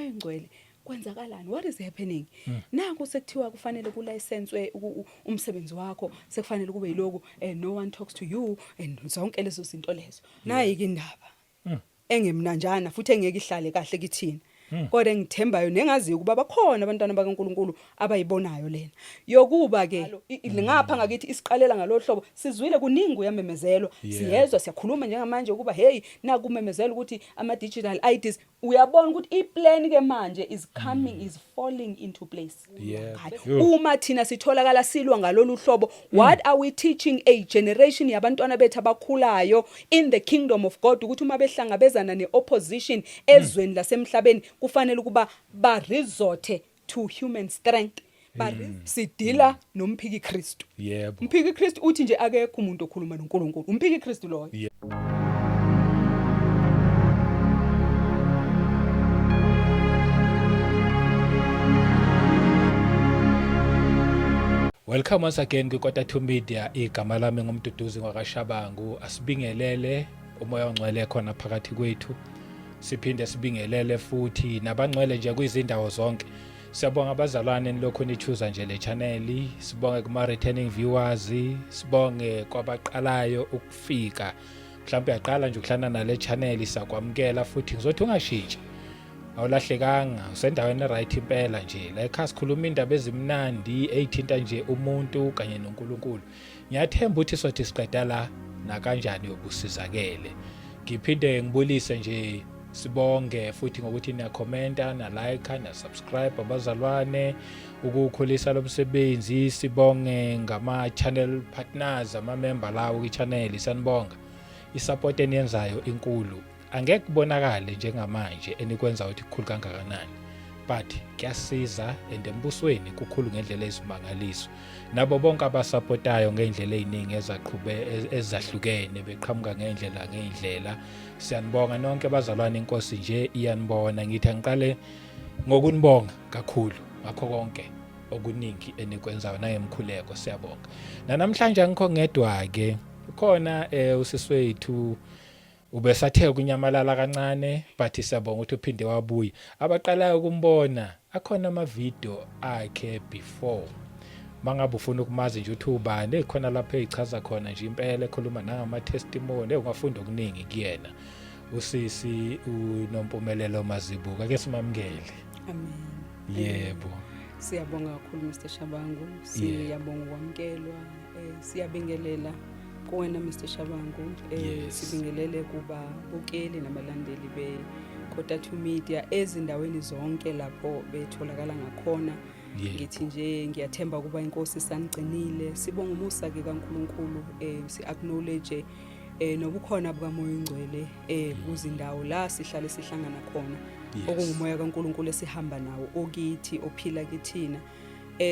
umoya engcwele kwenzakalani, what is happening? Nanku sekuthiwa kufanele kulicenswe umsebenzi wakho, sekufanele kube yiloku no one talks to you and zonke lezo zinto lezo. Nayi ke indaba engemnanjana futhi engeke ihlale kahle kithina. Kodwa engithembayo nengaziyo kuba bakhona abantwana bakaNkuluNkulu abayibonayo lena. Yokuba ke ngapha ngakithi isiqalela ngalohlobo sizwile kuningi uyamemezelwa. Siyezwa siyakhuluma njengamanje ukuba hey nakumemezela ukuthi ama digital IDs uyabona ukuthi iplan ke manje is coming is falling into place. Uma thina sitholakala silwa ngalolu hlobo, what are we teaching a generation yabantwana bethu abakhulayo in the kingdom of God ukuthi uma behlangabezana neopposition ezweni lasemhlabeni kufanele ukuba ba resort to human strength. Sidila nomphiki Kristu. Umphiki Kristu uthi nje akekho umuntu okhuluma noNkulunkulu. Umphiki Kristu loyo. Welcome once again kwiKota 2 Media. Igama lami ngumduduzi ngwakaShabangu. Asibingelele umoya ongcwele khona phakathi kwethu. Siphinde sibingelele futhi nabangcwele nje kwizindawo zonke. Siyabonga abazalwane nilokho nichuza nje le channel. Sibonge kuma returning viewers, sibonge kwabaqalayo ukufika. Mhlawumbe yaqala nje ukuhlana nale channel sakwamkela futhi ngizothi ungashintshi. Awulahlekanga usendaweni right impela nje la ekhaya sikhuluma indaba ezimnandi eyithinta nje umuntu kanye noNkulunkulu. Ngiyathemba ukuthi sothi siqeda la na kanjani yobusizakele. Ngiphinde ngibulise nje sibonge futhi ngokuthi niya commenta na like na subscribe abazalwane ukukhulisa lomsebenzi. Sibonge ngama channel partners ama member lawo ku channel sanibonga. Isupport eniyenzayo inkulu. Angeke kubonakale njengamanje enikwenza ukuthi kukhulu kangakanani, but kuyasiza endembusweni kukhulu ngendlela ezimangaliso. Nabo bonke abasupportayo ngendlela eziningi ezahlukene beqhamuka ngendlela. Siyanibonga nonke abazalwane, inkosi nje iyanibona. Ngithi ngiqale ngokunibonga kakhulu ngakho konke okuningi enikwenzayo nangemkhuleko. Siyabonga. Namhlanje ngikho ngedwa ke khona usiswethu ubesathe kunyamalala kancane, but siyabonga ukuthi uphinde wabuya. Abaqalayo ukumbona akhona ama video akhe before. Mangabe ufuna ukumazi nje uthi ubani ekhona lapha echaza khona nje impela ekhuluma nangama testimony ungafunda okuningi kuyena. Usisi uNompumelelo Mazibuka ke simamkele. Amen. Yebo. Siyabonga kakhulu Mr. Shabangu. Siyabonga ukwamkelwa. Siyabingelela kuwena Mr. Shabangu. Sibingelele kuba bukeli nabalandeli beKota 2 Media ezindaweni zonke lapho betholakala ngakhona. Ngithi nje ngiyathemba ukuba inkosi sanigcinile. Sibonga umusa ke kaNkuluNkulu, si acknowledge nobukhona bukaMoya Ongcwele kuzindawo la sihlale sihlangana khona. Okungumoya kaNkuluNkulu esihamba nawo okithi ophila kithina.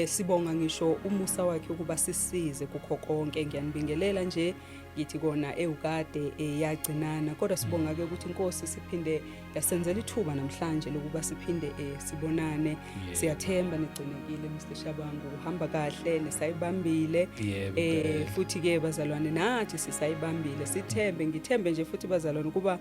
Sibonga ngisho umusa wakhe ukuba sisize kukho konke. Ngiyanibingelela nje ngithi kona ukade yagcinana, kodwa sibonga ke ukuthi inkosi siphinde yasenzela ithuba namhlanje lokuba siphinde sibonane. Siyathemba nigcinekile Mr. Shabangu, uhamba kahle nisayibambile. Futhi ke bazalwane nathi sisayibambile. Ngithembe nje futhi bazalwane kuba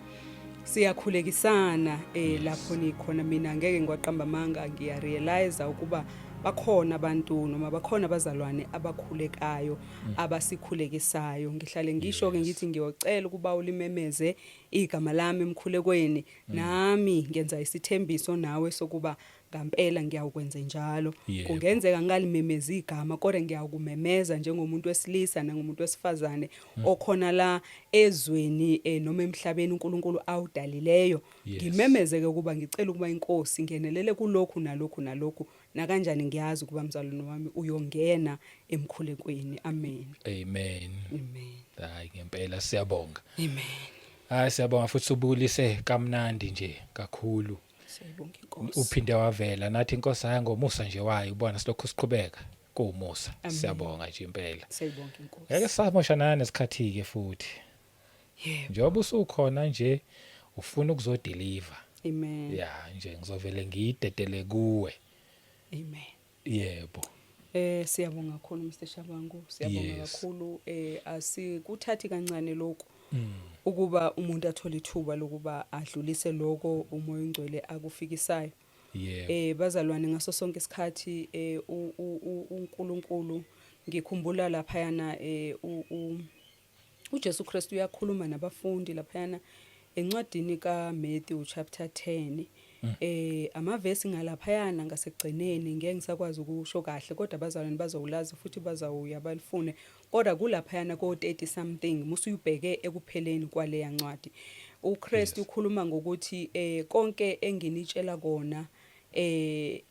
siyakhulekisana lapho nikhona. Mina ngeke ngiwaqamba amanga, ngiyarealize ukuba bakhona abantu noma bakhona abazalwane abakhulekayo abasikhulekisayo. Ngihlale ngisho ke ngithi ngiyocela ukuba ulimemeze igama lami emkhulekweni. Nami ngenza isithembiso nawe sokuba ngampela ngiyakwenza njalo. Kungenzeka ngalimemeza igama kodwa ngiyakumemeza njengomuntu wesilisa nangomuntu wesifazane okhona la ezweni noma emhlabeni uNkulunkulu awudalileyo. Ngimemeze ke ukuba ngicela ukuba inkosi ngenelele kulokhu nalokhu na kanjani ngiyazi ukuba mzalwane wami uyongena emkhulekweni. Amen. Amen. Hayi ngempela siyabonga. Amen. Siyabonga futhi ubulise kamnandi nje kakhulu. Siyabonga inkosi. Uphinde wavela nathi inkosi yangomusa nje wayo ubona silokho siqhubeka kuumusa. Siyabonga nje impela. Siyabonga inkosi. Ngeke samoshana nesikhathi ke futhi. Njengoba usukhona nje ufuna ukuzodeliver. Amen. Nje ngizovele ngiyidedele kuwe. Amen. Yebo. Siyabonga kakhulu Mr. Shabangu. Siyabonga kakhulu. Asikuthathi kancane lokho ukuba umuntu athole ithuba lokuba adlulise lokho uMoya Ongcwele akufikisayo. Yebo. Bazalwane ngaso sonke isikhathi uNkulunkulu ngikhumbula laphayana uJesu Kristu uyakhuluma nabafundi laphayana encwadini kaMatthew chapter 10 amavesi ngalaphayana ngasekugcineni ngeke ngisakwazi ukusho kahle kodwa bazalwane bazowulazi futhi bazawuya balifune kodwa kulaphayana ko30 something musuyibheke ekupheleni kwale yancwadi uKristu ukhuluma ngokuthi konke enginitshela kona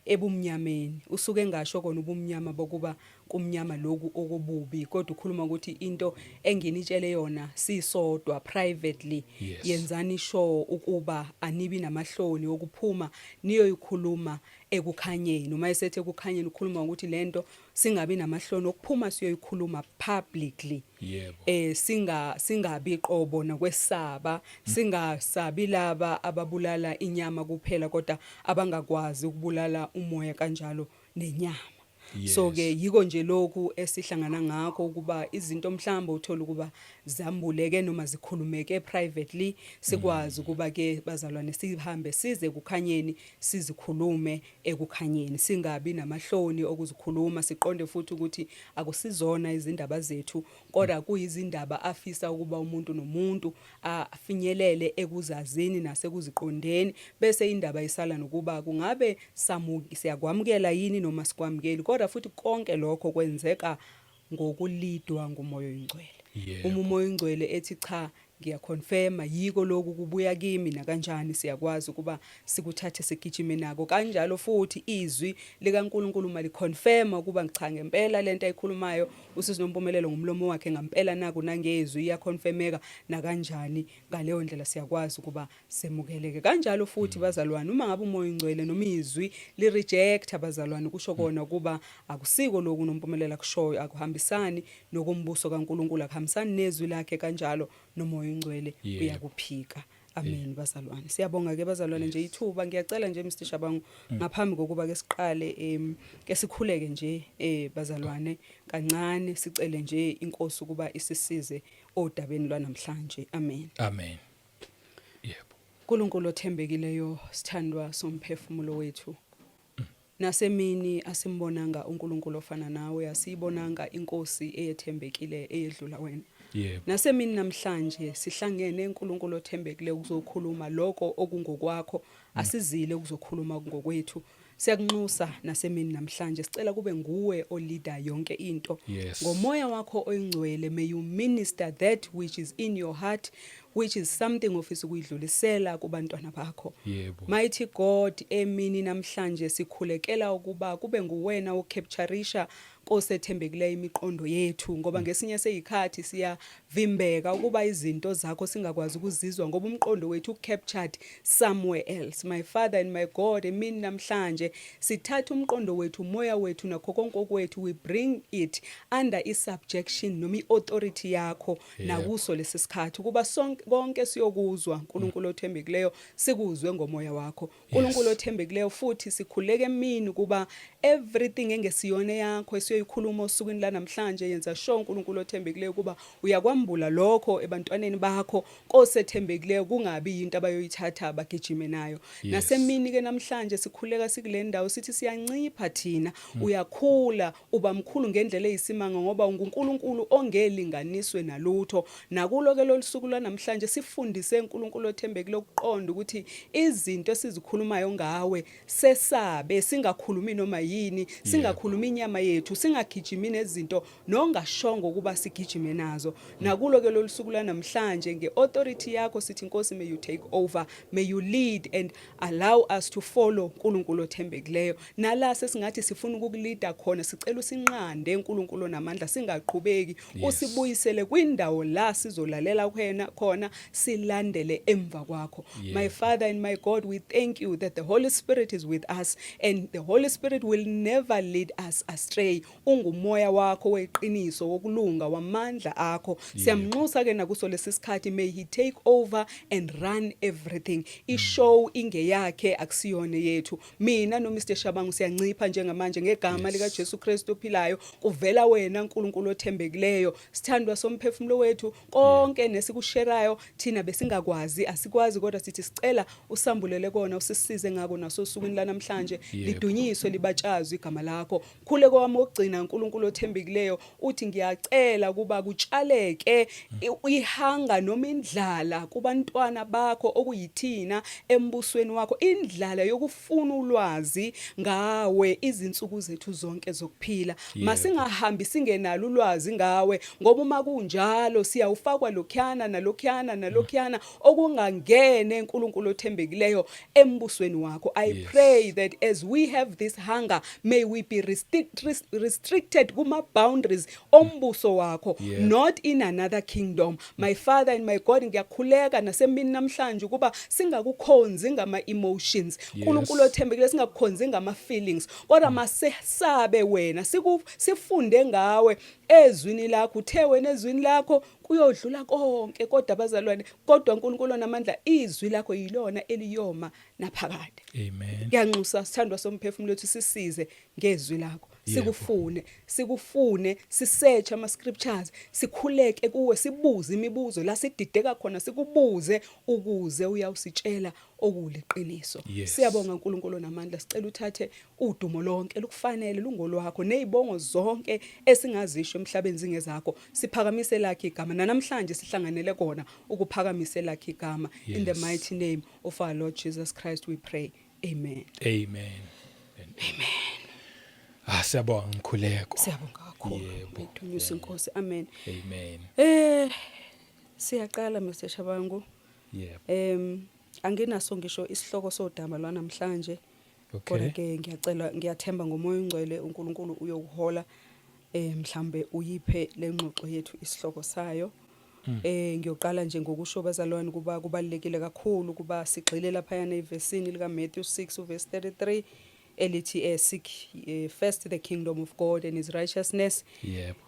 ebumnyameni usuke ngasho kona ubumnyama bokuba kumnyama lokhu okububi kodwa ukhuluma ukuthi into enginitshele yona sisodwa privately yenzani sure ukuba anibi namahloni okuphuma niyoyikhuluma ekukhanyeni uma esethe ekukhanyeni ukhuluma ukuthi lento singabi namahloni okuphuma siyoyikhuluma publicly yebo singabi qobo nakwesaba singasabi laba ababulala inyama kuphela kodwa abangakwazi ukubulala umoya kanjalo nenyama. So ke yiko nje lokhu esihlangana ngakho ukuba izinto mhlamba uthola ukuba zambuleke noma zikhulumeke privately sikwazi ukuba ke bazalwane sihambe size kukhanyeni sizikhulume ekukhanyeni singabi namahloni okuzikhuluma siqonde futhi ukuthi akusizona izindaba zethu kodwa kuyizindaba afisa ukuba umuntu nomuntu afinyelele ekuzazini nasekuziqondeni bese indaba isala nokuba kungabe siyakwamukela yini noma sikwamukeli kodwa futhi konke lokho kwenzeka ngokulidwa ngumoya oyingcwele. Umoya oyingcwele ethi cha ngiyaconfirma yiko lokhu kubuya kimi na kanjani siyakwazi ukuba sikuthathe sigijime nako kanjalo futhi izwi likaNkulunkulu maliconfirma ukuba ngicha ngempela lento ayikhulumayo usizinompumelelo ngomlomo wakhe ngempela nako nangezwi iyaconfirmeka na kanjani ngaleyo ndlela siyakwazi ukuba semukeleke kanjalo futhi bazalwane uma ngabe umoya oyingcwele noma izwi li reject abazalwane kusho kona ukuba akusiko lokhu nompumelelo kushoyo akuhambisani nokumbuso kaNkulunkulu akuhambisani nezwi lakhe kanjalo nomoya ingcwele uyakuphika. Amen bazalwane. Siyabonga ke bazalwane nje ithuba ngiyacela nje Mr Shabangu ngaphambi kokuba ke siqale ke sikhuleke nje bazalwane kancane sicele nje inkosi ukuba isisize odabeni lwanamhlanje. Amen. Amen. Yebo. uNkulunkulu othembekileyo sithandwa somphefumulo wethu. Nasemini asimbonanga uNkulunkulu ofana nawe asibonanga inkosi eyethembekile eyedlula wena. Yebo. Nasemini namhlanje sihlangene uNkulunkulu othembekile ukuzokhuluma lokho okungokwakho asizile ukuzokhuluma ngokwethu. Siyakunxusa nasemini namhlanje sicela kube nguwe oleader yonke into ngomoya wakho oyingcwele may you minister that which is in your heart which is something ofisa ukuyidlulisela kubantwana bakho. Mighty God emini namhlanje sikhulekela ukuba kube nguwena ocaptureisha kosethembekileyo imiqondo yethu ngoba ngesinye seyikhathi siyavimbeka ukuba izinto zakho singakwazi ukuzizwa ngoba umqondo wethu captured somewhere else. My Father and my God emini namhlanje sithatha umqondo wethu umoya wethu nakho konke okwethu we bring it under isubjection noma iauthority yakho nakuso lesisikhathi kuba sonke konke siyokuzwa uNkulunkulu othembekileyo sikuzwe ngomoya wakho. uNkulunkulu othembekileyo futhi sikhuleke emini kuba everything engesiyone yakho esiyoyikhuluma osukwini la namhlanje yenza sure uNkulunkulu othembekileyo kuba uyakwambula lokho ebantwaneni bakho kosethembekileyo kungabi into abayoyithatha bagijime nayo. Nasemini ke namhlanje sikhuleka sikule ndawo sithi siyancipha thina uyakhula uba mkhulu ngendlela eyisimanga ngoba uNkulunkulu ongelinganiswe nalutho nakulo ke losuku namhlanje sifundise uNkulunkulu othembekileyo ukuqonda ukuthi izinto esizikhulumayo ngawe sesabe singakhulumi noma yini singakhulumi inyama yethu singagijimi nezinto nongashongo kuba sigijime nazo nakulo ke losuku namhlanje ngeauthority yakho sithi Nkosi may you take over may you lead and allow us to follow uNkulunkulu othembekileyo nala sesingathi sifuna ukukuleader khona sicela usinqande uNkulunkulu namandla singaqhubeki usibuyisele kwindawo la sizolalela khona silandele emva kwakho. My Father and my God we thank you that the Holy Spirit is with us and the Holy Spirit will never lead us astray. ungumoya wakho weqiniso wokulunga wamandla akho. Siyamnxusa ke nakuso lesisikhathi, may he take over and run everything. Ishow ingeyakhe akusiyone yethu. Mina no Mr Shabangu siyancipha njengamanje ngegama lika Jesu Kristu ophilayo, kuvela wena uNkulunkulu othembekileyo. Sithandwa somphefumulo wethu konke nesikusherayo thina besingakwazi, asikwazi kodwa sithi sicela usambulele kona, usisize ngako naso sukwini lanamhlanje. Lidunyiswe libatshazwe igama lakho. Khuleko wami wokugcina uNkulunkulu othembekileyo, uthi ngiyacela kuba kutshaleke ihanga noma indlala kubantwana bakho okuyithina embusweni wakho, indlala yokufuna ulwazi ngawe izinsuku zethu zonke zokuphila. Masingahambi singenalo ulwazi ngawe, ngoba uma kunjalo siyawufakwa lokhyana nalokhuyana okungangene uNkulunkulu othembekileyo embusweni wakho. I pray that as we have this hunger, may we be restricted kuma boundaries ombuso wakho, not in another kingdom. My Father and my God, ngiyakhuleka nasemini namhlanje ukuba singakukhonzi ngama emotions, uNkulunkulu othembekileyo, singakukhonzi ngama feelings, kodwa masesabe wena, sifunde ngawe ezwini lakho. Uthe wena ezwini lakho kuyodlula konke, kodwa abazalwane, kodwa uNkulunkulu onamandla, izwi lakho yilona eliyoma naphakade. Amen. Ngiyanxusa sithandwa somphefumulo wethu, sisize ngezwi lakho. Sikufune sisearch ama scriptures, sikhuleke kuwe, sibuze imibuzo la sidideka khona, sikubuze ukuze uyawusitshela okuliqiniso. Siyabonga uNkulunkulu namandla, sicela uthathe udumo lonke lukufanele lungolwakho, nezibongo zonke esingazisho emhlabeni zingezakho. Siphakamise lakhe igama, namhlanje sihlanganele kona ukuphakamisa lakhe igama. In the mighty name of our Lord Jesus Christ we pray. Amen. Amen. Amen. Siyabonga Nkhuleko. Siyabonga kakhulu. Ngithunyusa inkosi. Amen. Amen. Siyaqala Mr Shabangu. Anginaso ngisho isihloko sodaba lwa namhlanje. Kodwa ke ngiyathemba ngomoya ongcwele uNkulunkulu uyokuhola mhlambe uyiphe lengxoxo yethu isihloko sayo. Ngiyoqala nje ngokusho bazalwane kuba kubalekile kakhulu kuba sigxile lapha yana evesini lika Matthew 6 verse 33 elithi seek first the kingdom of God and his righteousness,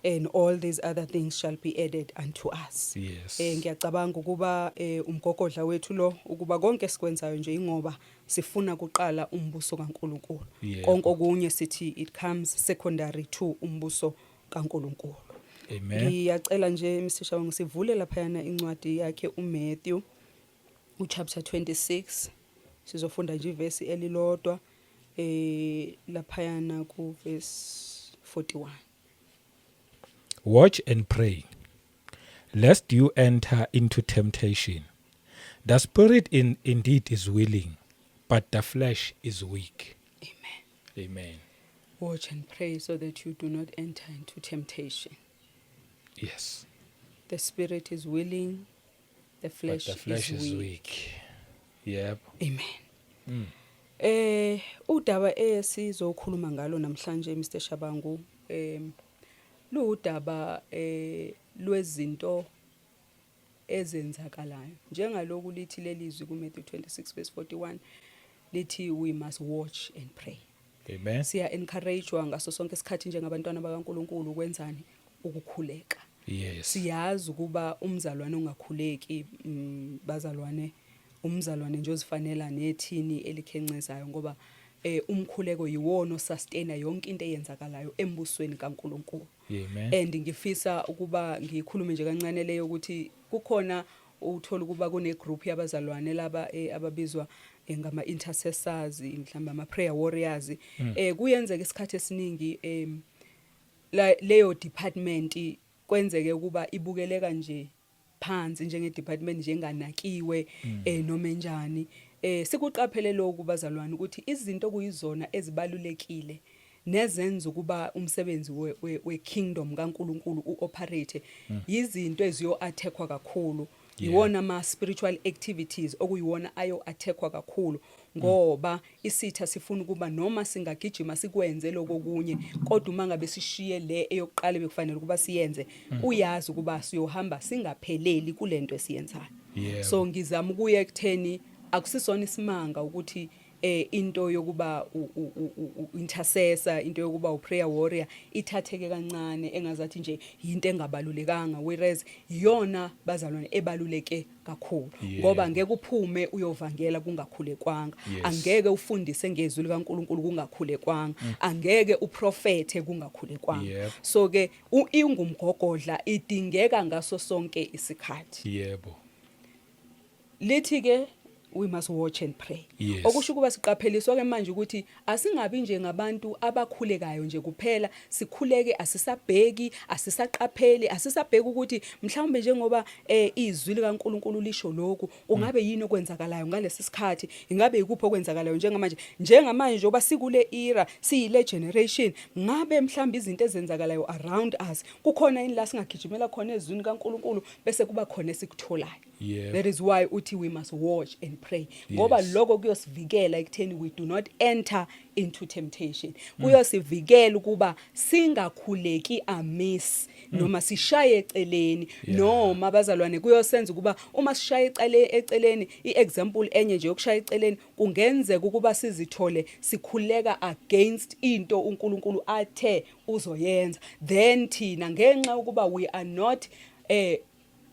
and all these other things shall be added unto us. Ngiyacabanga ukuba umgogodla wethu lo ukuba konke sikwenzayo nje ingoba sifuna kuqala umbuso kaNkulunkulu. Konke okunye sithi it comes secondary to umbuso kaNkulunkulu. Amen. Ngiyacela nje Mr Shabangu sivule lapha yana incwadi yakhe uMatthew chapter 26, sizofunda nje ivesi elilodwa lapha yana ku verse 41. Watch and pray, lest you enter into temptation. The spirit indeed is willing, but the flesh is weak. Amen. Amen. Watch and pray so that you do not enter into temptation. Yes. The spirit is willing, the flesh, but the flesh is weak. Yep. Amen. Udaba esizokhuluma ngalo namhlanje Mr Shabangu ludaba lwezinto ezenzakalayo njengaloku lithi lelizwi ku Matthew 26 verse 41 lithi we must watch and pray. Amen. Siya encouragewa ngaso sonke isikhathi njengabantwana bakaNkulunkulu ukwenzani ukukhuleka. Siyazi ukuba umzalwane ongakhuleki bazalwane umzalwane nje ozifanela nethini elikhencezayo ngoba umkhuleko yiwona osustaina yonke into eyenzakalayo embusweni kaNkulunkulu. And ngifisa ukuba ngikhulume nje kancane leyo ukuthi kukhona uthola ukuba kune group yabazalwane laba ababizwa ngama intercessors mhlamba ama prayer warriors. Kuyenzeka isikhathi esiningi leyo department kwenzeke ukuba ibukeleka nje phansi njenge department njenganakiwe noma enjani. Sikuqaphele lokhu bazalwane ukuthi izinto kuyizona ezibalulekile nezenza ukuba umsebenzi we kingdom kaNkulunkulu uoperate yizinto eziyo attackwa kakhulu. Yiwona ama spiritual activities okuyiwona ayo attackwa kakhulu ngoba isitha sifuna ukuba noma singagijima sikwenze lokho kunye kodwa uma ngabe sishiye le eyokuqala bekufanele ukuba siyenze uyazi ukuba siyohamba singapheleli kulento esiyenzayo. So ngizama ukuye ekutheni akusisona isimanga ukuthi into yokuba intercessor, into yokuba prayer warrior ithatheke kancane engazathi nje into engabalulekanga, whereas iyona bazalwane ebaluleke kakhulu ngoba ngeke uphume uyovangela kungakhulekwanga, angeke ufundise ngezwi likaNkulunkulu kungakhulekwanga, angeke uprofethe kungakhulekwanga. So ke ingumgogodla idingeka ngaso sonke isikhathi. Yebo. Lithi ke we must watch and pray. Okusho kuba siqapheliswa ke manje ukuthi asingabi nje ngabantu abakhulekayo nje kuphela, sikhuleke asisabheki, asisaqapheli, asisabheki ukuthi mhlawumbe njengoba izwi likaNkulunkulu lisho lokhu, kungabe yini okwenzakalayo ngalesi sikhathi, ingabe ikuphi okwenzakalayo njengamanje njengoba sikule era, siyile generation, ngabe mhlawumbe izinto ezenzakalayo around us kukhona yini la singagijimela khona ezwini kaNkulunkulu bese kuba khona esikutholayo. That is why uthi we must watch and pray. Ngoba lokho kuyosivikela ekutheni we do not enter into temptation. Kuyosivikela ukuba singakhuleki amiss noma sishaye eceleni, noma bazalwane kuyosenza ukuba uma sishaye eceleni, iexample enye nje yokushaya eceleni kungenzeka ukuba sizithole sikhuleka against into uNkulunkulu athe uzoyenza, then thina ngenxa ukuba we are not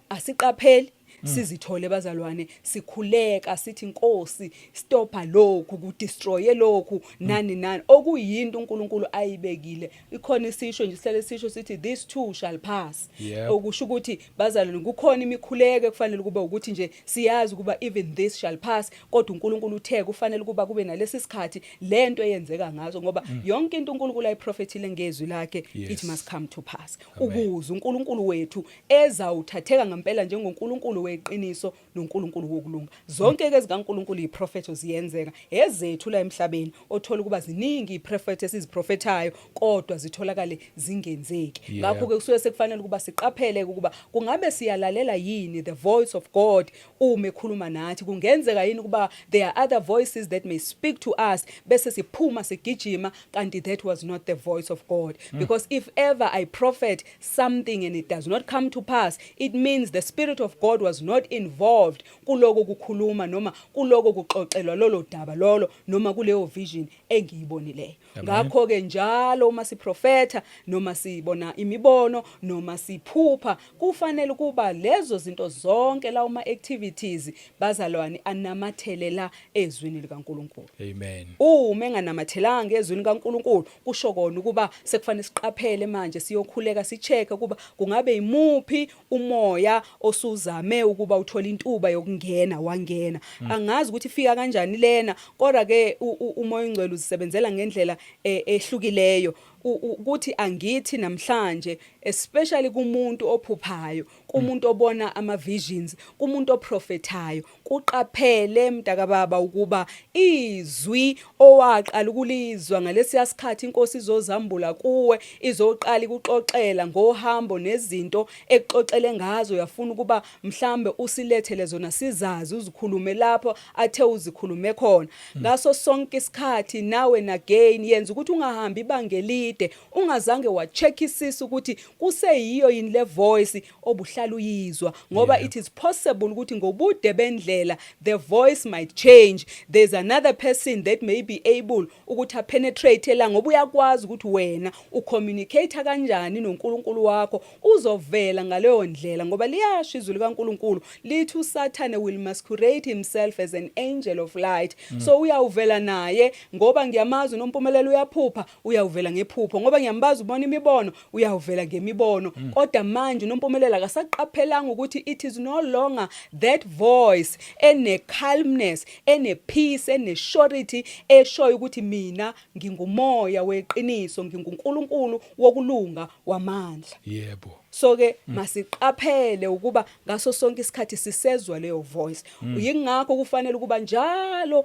asiqapheli sizithole bazalwane sikhuleka sithi Nkosi stopha lokhu, kudestroye lokhu nani okuyinto uNkulunkulu ayibekile. Ikhona isisho nje sihlale sisho sithi this too shall pass. Okusho ukuthi bazalwane kukhona imikhuleko kufanele kube ukuthi nje siyazi ukuba even this shall pass, kodwa uNkulunkulu uthe kufanele kuba kube nalesi sikhathi lento eyenzeka ngazo ngoba yonke into uNkulunkulu ayiprofethile ngezwi lakhe it must come to pass. Ukuze uNkulunkulu wethu ezawuthatheka ngempela njengoNkulunkulu weqiniso noNkulunkulu wokulunga. Zonke ke zikaNkulunkulu iprofeto ziyenzeka ezethu la emhlabeni, othola ukuba ziningi iprofeto esiziprofethayo kodwa zitholakale zingenzeki. Ngakho ke kusuke sekufanele ukuba siqaphele ukuba kungabe siyalalela yini the voice of God uma ekhuluma nathi, kungenzeka yini ukuba there are other voices that may speak to us bese siphuma sigijima kanti that was not the voice of God. Because if ever I prophet something and it does not come to pass, it means the Spirit of God was not involved kuloko kukhuluma noma kuloko kuxoxelwa lolo daba lolo noma kuleyo vision engiyibonileyo. Ngakho ke njalo uma siprofetha noma sibona imibono noma siphupha, kufanele kuba lezo zinto zonke la uma activities bazalwane anamathelela ezwini likaNkulunkulu. Amen. Uma enganamathelanga ezwini likaNkulunkulu kusho kona ukuba sekufanele siqaphele manje siyokhuleka sicheck ukuba kungabe imuphi umoya osuzame ukuba uthola intuba yokungena wangena. Angazi ukuthi ifika kanjani lena, kodwa ke umoya ongcwele uzisebenzela ngendlela ehlukileyo. Ukuthi angithi namhlanje especially kumuntu ophuphayo, kumuntu obona ama visions, kumuntu oprofethayo, kuqaphele mntaka baba ukuba izwi owaqala ukulizwa ngalesi sikhathi inkosi izozambula kuwe, izoqala ikuxoxela ngohambo nezinto ekuxoxele ngazo, yafuna ukuba mhlambe usilethele zona sizazi uzikhulume lapho athe uzikhulume khona. Ngaso sonke isikhathi nawe again yenza ukuthi ungahambi ibangeli, ungazange wacheckisisa ukuthi kuseyiyo yini le voice obuhlala uyizwa, ngoba it is possible ukuthi ngobude bendlela the voice might change. There's another person that may be able ukuthi penetrate la, ngoba uyakwazi ukuthi wena ucommunicate kanjani noNkulunkulu wakho, uzovela ngaleyo ndlela ngoba liyasho izwi likaNkulunkulu lithi uSathane will masquerade himself as an angel of light. So uyawuvela naye ngoba ngiyamazi noMpumelelo uyaphupha, uyawuvela ngephupho, ngoba ngiyambaza ubona imibono uyawuvela ngemibono. Kodwa manje noMpumelelo akasaqaphelanga ukuthi it is no longer that voice ene calmness, ene peace, ene surety eshoyo ukuthi mina ngingumoya weqiniso, nginguNkulunkulu wokulunga wamandla. Yebo. So ke masiqaphele ukuba ngaso sonke isikhathi sisezwa leyo voice. Yingakho kufanele ukuba njalo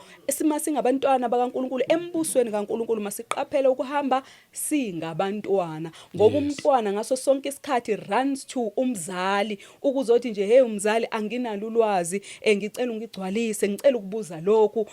singabantwana bakaNkulunkulu embusweni kaNkulunkulu masiqaphele ukuhamba singabantwana, ngoba umntwana ngaso sonke isikhathi runs to umzali ukuzothi nje hey umzali anginalo ulwazi, ngicela ungigcwalise, ngicela ukubuza lokhu,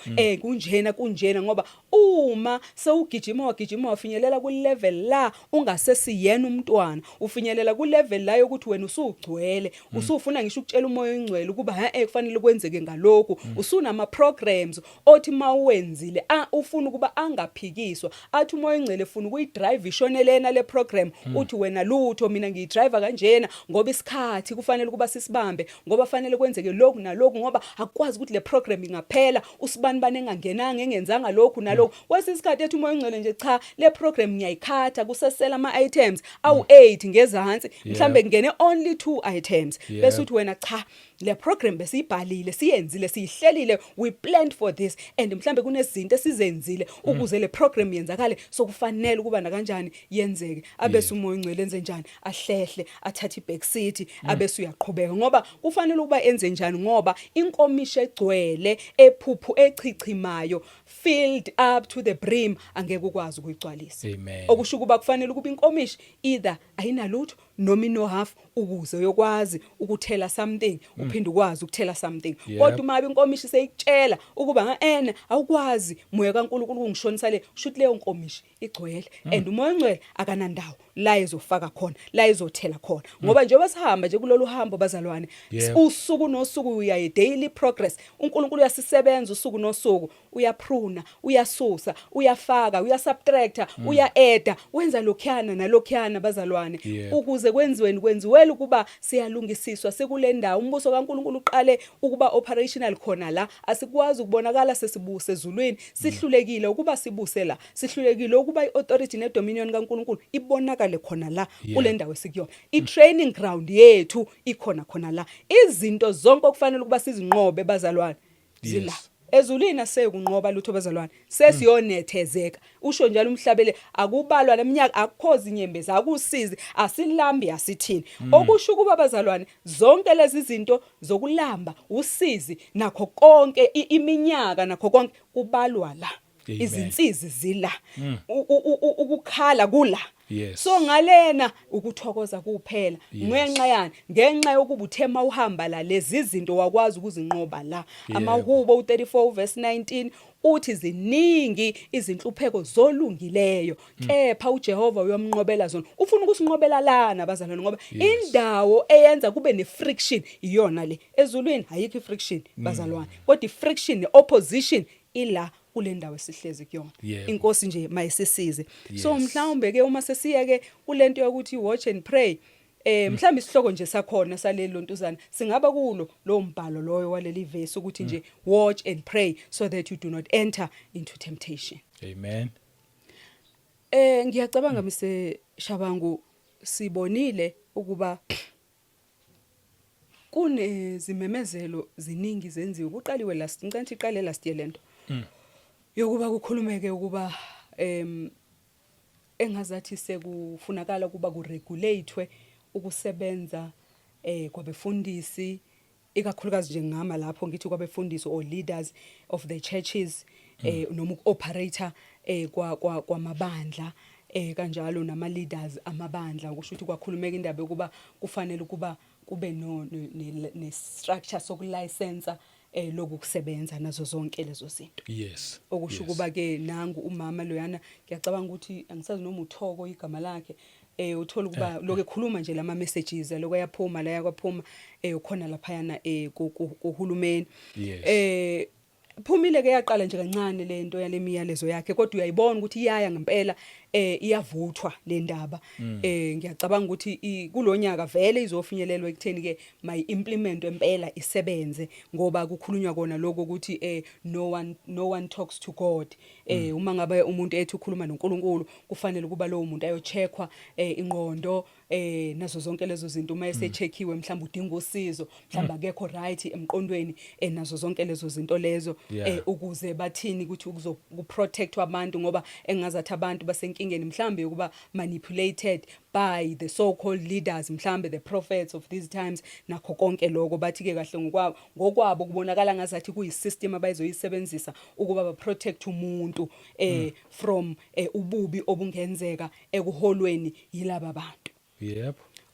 kunjena ngoba uma sewugijima wafinyelela ku level la ungasesiyena umntwana, ufinyelela ku level level la yokuthi wena usugcwele usufuna ngisho ukutshela umoya oyingcwele ukuba kufanele kwenzeke ngalokho usunama programs othi mawenzile ufuna ukuba angaphikiswa athi umoya oyingcwele ufuna ukuyidrive ishonelena le program uthi wena lutho mina ngiyidrive kanjena ngoba isikhathi kufanele kuba sisibambe ngoba fanele kwenzeke lokhu nalokhu ngoba akwazi ukuthi le program ingaphela usibani bane engangenanga engenzanga lokhu nalokhu wesisikhathi ethi umoya oyingcwele nje cha le program ngiyayikhatha kusesela ama items awu 8 ngezansi mhlambe ngene only 2 items bese uthi wena cha le program besiyibhalile siyenzile siyihlelile we planned for this and mhlambe kunezinto esizenzile ukuze le program yenzakale so kufanele ukuba na kanjani yenzeke abese umoya oyingcwele enze njani ahlehle athathe iback seat abese uyaqhubeka ngoba kufanele ukuba enze njani ngoba inkomisho egcwele ephuphu echichimayo filled up to the brim angeke ukwazi ukuyigcwalisa okusho ukuba kufanele ukuba inkomisho either ayinalutho noma ino half ukuze uyokwazi ukuthela something uphinde ukwazi ukuthela something kodwa uma inkomisho seyitshela ukuba awukwazi moya kaNkulunkulu ungishonisa le shuthi leyo nkomisho igcwele and umoya oyingcwele akanandawo la ezofaka khona la ezothela khona ngoba njengoba sihamba nje kulolu hambo bazalwane usuku nosuku uyaye daily progress uNkulunkulu uyasisebenza usuku nosuku uyapruna uyasusa uyafaka uyasubtracta uyaeda wenza lokhuyana nalokhuyana bazalwane ukuze kwenziwele ukuba siyalungisiswa sekule ndawo umbuso kaNkulunkulu uqale ukuba operational khona la asikwazi ukubonakala sesibuse ezulwini sihlulekile ukuba sibuse la sihlulekile ukuba iauthority nedominion kaNkulunkulu ibonakale khona la kule ndawo esikuyona itraining ground yethu ikhona khona la izinto zonke okufanele ukuba sizinqobe bazalwane zila ezulwini asekunqoba lutho bazalwane sesiyonethezeka usho njalo umhlabele akubalwa leminyaka akukhozi inyembezi akusizi asilambi asithini okusho kuba bazalwane zonke lezi zinto zokulamba usizi nakho konke iminyaka nakho konke kubalwa la izinsizi zila ukukhala kula so ngalena ukuthokoza kuphela ngenxa yokuba uthema uhamba la lezi zinto wakwazi ukuzinqoba la amahubo u34 verse 19 uthi ziningi izinhlupheko zolungileyo kepha uJehova uyomnqobela zona ufuna ukusinqobela lana bazalwane ngoba indawo eyenza kube ne-friction iyona le ezulwini ayikho i-friction bazalwane kodwa i-friction opposition ila kule ndawo esihlezi kuyona inkosi nje mayisisize so mhlawumbe ke uma sesiya ke kulento yokuthi watch and pray mhlawumbe isihloko nje sakhona salelo ntuzana singaba kulo lo mbhalo loyo waleli verse ukuthi nje watch and pray so that you do not enter into temptation amen ngiyacabanga Mr Shabangu sibonile ukuba kunezimemezelo ziningi zenziwe kuqaliwe ngicela iqale last year lento yokuba kukhulumeke ukuba engazathi sekufunakala ukuba kuregulatewe ukusebenza kwabefundisi ikakhulukazi nje ngama lapho ngithi kwabefundisi or leaders of the churches noma ukoperator kwamabandla kanjalo nama leaders amabandla ukusho ukuthi kwakhulumeka indaba yokuba kufanele ukuba kube ne structure sokulicense lokusebenza nazo zonke lezo zinto okusho ukuba ke nangu umama loyana ngiyacabanga ukuthi angisazi noma uthoko igama lakhe uthola ukuba lokho ekhuluma nje lama messages lokho yaphuma la yakwaphuma ukhona lapha yana kuhulumeni phumile ke yaqala nje kancane lento yale miyalezo yakhe kodwa uyayibona ukuthi iyaya ngempela iyavuthwa le ndaba ngiyacabanga ukuthi kulonyaka vele izofinyelelwa ekutheni ke my implement empela isebenze ngoba kukhulunywa kona lokho ukuthi no one talks to God uma ngabe umuntu ethi ukhuluma noNkulunkulu kufanele kuba lo muntu ayocheckwa ingqondo nazo zonke lezo zinto uma esecheckiwe mhlawumbe udinga usizo mhlawumbe akekho right emqondweni nazo zonke lezo zinto lezo ukuze bathini ukuthi ukuprotect abantu ngoba engazathi abantu basenkingeni mhlawumbe ukuba manipulated by the so called leaders mhlawumbe the prophets of these times nakho konke lokho bathi ke kahle ngokwabo kubonakala ngazathi kuyisystem abayizoyisebenzisa ukuba ba protect umuntu from ububi obungenzeka ekuholweni yilaba bantu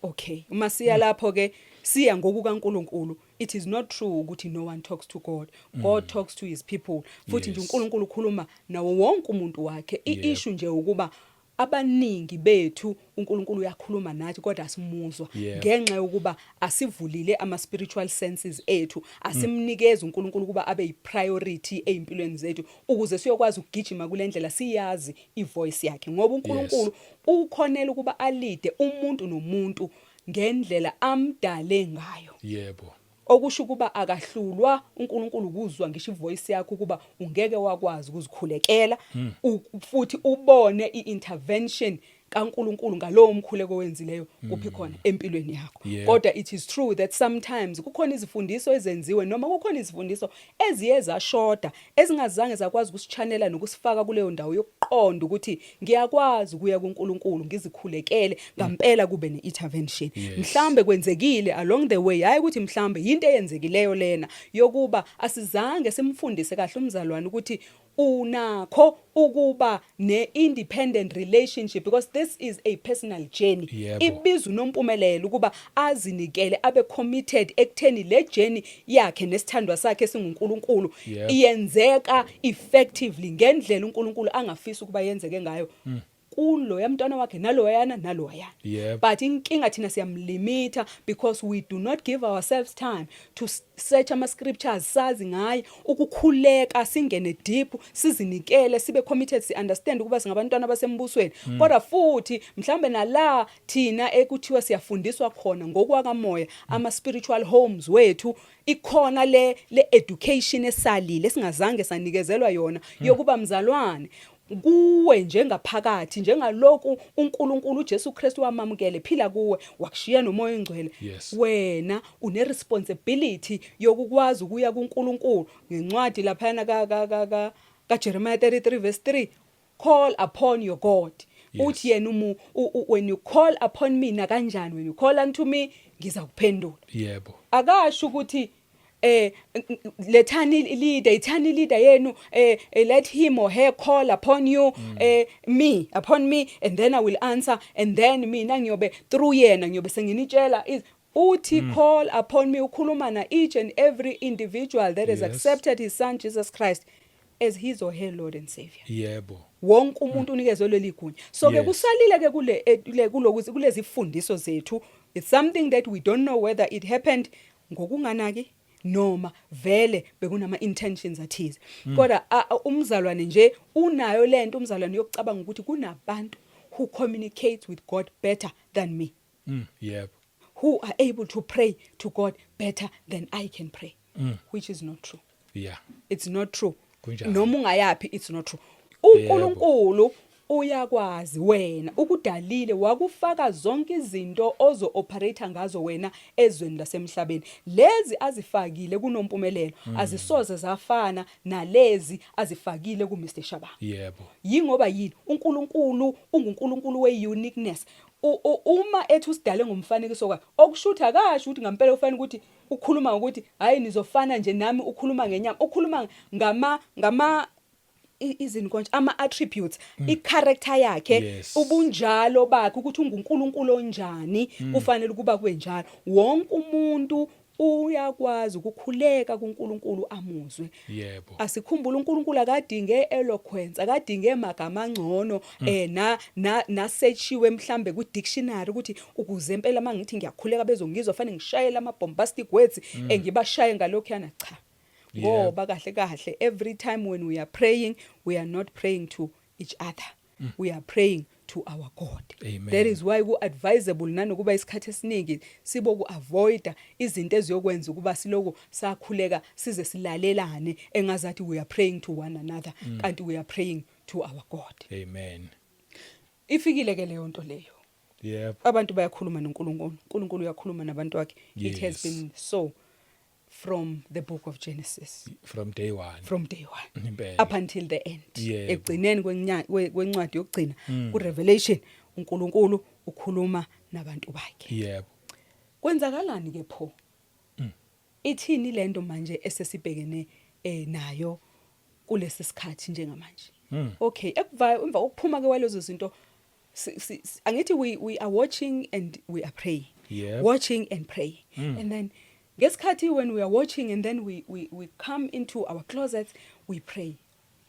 okay uma siya lapho ke siya ngokukaNkulunkulu it is not true ukuthi no one talks to God God talks to his people futhi nje uNkulunkulu ukhuluma nawo wonke umuntu wakhe iissue nje ukuba abaningi bethu uNkulunkulu uyakhuluma nathi kodwa asimuzwa ngenxa yokuba asivulile ama spiritual senses ethu, asimnikeza uNkulunkulu kuba abe yipriority ezimpilweni zethu ukuze siyokwazi ukugijima kule ndlela siyazi ivoice yakhe, ngoba uNkulunkulu ukhonela ukuba alide umuntu nomuntu ngendlela amdale ngayo. Yebo. Okusho ukuba akahlulwa uNkulunkulu ukuzwa ngisho ivoice yakho kuba ungeke wakwazi ukuzikhulekela futhi ubone iintervention kaNkulunkulu ngalowo mkhuleko wenzileyo kuphi khona empilweni yakho. Kodwa it is true that sometimes kukhona izifundiso ezenziwe noma kukhona izifundiso eziye zashoda ezingazange zakwazi ukusichanela nokusifaka kuleyo ndawo yokuqonda ukuthi ngiyakwazi ukuya kuNkulunkulu ngizikhulekele ngampela kube neintervention. Mhlambe kwenzekile along the way, hayi ukuthi mhlambe into eyenzekileyo lena yokuba asizange simfundise kahle umzalwane ukuthi unakho ukuba ne-independent relationship, because this is a personal journey. Ibiza unompumelelo ukuba azinikele abe committed ekutheni le journey yakhe nesithandwa sakhe singuNkulunkulu iyenzeka effectively ngendlela uNkulunkulu angafisa ukuba yenzeke ngayo kulo yamntwana wakhe naloyana. But inkinga thina siyamlimita because we do not give ourselves time to search ama scriptures, sazi ngaye ukukhuleka, singene deep, sizinikele, sibe committed, si understand ukuba singabantwana basembusweni. Kodwa futhi mhlambe nala thina ekuthiwa siyafundiswa khona ngokwakamoya ama spiritual homes wethu ikhona le education esalile singazange sanikezelwa yona yokuba mzalwane kuwe njengaphakathi njengaloku uNkulunkulu uJesu Kristu wamamukele phila kuwe wakushiya nomoya ongcwele, wena une responsibility yokukwazi ukuya kuNkulunkulu. Ngencwadi laphana ka Jeremiah 33 verse 3, call upon your God. Uthi yena when you call upon me na kanjani, when you call unto me ngizakuphendula. Akasho ukuthi lethani leader yenu, let him or her call upon you, upon me, and then I will answer, and then mina ngiyobe through yena ngiyobe senginitshela uthi call upon me, ukhuluma na each and every individual that has accepted his son Jesus Christ as his or her Lord and Savior. Wonke umuntu unikezwe ligunya. So ke kusalile ke kulezi ifundiso zethu, it's something that we don't know whether it happened ngokunganaki noma vele bekunama intentions athize. Kodwa umzalwane nje unayo lento, umzalwane yokucabanga ukuthi kunabantu who communicate with God better than me. Who are able to pray to God better than I can pray. Which is not true. It's not true. Noma ungayapi, it's not true. uNkulunkulu uyakwazi wena ukudalile wakufaka zonke izinto ozo operate ngazo wena ezweni lasemhlabeni. Lezi azifakile kunompumelelo azisoze zafana nalezi azifakile ku Mr Shabangu. Yingoba yini uNkulunkulu unguNkulunkulu we-uniqueness. Uma ethu sidale ngomfanekiso kwakhe okushutha kasho ukuthi ngempela ufanele ukuthi ukhuluma ukuthi hayi nizofana nje nami, ukhuluma ngenyama, ukhuluma ngama izini konje ama attributes, i-character yakhe, ubunjalo bakhe ukuthi unguNkulunkulu onjani kufanele ukuba kwenjalo. Wonke umuntu uyakwazi ukukhuleka kuNkulunkulu amuzwe. Asikhumbule uNkulunkulu akadinge eloquence, akadinge amagama angcono na searchiwe mhlambe ku dictionary ukuthi ukuze impela mangithi ngiyakhuleka bezongizwa fanele ngishayela ama bombastic words engibashaye ngalokho yana cha. Ngoba kahle every time when we are praying, we are not praying to each other. We are praying to our God. That is why ku advisable nanokuba isikhathi esiningi sibo ku avoida izinto eziyokwenza ukuba siloko sakhuleka size silalelane engazathi we are praying to one another, kanti we are praying to our God. Ifikile ke leyo nto leyo. Abantu bayakhuluma noNkulunkulu, uNkulunkulu uyakhuluma nabantu bakhe. It has been so from the book of Genesis, from day one up until the end. Ekugcineni kwencwadi yokugcina ku Revelation uNkulunkulu ukhuluma nabantu bakhe. Kwenzakalani ke pho? Ithini lento manje esesibhekene nayo kulesi sikhathi njengamanje? Okay, emva ukuphuma ke walezo zinto angithi we are watching and we are praying. Watching and praying. And then ngesikhathi when we are watching and then we come into our closets, we pray.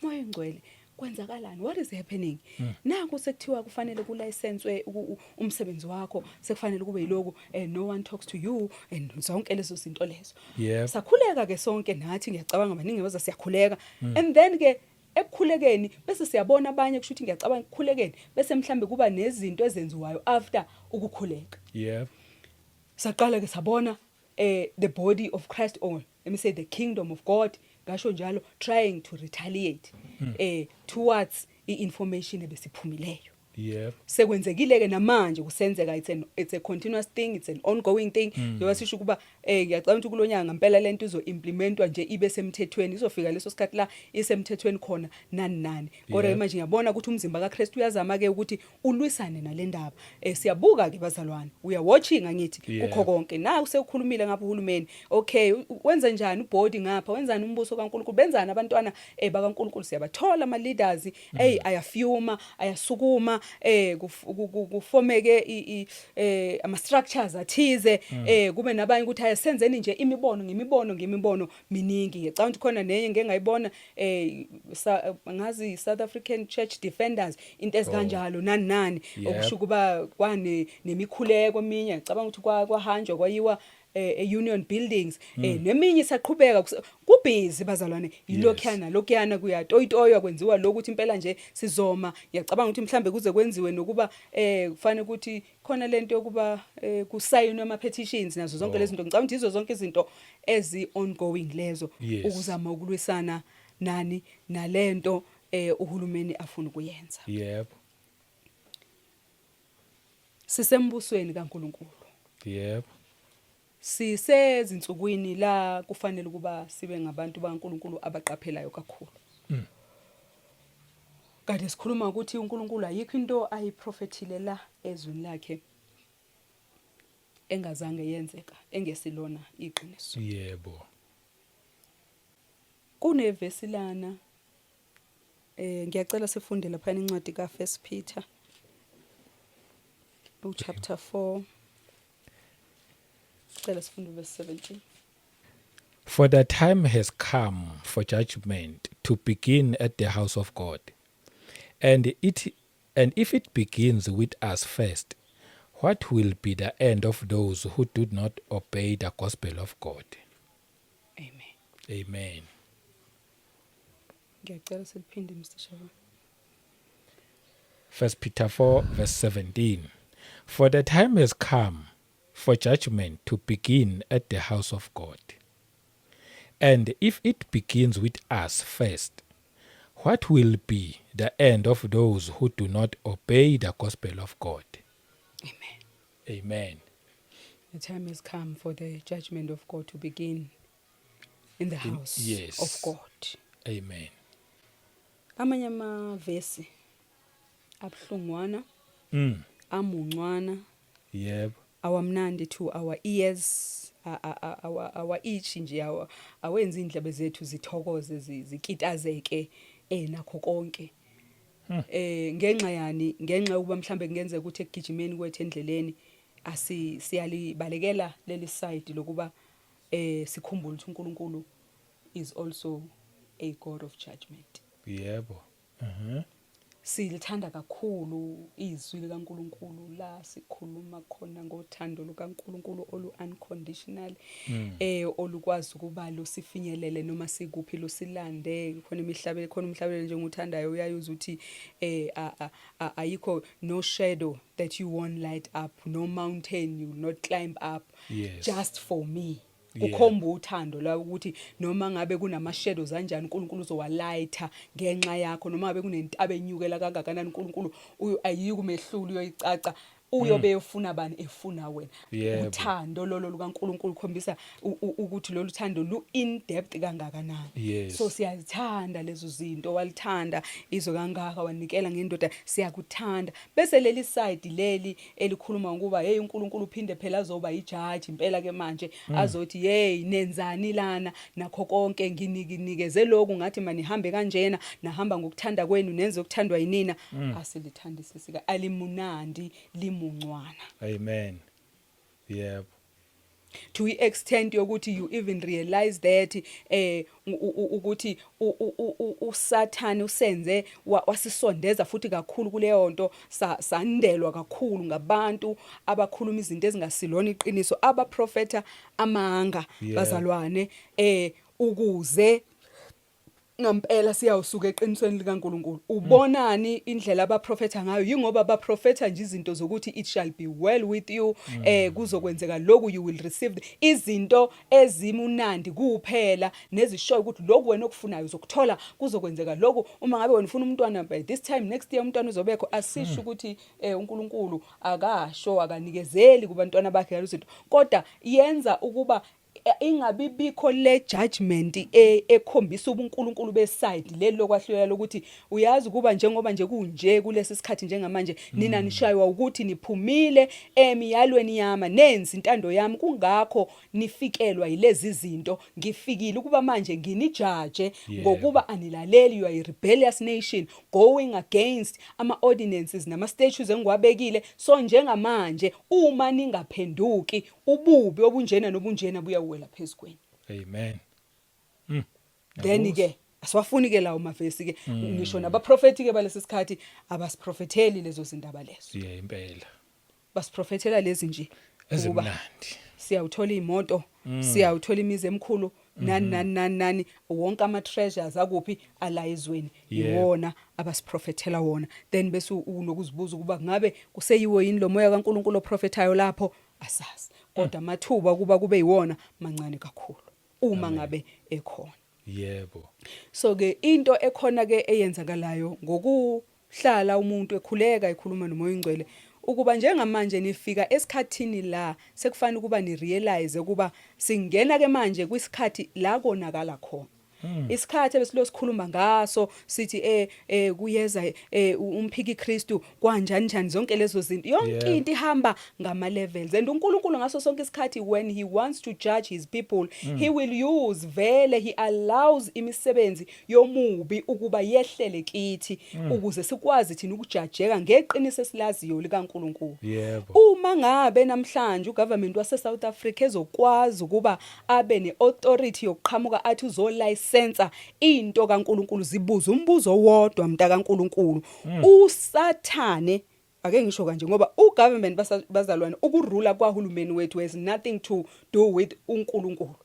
Moya ngcwele kwenzakalani, what is happening? Naku sekuthiwa kufanele kulicenswe umsebenzi wakho, sekufanele kube yiloku, no one talks to you and zonke lezo zinto lezo. Yep. Sakhuleka ke sonke nathi, ngiyacabanga abaningi baza siyakhuleka, and then ke ekukhulekeni bese siyabona abanye kusho ukuthi ngiyacabanga ekukhulekeni bese mhlambe kuba nezinto ezenziwayo after ukukhuleka. Yep. Saqala ke sabona the body of Christ, or let me say the kingdom of God, ngasho njalo, trying to retaliate towards i-information ebesiphumileyo. Yep. Sekwenzekile ke namanje kusenzeka, it's a continuous thing, it's an ongoing thing. Njengoba sisho kuba ngiyacabanga ukuthi kulonyanga ngempela lento izo implementwa nje ibe semthethweni, izofika leso sikhathi la isemthethweni khona nani. Kodwa manje ngiyabona ukuthi umzimba kaKristu uyazama ke ukuthi ulwisane nalendaba. Siyabuka ke bazalwane, we are watching angithi ukho konke. Na usekukhulumile ngapha uhulumeni, okay, wenza njani ubody ngapha, wenzani umbuso kaNkulunkulu, benzani abantwana bakaNkulunkulu, siyabathola ama leaders ayafyuma, ayasukuma, kufomeke ama structures athize, kube nabanye ukuthi ayasenzeni nje ngemibono miningi. Ngicabanga ukuthi khona nenye ngeke ngayibona ngazi South African Church Defenders, into ezikanjalo nani okusho kuba kwane nemikhuleko eminye. Ngicabanga ukuthi kwahanjwa kwayiwa union buildings, neminye isaqhubeka kubhizi bazalwane, lokuyana kuyatoyitoywa kwenziwa lokuthi impela nje sizoma. Ngiyacabanga ukuthi mhlambe kuze kwenziwe nokuba kufanele ukuthi khona lento yokuba kusayinwe ama petitions nazo zonke lezi zinto. Ngicabanga ukuthi izo zonke izinto ezi ongoing lezo ukuzama ukulwisana nalento uhulumeni afuna ukuyenza. Yep. Sisembusweni kaNkulunkulu. Yep. Sisezinsukwini la kufanele kuba sibe ngabantu bakaNkulunkulu abaqaphelayo kakhulu. Kade sikhuluma ukuthi uNkulunkulu ayikho into ayiprofethile la ezweni lakhe engazange yenzeka, engesilona iqiniso. Yebo. Kunevesi lana ngiyacela sifunde lapha incwadi kaFirst Peter chapter 4. Verse 17. For the time has come for judgment to begin at the house of God. And if it begins with us first, what will be the end of those who do not obey the gospel of God? Amen. Amen. Ngiyacela siphinde Mr. Shaban. 1 Peter 4 verse 17. For the time has come for judgment to begin at the house of God. And if it begins with us first, what will be the end of those who do not obey the gospel of God? Amen. Amen. The time has come for the judgment of God to begin in the house of God. Amen. Amanye amavesi abuhlungwana, amuncwana. Yep. Awamnandi to our ears, our itch nje, awenza indlebe zethu zithokoze zikitazeke nakho konke. Ngenxa ukuba mhlambe kungenzeka ukuthi ekugijimeni kwethu endleleni siyalibalekela leli side lokuba sikhumbule ukuthi uNkulunkulu is also a God of judgment. Yebo. Silithanda kakhulu izwi likaNkulunkulu la sikhuluma khona ngothando lukaNkulunkulu olu unconditional, olukwazi ukuba lusifinyelele noma sikuphi lusilande. Khona umhlabelelo nje nguthandayo uyayuza ukuthi ayikho no shadow that you won't light up, no mountain you will not climb up, just for me. Ukhomba uthando la ukuthi noma ngabe kunama shadows kanjani uNkulunkulu uzowalayitha ngenxa yakho, noma ngabe kunentaba enyukela kangakanani uNkulunkulu ayikumehluli uyoyicaca, uyobe efuna bani, efuna wena. Uthando lolo lukaNkulunkulu khombisa ukuthi lolu thando lu in depth kangakanani. So siyazithanda lezo zinto, walithanda izo kangaka wanikela ngendoda, siyakuthanda. Bese leli side leli elikhuluma ukuba hey uNkulunkulu uphinde phela azoba ijudge impela ke manje, azothi hey nenzani lana nakho konke nginikezwe lokhu ngathi manihambe kanjena, nahamba ngokuthanda kwenu nenze ukuthandwa yinina. Asilithandisisi alimunandi limuncwana. Amen. Yep. to i-extent yokuthi you even realize that ukuthi uSathane usenze wasisondeza futhi kakhulu kuleyo nto, sandelwa kakhulu ngabantu abakhuluma izinto ezingasilona iqiniso, abaprofeta amanga bazalwane, ukuze ngampela siyawusuka eqinisweni likaNkulunkulu. Ubonani indlela abaprofeta ngayo? Yingoba abaprofeta nje izinto zokuthi it shall be well with you, kuzokwenzeka lokhu, you will receive izinto ezimunandi kuphela, nezishoyo ukuthi lokhu wena okufunayo uzokuthola, kuzokwenzeka lokhu. Uma ngabe wena ufuna umntwana by this time next year umntwana uzobekho, asisho ukuthi uNkulunkulu akasho, akanikezeli kubantwana bakhe ngalo zinto, kodwa yenza ukuba ingabi bikho le judgment ekhombisa ubuNkulunkulu beside leli lokwahlulela lokuthi uyazi kuba njengoba nje kunje kulesi sikhathi njengamanje nina nishaywa ukuthi niphumile emiyalweni yami nenzi intando yami, kungakho nifikelwa yilezi zinto. Ngifikile ukuba manje nginijaje ngokuba anilaleli, you are a rebellious nation going against ama ordinances nama statutes engiwabekile. So njengamanje uma ningaphenduki, ububi obunjena nobunjena buyawela phezukweni. Amen. Then ke asiwafuni ke lawo mavesi ke, ngisho nabaprofeti ke balesi sikhathi abasiprofetheli lezo zindaba lezo. Impela Basiprofethela lezi nje ezimnandi. Siyawuthola imoto, siyawuthola imizi emikhulu, nani wonke ama treasures akuphi ala ezweni, iwona abasiprofethela wona. Then bese unokuzibuza ukuba ngabe kuseyiwo yini lo moya kaNkulunkulu oprofethayo lapho, asazi. Kodwa amathuba kuba kube yiwona mancane kakhulu uma ngabe ekhona. Yebo. So ke into ekhona ke eyenzakalayo ngokuhlala umuntu ekhuleka ekhuluma nomoya ingcwele, ukuba njengamanje nifika esikhathini la sekufanele ukuba ni realize ukuba singena ke manje kwisikhathi la konakala khona. Isikhathi ebesilosikhuluma ngaso sithi kuyeza umphiki Kristu kanjani njani, zonke lezo zinto yonke into ihamba ngama levels, and uNkulunkulu ngaso sonke isikhathi when he wants to judge his people, he will use vele, he allows imisebenzi yomubi ukuba yehlele kithi ukuze sikwazi thina ukujajeka ngeqiniso esilaziyo likaNkulunkulu. Uma ngabe namhlanje ugovernment wase South Africa ezokwazi ukuba abe neauthority yokuqhamuka athi uzolicense into kaNkulunkulu, zibuza umbuzo wodwa mnta kaNkulunkulu, uSathane ake ngisho kanje ngoba ugovernment bazalwane, ukurula kwahulumeni wethu has nothing to do with uNkulunkulu.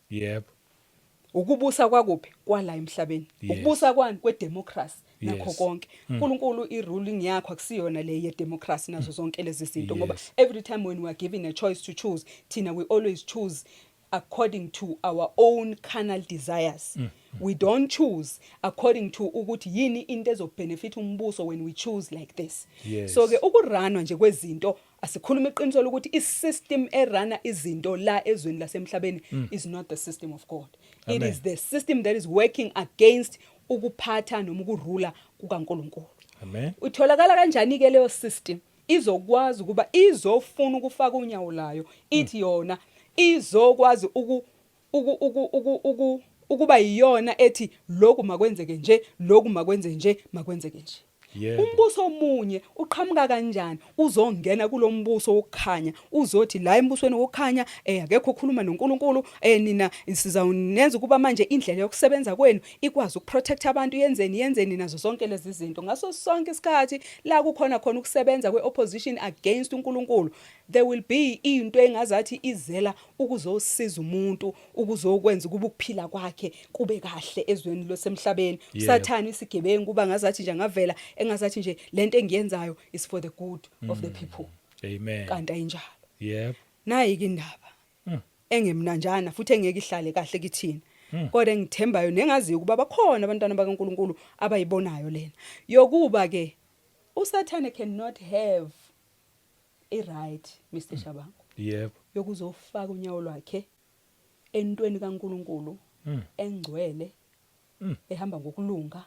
Ukubusa kwakuphi kwala emhlabeni, ukubusa kwani kwedemocracy nakho konke. uNkulunkulu iruling yakho akusiyona le yedemocracy nazo zonke lezi zinto, ngoba every time when we are given a choice to choose, thina we always choose according to our own carnal desires. We don't choose according to ukuthi yini into ezobenefit umbuso when we choose like this. So ke ukuranwa nje kwezinto, asikhuluma iqiniso lokuthi isystem erana izinto la ezweni lasemhlabeni is not the system of God. It is the system that is working against ukuphatha noma ukurula kukaNkulunkulu. Amen. Utholakala kanjani ke leyo system? Izokwazi ukuba izofuna ukufaka unyawo layo, ithi yona izokwazi ukuba yiyona ethi lokhu makwenzeke nje, lokhu makwenze nje, makwenzeke nje. Umbuso omunye uqhamuka kanjani? Uzongena kulombuso wokukhanya, uzothi la embusweni wokukhanya akekho okhuluma noNkulunkulu, nina sizawunenza ukuba manje indlela yokusebenza kwenu ikwazi ukuprotect abantu, yenzeni nazo zonke lezi zinto. Ngaso sonke isikhathi la kukhona ukusebenza kweopposition against uNkulunkulu, there will be into engazathi izela ukuzosiza umuntu, ukuzokwenza kuba ukuphila kwakhe kube kahle ezweni losemhlabeni. Sathane isigebengu kuba ngazathi nje ngavela engazathi nje lento engiyenzayo is for the good of the people. Amen. Kanti ayinjalo. Nayi ke indaba engemnanjana futhi engeke ihlale kahle kithina. Kodwa ngithembayo nengaziyo ukuba bakhona abantwana bakaNkulunkulu abayibonayo lena yokuba ke uSathane cannot have a right, Mr. Shabangu, yokuzofaka unyawo lwakhe entweni kaNkulunkulu engcwele, ehamba ngokulunga,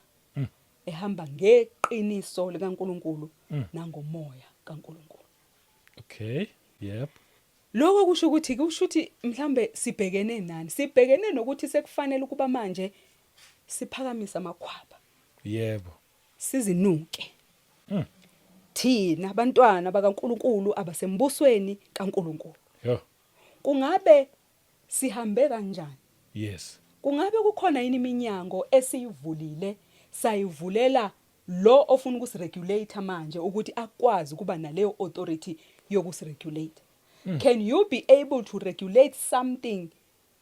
ehamba ngeqiniso likaNkulunkulu nangomoya kaNkulunkulu. Lokho kusho ukuthi mhlambe sibhekene nani? Sibhekene nokuthi sekufanele ukuba manje siphakamise amakhwaba. Sizinuke. Thina abantwana bakaNkulunkulu abasembusweni kaNkulunkulu. Kungabe sihambe kanjani. Yes. Kungabe kukhona yini iminyango esiyivulile sayivulela lo ofuna ukusiregulate manje ukuthi akwazi kuba naleyo authority yokusiregulate. Can you be able to regulate something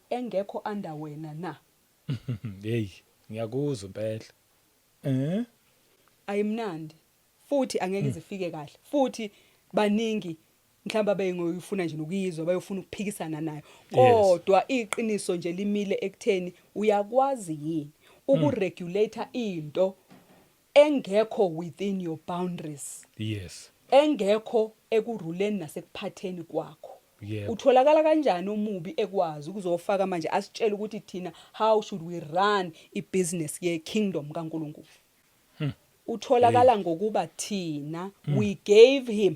engekho under wena na? Hey, ngiyakuzwa impela. Ayimnandi futhi angeke izifike kahle futhi baningi mhlamba bayengofuna nje ukuyizwa bayofuna ukuphikisana nayo kodwa iqiniso nje limile ekutheni uyakwazi yini ukuregulate into engekho within your boundaries. Yes. Engekho ekuruleni nasekuphatheni kwakho. Yep. Utholakala kanjani umubi ekwazi ukuzofaka manje asitshela ukuthi thina how should we run ibusiness ye kingdom kaNkulunkulu. Utholakala ngokuba thina we gave him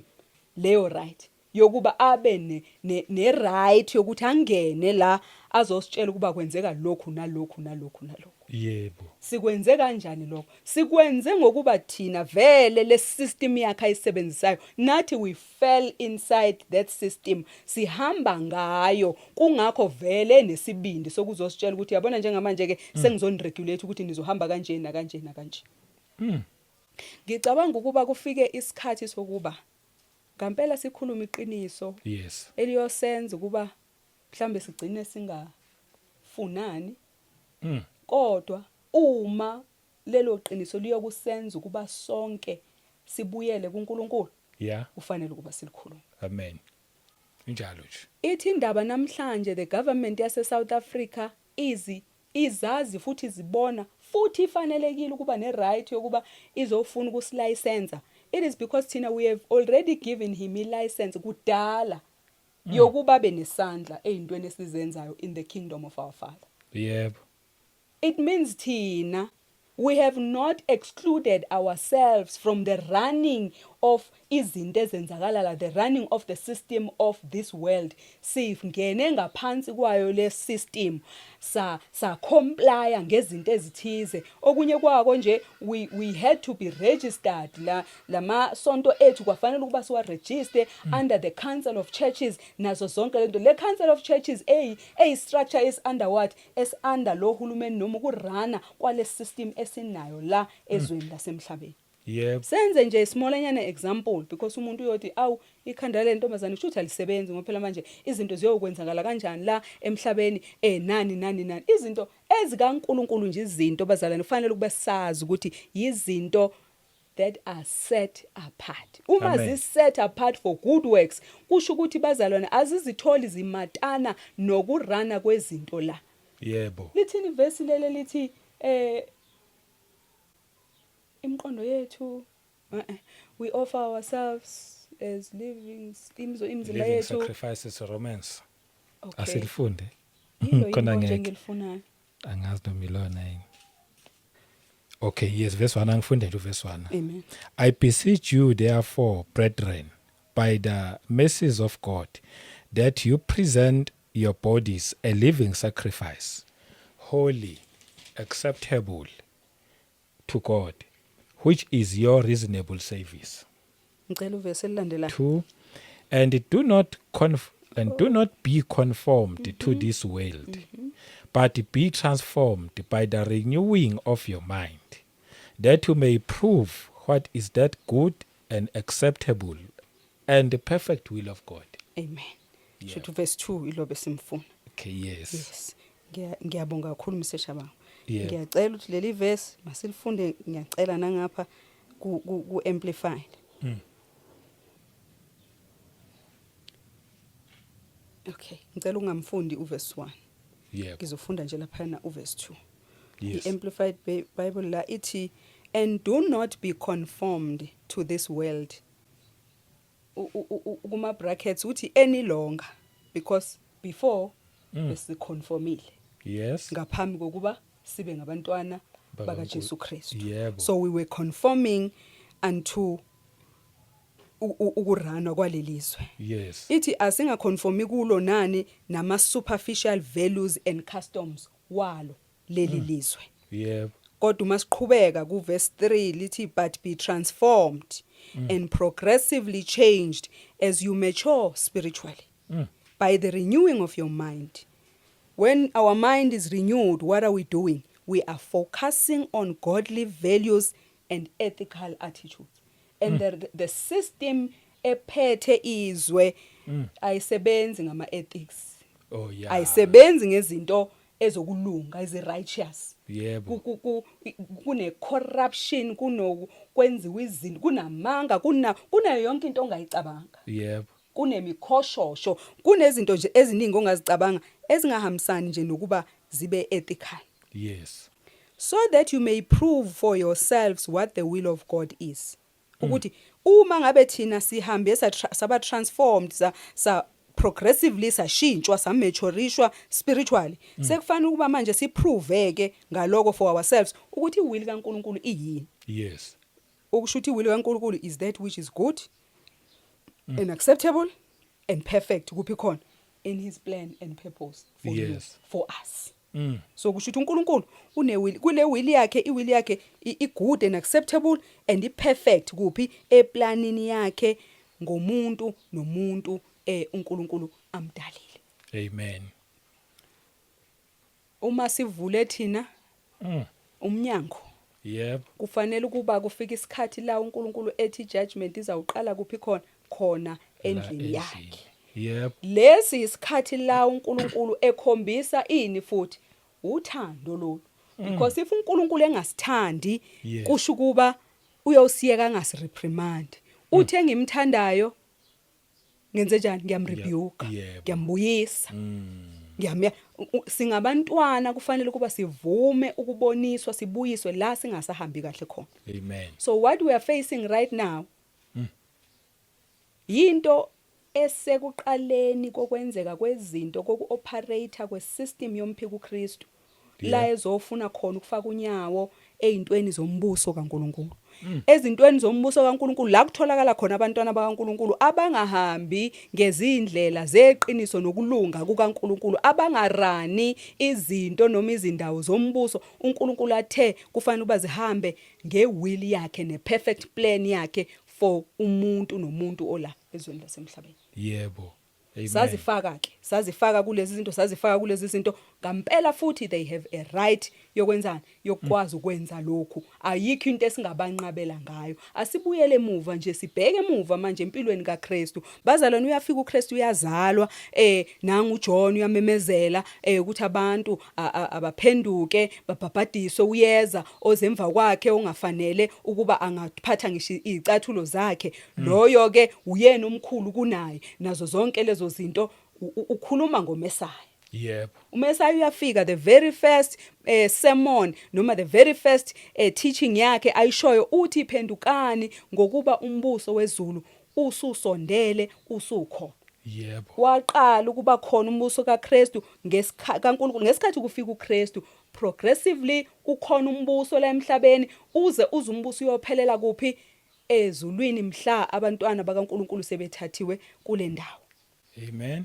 leyo right yokuba abe ne right yokuthi angene la azositshela ukuba kwenzeka lokhu nalokhu nalokhu nalokhu. Yebo. Sikwenze kanjani lokho? Sikwenze ngokuba thina vele le system yakhe ayisebenzisayo nathi we fell inside that system. Sihamba ngayo kungakho vele nesibindi sokuzositshela ukuthi yabona njengamanje ke sengizoniregulate ukuthi nizohamba kanje na kanje na kanje. Ngicabanga ukuba kufike isikhathi sokuba ngampela sikhuluma iqiniso. Yes. Eliyosenza ukuba mhlambe sigcine singafunani. Kodwa uma lelo qiniso liyokusenza ukuba sonke sibuyele kuNkulunkulu. Yeah. Ufanele ukuba silikhuluma. Amen. Injalo nje. Ithi indaba namhlanje the government yase South Africa izazi futhi zibona futhi ifanelekile ukuba ne right yokuba izofuna ukusilicense. It is because thina we have already given him a license kudala yokuba benesandla ezintweni esizenzayo in the kingdom of our Father. Yebo. It means thina we have not excluded ourselves from the running of izinto ezenzakala la, the running of the system of this world. Singene ngaphansi kwayo le system sa comply ngezinto ezithize. Okunye kwako nje we had to be registered la sonto ethu kwafanele ukuba siwa register under the Council of Churches nazo zonke lento. Le Council of Churches a structure is under what? Es under lo hulumeni noma ukurana kwale system esinayo la ezweni lasemhlabeni. Yep. Senze nje smallanyana example because umuntu uyothi awu ikhanda lentombazana shuthi alisebenzi ngophela manje izinto ziyokwenzakala kanjani la emhlabeni nani izinto ezikaNkulunkulu nje izinto bazalwane kufanele ukube sazi ukuthi yizinto that are set apart. Uma zi set apart for good works kusho ukuthi bazalwane azizitholi zimatana nokurana kwezinto la. Yebo. Lithini verse lele lithi imqondo yethu we offer ourselves as living imizimba yethu sacrifices romance. Okay. Asilifunde. Khona ngelifunayo. Angazi nomilona yini. Okay, yes, verse 1 angifunde nje verse 1. Amen. I beseech you therefore, brethren, by the mercies of God, that you present your bodies a living sacrifice, holy, acceptable to God, which is your reasonable service. Ngicela uverse elilandelayo. 2 And do not be conformed to this world, but be transformed by the renewing of your mind, that you may prove what is that good and acceptable and the perfect will of God. Amen. Yeah. Shothi verse 2 ilobe simfuna. Okay, yes. Yes. Ngiyabonga kakhulu Mr. Shabang. Yeah. Ngiyacela ukuthi leli verse masilifunde ngiyacela nangapha ku amplified. Okay, ngicela ungamfundi uverse 1. Yeah. Ngizofunda nje lapha na uverse 2. Yes. The amplified Bible la ithi and do not be conformed to this world. Kuma brackets uthi any longer because before besiconformile. Yes. Ngaphambi kokuba sibe ngabantwana baka Jesu Kristu. Yebo. So we were conforming unto ukurana kwalelizwe. Yes. Ithi asingaconformi kulo nani nama superficial values and customs walo leli lizwe. Yebo. Kodwa masiqhubeka ku verse 3 lithi but be transformed and progressively changed as you mature spiritually by the renewing of your mind, When our mind is renewed, what are we doing? We are focusing on godly values and ethical attitudes. And the system ephethe izwe ayisebenzi ngama-ethics. Oh yeah. Ayisebenzi ngezinto ezokulunga ezi-righteous. Yebo. Kune-corruption, kunokwenziwa izinto, kunamanga, kunayo yonke into ongayicabanga. Yebo. Kunemikhoshosho, kunezinto nje eziningi ongazicabanga ezingahambisani nje nokuba zibe ethical. Yes. So that you may prove for yourselves what the will of God is. Ukuthi uma ngabe thina sihambe saba transformed sa progressively sashintshwa samatureishwa spiritually, sekufanele ukuba manje siproveke ngaloko for ourselves ukuthi iwill kaNkulunkulu iyini. Yes. Ukusho ukuthi iwill kaNkulunkulu is that which is good and acceptable and perfect kuphi khona in his plan and purpose for you, for us. So kusho ukuthi uNkulunkulu unewill, kule will yakhe, iwill yakhe i-good and acceptable and i-perfect kuphi eplanini yakhe ngomuntu nomuntu uNkulunkulu amdalile. Amen. Uma sivule thina umnyango, yebo, kufanele ukuba kufika isikhathi la uNkulunkulu ethi judgment izawuqala kuphi khona endlini yakhe. Yebo. Lesi isikhathi la uNkulunkulu ekhombisa ini futhi uthando lo. Because if uNkulunkulu engasithandi, kusho kuba uyosiyeka ngasireprimand. Uthe ngimthandayo ngenze njani? Ngiyamrebuke, ngiyambuyisa. Singabantwana kufanele kuba sivume ukuboniswa, sibuyiswe la singasahambi kahle khona. Amen. So what we are facing right now, yinto esekuqaleni kokwenzeka kwezinto, koku-operate kwesystem yomphiko uKristu, la ezofuna khona ukufaka unyawo ezintweni zombuso kaNkulunkulu. Ezintweni zombuso kaNkulunkulu la kutholakala khona abantwana bakaNkulunkulu abangahambi ngezindlela zeqiniso nokulunga kukaNkulunkulu, abangarani izinto noma izindawo zombuso uNkulunkulu athe kufanele uba zihambe ngewill yakhe ne-perfect plan yakhe for umuntu nomuntu ola ezweni lasemhlabeni. Yebo. Amen. Sazifaka kulezi zinto ngampela futhi they have a right yokwenzana, yokwazi ukwenza lokhu. Ayikho into esingabanqabela ngayo. Asibuyele emuva nje, sibheke emuva manje empilweni kaKristu. Bazalwane, uyafika uKristu uyazalwa, nangu uJohn uyamemezela ukuthi abantu abaphenduke, babhabhadiswe, uyeza ozemva kwakhe ongafanele ukuba angaphatha ngisho izicathulo zakhe. Loyo ke uyena omkhulu kunaye. Nazo zonke lezo zinto ukhuluma ngoMesaya. Yebo. uMesaya uyafika, the very first sermon noma the very first teaching yakhe ayishoyo uthi iphendukani ngokuba umbuso wezulu ususondele, usukho. Yebo. Waqala ukuba khona umbuso kaKristu kaNkulunkulu ngesikhathi kufika uKristu. Progressively kukhona umbuso la emhlabeni uze umbuso uyophelela kuphi? Ezulwini mhla abantwana bakaNkulunkulu sebethathiwe kule ndawo. Amen.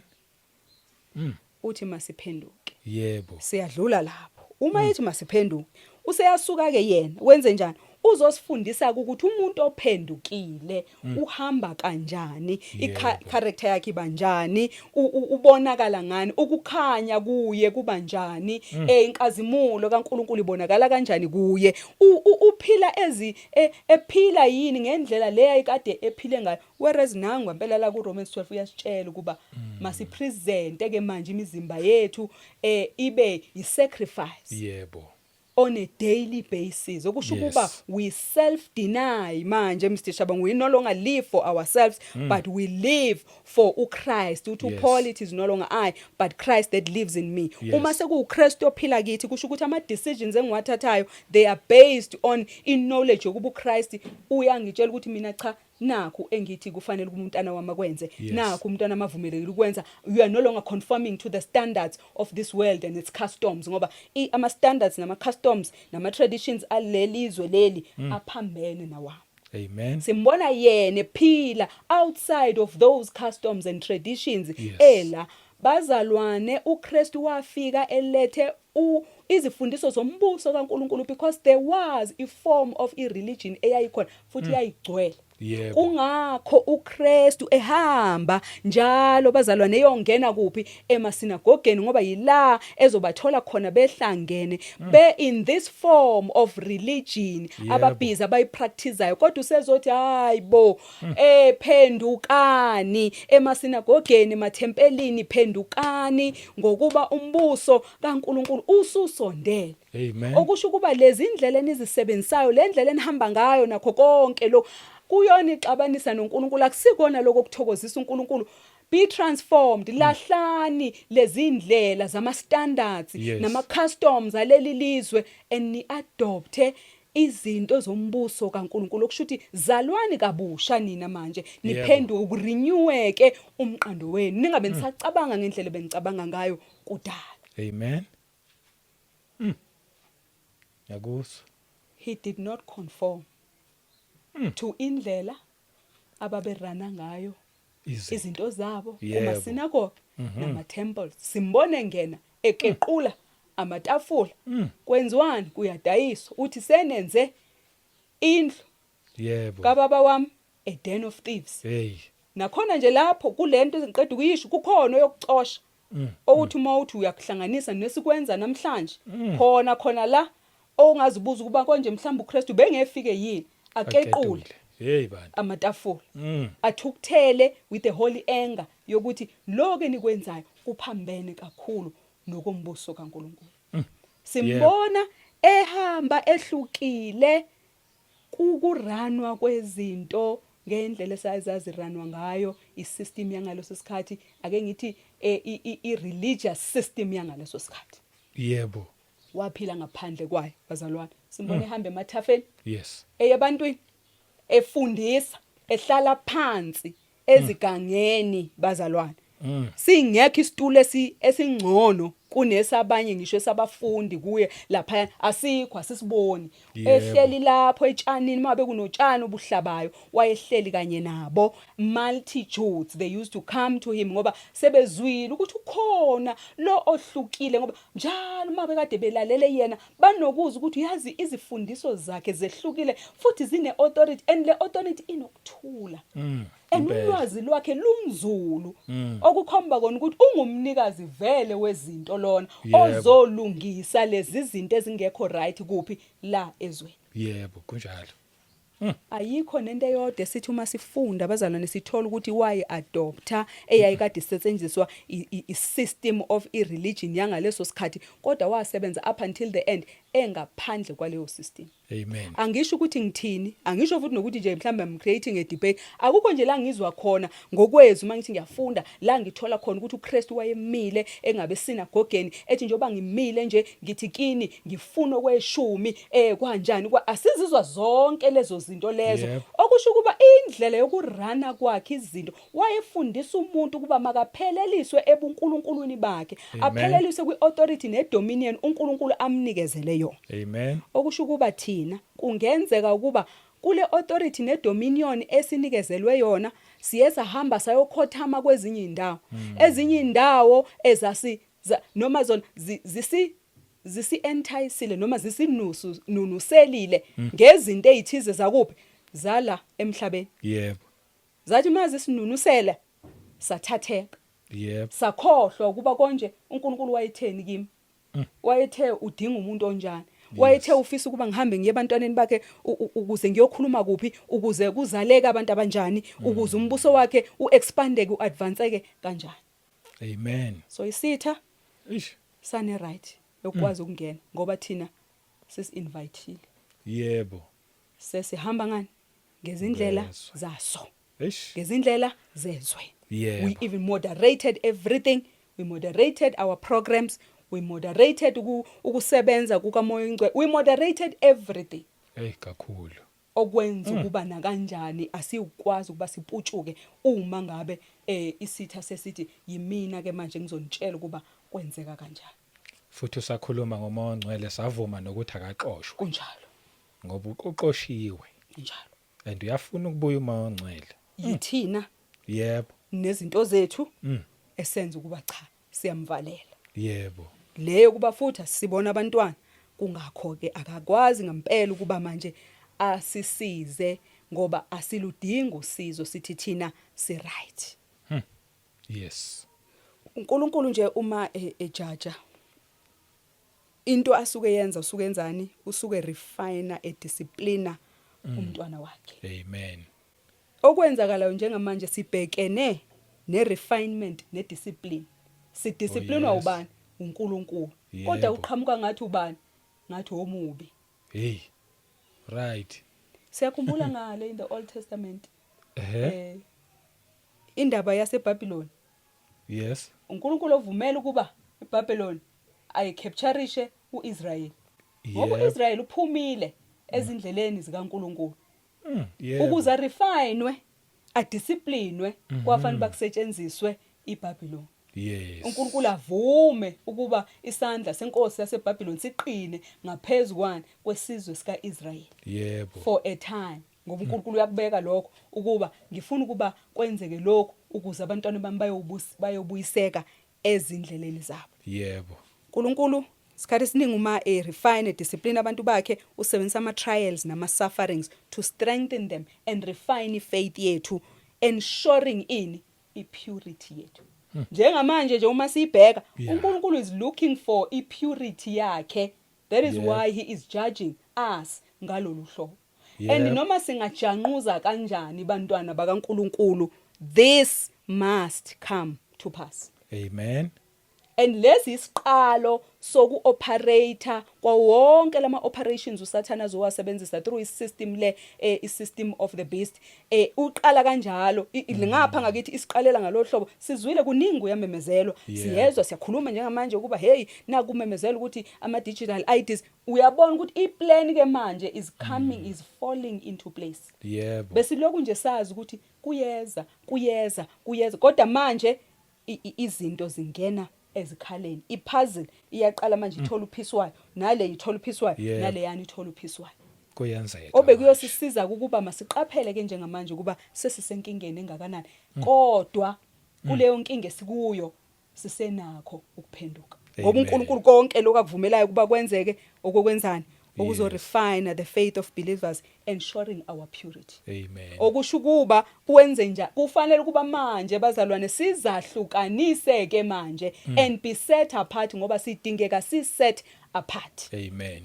Uthi masiphenduke. Yebo. Siyadlula lapho. Uma ethi masiphenduke, useyasuka ke yena wenze njani? Uzosifundisa ukuthi umuntu ophendukile uhamba kanjani, i-character yakhe banjani, ubonakala ngani, ukukhanya kuye kubanjani, inkazimulo kaNkulunkulu ibonakala kanjani kuye, uphila ephila yini ngendlela leya ikade ephile ngayo. Whereas nangu ngempela la ku Romans 12 uyasitshela ukuba masipresente ke manje imizimba yethu ibe yi-sacrifice. Yebo. On a daily basis. Okusho ukuba we self-deny manje Mr. Shabangu, we no longer live for ourselves, but we live for uChrist. Paul, it is no longer I, but Christ that lives in me. Uma sekuKristu ophila kithi, kusho ukuthi ama decisions engiwathathayo they are based on in knowledge yokuba uChrist uyangitshela ukuthi mina cha, nakho engithi kufanele umntana wami akwenze, nakho umntana amavumelekile ukwenza. You are no longer conforming to the standards of this world and its customs, ngoba ama standards nama customs nama traditions alelizwe leli aphambene nawa. Amen. Simbona yena ephila outside of those customs and traditions. Ela bazalwane uKristu wafika elethe izifundiso zombuso kaNkulunkulu, because there was a form of a religion eyayikhona futhi yayigcwele. Yebo. Kungakho uKristu ehamba njalo bazalwane eyongena kuphi emasinagogeni ngoba yila ezobathola khona behlangene be in this form of religion Yebo. ababhiza abayipracticeayo kodwa usezothi hayibo phendukani emasinagogeni emathempelini phendukani ngokuba umbuso kaNkuluNkulu ususondele. Amen. Okusho ukuba lezi indlela enizisebenzisayo le ndlela enihamba ngayo nakho konke lo kuyona ixabanisa noNkulunkulu akusikona lokho kuthokozisa uNkulunkulu. Be transformed, lahlani lezi indlela zama standards Yes. nama customs aleli lizwe and adopte izinto zombuso kaNkulunkulu okushuthi zalwani kabusha nina manje niphenduke ukureneweke umqondo wenu ningabe nisacabanga ngendlela benicabanga ngayo kudala. Amen. Yakuzwa. He did not conform to indlela ababerana ngayo izinto zabo Yebo. kumasinagoge nama temples. Simbone ngena ekequla amatafula kwenziwani kuyadayiswa uthi senenze indlu Yebo. kababa wami a den of thieves. Hey. Nakhona nje lapho kulento eziqeda ukuyisho kukhona yokucosha ukuthi uma uthi uyakuhlanganisa nesikwenza namhlanje khona la ongazibuza ukuba konje mhlawumbe uKristu bengefike yini akequle hey bani amatafula athukuthele with the holy anger yokuthi lokho enikwenzayo kuphambene kakhulu nokombuso kaNkulunkulu. Simbona ehamba ehlukile kukuranwa kwezinto ngendlela esazaziranwa ngayo isystem yangaleso sikhathi ake ngithi i-religious system yangaleso sikhathi. Yebo. Waphila ngaphandle kwayo bazalwane. Simbone ehamba emathafeni Yes. eyabantwini efundisa ehlala phansi ezigangeni bazalwane. Singekho isitulo esingcono kunesabanye ngisho esabafundi kuye lapha asikho asisiboni. Ehleli lapho etshanini mabe kunotshani obuhlabayo wayehleli kanye nabo multitudes they used to come to him ngoba sebezwile ukuthi ukhona lo ohlukile ngoba njalo mabe kade belalele yena banokuza ukuthi uyazi izifundiso zakhe zehlukile futhi zine authority and le authority inokuthula. Ulwazi lwakhe lunzulu okukhomba kona ukuthi ungumnikazi vele wezinto lona ozolungisa lezi zinto ezingekho right kuphi la ezweni. Yebo kunjalo. Ayikho nento eyodwa esithi uma sifunda abazalwane sithola ukuthi why adopter eyayikade isetshenziswa i-system of i-religion yangaleso sikhathi kodwa wasebenza up until the end engaphandle kwaleyo system. Amen. Angisho ukuthi ngithini, angisho futhi nokuthi nje mhlawumbe I'm creating a debate. Akukho nje la ngizwa khona ngokwezi uma ngithi ngiyafunda la ngithola khona ukuthi uKristu wayemile engabe sinagogeni ethi njengoba ngimile nje ngithi kini ngifuna okweshumi kanjani asizizwa zonke lezo zinto lezo. Okusho ukuba indlela yokurana kwakhe izinto wayefundisa umuntu ukuba makapheleliswe ebuNkulunkulwini bakhe apheleliswe kwiauthority nedominion uNkulunkulu amnikezele yona. Amen. Okusho ukuba thina kungenzeka ukuba kule authority nedominion esinikezelwe yona siyeza hamba sayokhothama kwezinye indawo ezinye indawo ezasi noma zona zisi-enticile noma zisinunuselile ngezinto ezithize zakuphi zala emhlabeni. Yebo. Zathi mazi sinunusele sathatheka. Yebo. Sakhohlwa ukuba konje uNkulunkulu wayetheni kimi. Wayethe udinga umuntu onjani. Wayethe ufisa ukuba ngihambe ngiye ebantwaneni bakhe ukuze ngiyokhuluma kuphi ukuze kuzaleke abantu abanjani ukuze umbuso wakhe uexpandeke uadvanceke kanjani. Amen. So isitha Ish. sane right yokwazi ukungena ngoba thina sesi-inviteile. Yebo. Sesihamba ngani ngezindlela zaso. Ish. Ngezindlela zezwe. Yebo. We even moderated everything. We moderated our programs. We moderated ukusebenza kukaMoya Ingcwele. We moderated everything. Kakhulu. Okwenza ukuba na kanjani asikwazi ukuba siputshuke uma ngabe isitha sesithi yimina ke manje ngizonitshela ukuba kwenzeka kanjani. Futhi usakhuluma ngoMoya Ongcwele savuma nokuthi akaxoshwe. Kunjalo. Ngoba uqoshiwe. Njalo. And uyafuna ukubuya uMoya Ongcwele. Yithina. Yebo. Nezinto zethu esenza ukuba cha siyamvalela. Yebo. Leyo kuba futhi sibona abantwana kungakho ke akakwazi ngempela ukuba manje asisize ngoba asiludingi usizo sithi thina si right. Yes. uNkulunkulu nje uma ejaja into asuke yenza usuke enzani usuke refiner edisciplina umntwana wakhe. Amen. Okwenzakalayo njengamanje sibhekene nerefinement nediscipline. Sidisciplinwa yes. ubani? uNkulunkulu. Yebo. Kodwa uqhamuka ngathi ubani? Ngathi omubi. Hey. Right. Siyakhumbula ngale in the Old Testament Eh. indaba yaseBabylon. Yes. uNkulunkulu ovumela ukuba eBabylon ayicaptureishe uIsrael. Ngoba uIsrael uphumile ezindleleni zikaNkulunkulu. Yeah. Ukuze refinewe, adisciplinwe, kwafanele bakusetshenziswe iBabylon. Yes. uNkulunkulu avume ukuba isandla senkosi yaseBabylon siqine ngaphezulu kwesizwe sikaIsrael. Yebo. For a time. Ngoba uNkulunkulu uyakubeka lokho ukuba ngifuna ukuba kwenzeke lokho ukuze abantwana bami bayobuyiseka ezindleleni zabo. Yebo. uNkulunkulu isikhathi esiningi uma refine discipline abantu bakhe usebenzisa ama trials nama sufferings to strengthen them and refine faith yethu, ensuring purity yethu. Njengamanje nje uma sibheka uNkulunkulu is looking for purity yakhe. That is why he is judging us ngalolu hlobo. And noma singajanquza kanjani bantwana bakaNkulunkulu, this must come to pass. Amen. And lesi isiqalo soku-operator kwa wonke lama operations usathana azowasebenzisa through isystem isystem of the beast. Uqala kanjalo ngapha ngakithi isiqalela ngalohlobo sizwile kuningi uyamemezelwa. Siyezwa siyakhuluma njengamanje ukuba hey nakumemezela ukuthi ama digital IDs uyabona ukuthi iplan ke manje is coming is falling into place. Yebo. Bese lokhu nje sazi ukuthi kuyeza kodwa manje izinto zingena ezikhaleni. Ipuzzle iyaqala manje ithola uphiswayo, nale ithola uphiswayo, nale yani ithola uphiswayo. Kuyenzeka. Obekuyosisiza ukuba masiqaphele ke njengamanje ukuba sesisenkingeni engakanani. Kodwa kuleyo nkinga esikuyo sisenakho ukuphenduka. Ngoba uNkulunkulu konke lokuvumelayo kuba kwenzeke okukwenzani okuzo refine the faith of believers, ensuring our purity. Amen. Okusho ukuba uwenze njani kufanele kuba manje bazalwane sizahlukanise ke manje and be set apart ngoba sidingeka si set apart. Amen.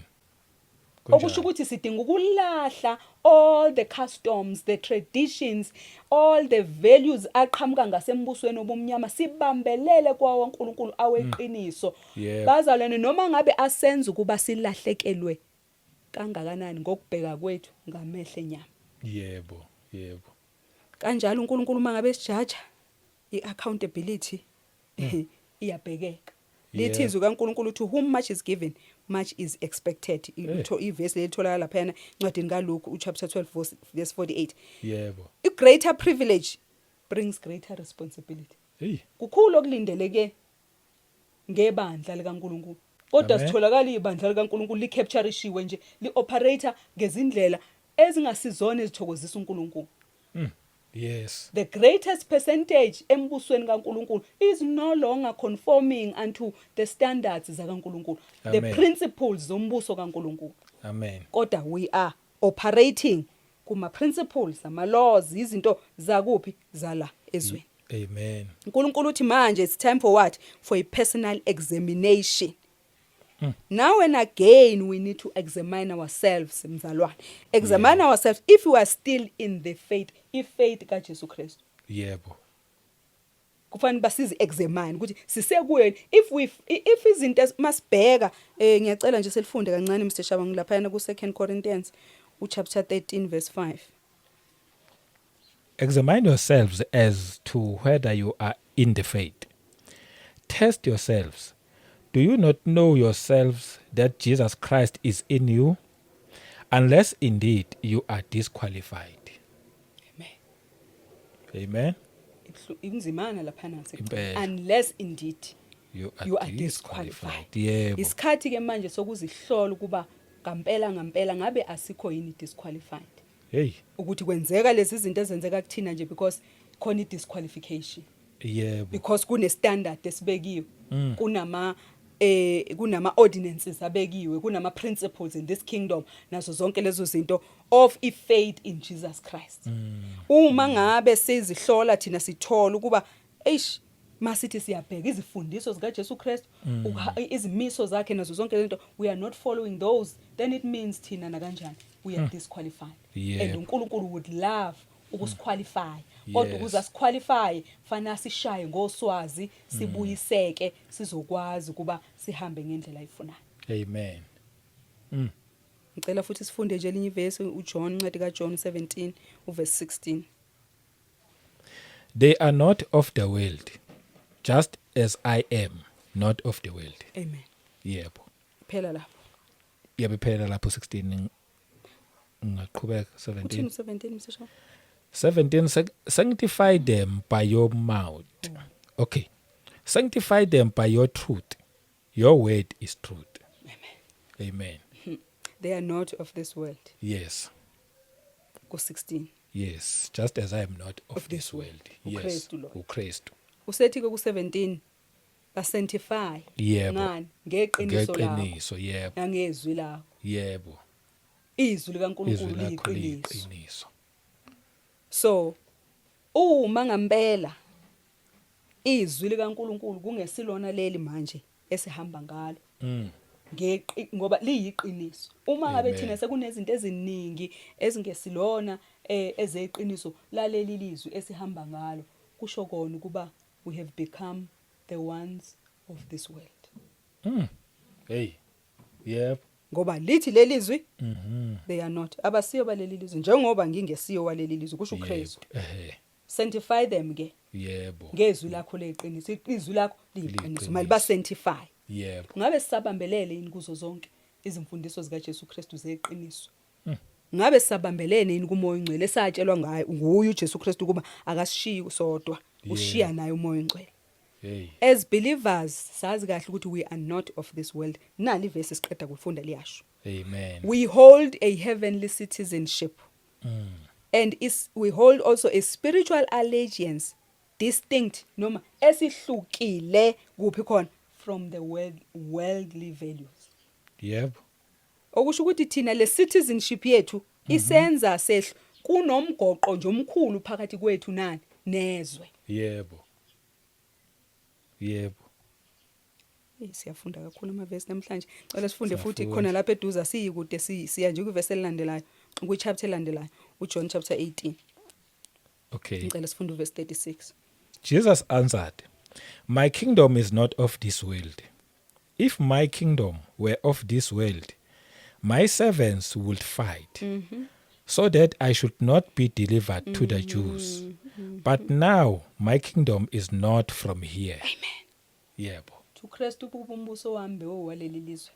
Okusho ukuthi sidinga ukulahla all the customs, the traditions, all the values aqhamuka ngasembusweni obumnyama sibambelele kwa uNkulunkulu aweqiniso. Bazalwane noma ngabe asenza ukuba silahlekelwe kangakanani ngokubheka kwethu ngamehlo enyama. Yebo. Kanjalo uNkulunkulu mangabe sijaja iaccountability iyabhekeka. Lithi izwi kaNkulunkulu to whom much is given much is expected. Iverse letholakala lapha encwadini kaLuke chapter 12 verse 48. Yebo. A greater privilege brings greater responsibility. Hey. Kukhulu okulindeleke ngebandla likaNkulunkulu. Kodwa sitholakala ibandla likaNkulunkulu licaptureishiwe nje lioperator ngezindlela ezingasizona ezithokozisa uNkulunkulu. Yes. The greatest percentage embusweni kaNkulunkulu is no longer conforming unto the standards zakaNkulunkulu, the principles zombuso kaNkulunkulu. Amen. Kodwa we are operating kuma principles ama laws izinto zakuphi zala ezweni. Amen. uNkulunkulu uthi manje it's time for what? For a personal examination. Now and again we need to examine ourselves, mzalwane. Examine ourselves if we are still in the faith, faith kaJesu Kristu. Yebo. Kufanele basizi examine ukuthi sisekuweni if izinto masibheka ngiyacela nje selifunde kancane Mr. Shabangu lapha yana ku 2 Corinthians chapter 13 verse 5. Examine yourselves as to whether you are in the faith. Test yourselves. Do you not know yourselves that Jesus Christ is in you? Unless indeed you are disqualified. Amen. Inzimana lapha nase. Unless indeed you are disqualified. Yebo. Isikhathi ke manje sokuzihlola ukuba ngampela ngabe asikho yini disqualified. Hey. Ukuthi kwenzeka lezi zinto ezenzeka kuthina nje because khona disqualification. Yebo. Because kune standard esibekiwe. Kunama kunama ordinances abekiwe, kunama principles in this kingdom, nazo zonke lezo zinto of faith in Jesus Christ. Uma ngabe sizihlola thina sithola ukuba masithi siyabheka izifundiso zika Jesu Christ, izimiso zakhe nazo zonke lezinto, we are not following those, then it means thina na kanjani we are disqualified. And uNkulunkulu would love ukusqualify. Kodwa ukuze asiqualify fana sishaye ngoswazi, sibuyiseke sizokwazi kuba sihambe ngendlela ayifunayo. Amen. Ngicela futhi sifunde nje elinye ivesi uJohn, incwadi kaJohn 17 uverse 16. They are not of the world, just as I am not of the world. Amen. Yebo. Phela lapho. Yebo phela lapho 16 ngaqhubeka 17. Uthini 17 msisho? 17 sanctify them by your mouth. Okay. Sanctify them by your truth. Your word is truth. Amen. Amen. They are not of this world. Yes. Go 16. Yes, just as I am not of this world. Yes. uKristu. Usethi ke ku 17 basanctify. Yebo. Ngani? Ngeqiniso lakho. Ngeqiniso, yebo. Nangezwi lakho. Yebo. Izwi likaNkulunkulu liyiqiniso. Liyiqiniso. So uma ngempela izwi likaNkulunkulu kungesilona leli manje esihamba ngalo. Ngoba liyiqiniso. Uma ngabe thina sekunezinto eziningi ezingesilona ezeqiniso laleli lizwi esihamba ngalo, kusho kona kuba we have become the ones of this world. Hey. Yep. Ngoba lithi leli lizwi they are not abasiyo baleli lizwi, njengoba ngingesiyo waleli lizwi kusho uKristu. Sanctify them ke. Yebo. Ngezwi lakho leqiniso, izwi lakho liyiqiniso, mali ba sanctify. Yebo. Ngabe sisabambelele yini kuzo zonke izimfundiso zika Jesu Kristu zeqiniso? Ngabe sisabambelene yini kumoya ongcwele esatshelwa ngayo nguye uJesu Kristu kuba akasishiyi sodwa, ushiya naye umoya ongcwele? Hey. As believers sazi kahle ukuthi we are not of this world. Nali verse siqeda kufunda liyasho. Amen. We hold a heavenly citizenship. And we hold also a spiritual allegiance distinct noma esihlukile kuphi khona from the worldly values. Yebo. Okusho ukuthi thina le citizenship yethu isenza sehlo kunomgoqo nje omkhulu phakathi kwethu nani nezwe. Yebo. Yebo. Siyafunda kakhulu amavesi namhlanje. Cela sifunde futhi khona lapha eduza siyikude siya nje kuvesi elilandelayo, ku chapter elandelayo, uJohn chapter 18. Okay. Ngicela sifunde verse 36. Jesus answered, "My kingdom is not of this world. If my kingdom were of this world, my servants would fight, so that I should not be delivered to the Jews. But now my kingdom is not from here." Amen. Yebo. uKristu ubumbuso wami waleli lizwe.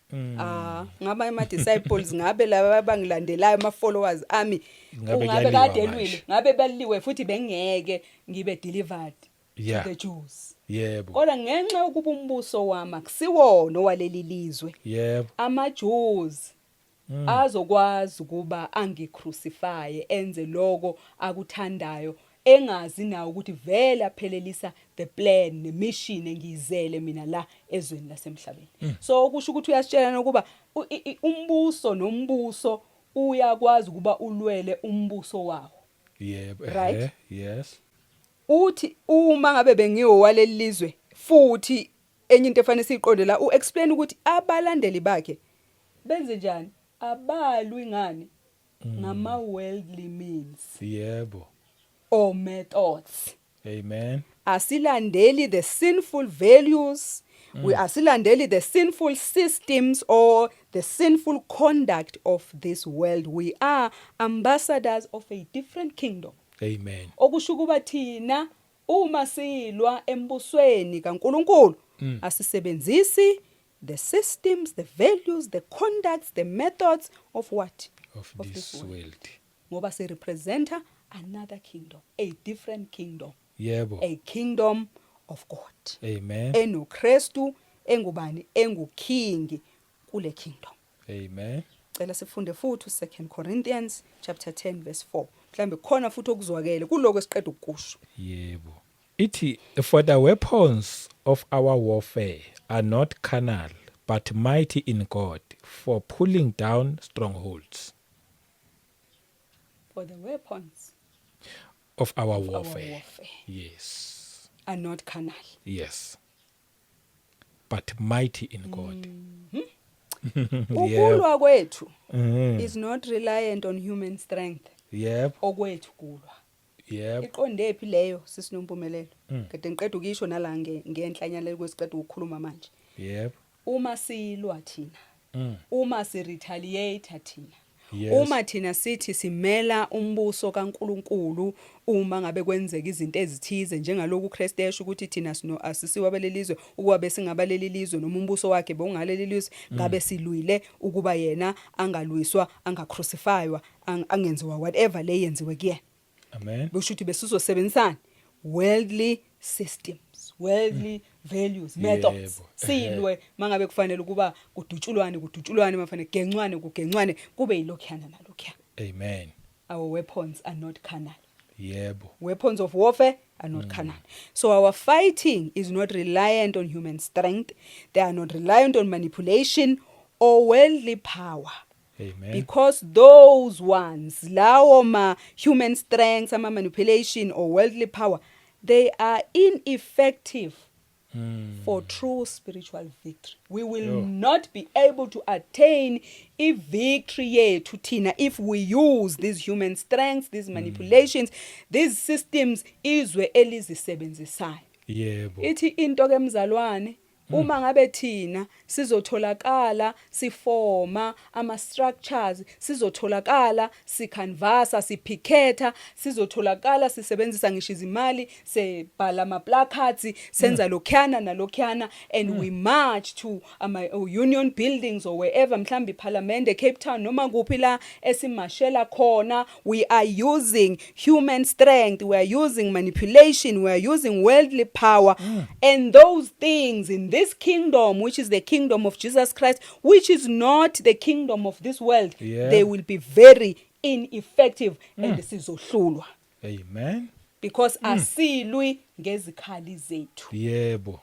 Ngaba ama disciples ngabe laba bangilandelayo ama followers ami ngabe kade elwile, ngabe baliwe futhi bengeke ngibe delivered to the Jews. Yebo. Kodwa ngenxa yokuba umbuso wami akusiwona waleli lizwe. Yebo. Ama Jews azokwazi ukuba angicrucify enze lokho akuthandayo, engazi nawo ukuthi vele aphelelisa the plan nemission engizele mina la ezweni lasemhlabeni. So kusho ukuthi uyasitshela ukuba umbuso nombuso uyakwazi ukuba ulwele umbuso wawo. Yebo. Right? Yes. Uthi uma ngabe bengiwo waleli lizwe futhi enye into efanele siqonde la explain ukuthi abalandeli bakhe benze njani, abalwi ngani ngama worldly means. Yebo. Or methods. Amen. Asilandeli the sinful values, we asilandeli the sinful systems or the sinful conduct of this world. We are ambassadors of a different kingdom. Amen. Okusho kuba thina uma silwa embusweni kaNkulunkulu asisebenzisi the systems, the values, the conducts, the methods of what? Of this world. Ngoba se representa another kingdom, a different kingdom. Yebo. A kingdom of God. Amen. EnoKristu engubani enguking kule kingdom. Amen. Cela sifunde futhi 2 Corinthians chapter 10 verse 4. Mhlambe khona futhi okuzwakele kuloko esiqeda ukusho. Yebo. Ithi, "For the weapons of our warfare are not carnal, but mighty in God for pulling down strongholds For the weapons of our of warfare. our warfare Yes. are not carnal. Yes. But mighty in God. Ukulwa kwethu Mhm. is not reliant on human strength. Yep. Okwethu kulwa. Yep. Iqonde phi leyo sisinompumelelo. Kade ngiqeda ukisho nala ngenhlanyana kwesiqeda ukukhuluma manje. Yep. Uma silwa thina. Uma si retaliate thina. Yes. Uma thina sithi simela umbuso kaNkuluNkulu uma ngabe kwenzeka izinto ezithize njengaloku uKristu esho ukuthi thina asisiwa balelizwe ukuba besingabaleli lizwe noma umbuso wakhe bowungaleli lizwe ngabe silwile ukuba yena angalwiswa angacrucifywa angenziwa whatever le yenziwe kuyena. Amen. Besho ukuthi besizosebenzisana worldly systems, worldly values, methods. Yebo. Silwe mangabe kufanele ukuba kudutshulwane mafane kugencwane kube yilokhana nalokhana. Amen. Our weapons are not carnal. Yebo. Weapons of warfare are not carnal. So our fighting is not reliant on human strength. They are not reliant on manipulation or worldly power. Amen. Because those ones, lawo human strength, ama manipulation or worldly power, they are ineffective for true spiritual victory. We will not be able to attain a victory yethu thina if we use these human strengths, these manipulations, these systems izwe elizisebenzisayo. Yebo. Ithi into ke mzalwane uma ngabe thina sizotholakala sifoma ama structures, sizotholakala sicanvasa, siphiketha, sizotholakala sisebenzisa ngisho izimali, sebhala ama placards, senza lokhana nalokhana, and we march to union buildings or wherever, mhlambi parliament eCape Town noma kuphi la esimashela khona. We are using human strength, we are using manipulation, we are using worldly power, and those things in this kingdom, which is the kingdom of Jesus Christ, which is not the kingdom of this world, they will be very ineffective and sizohlulwa. Amen. Because asilwi ngezikhali zethu. Yebo.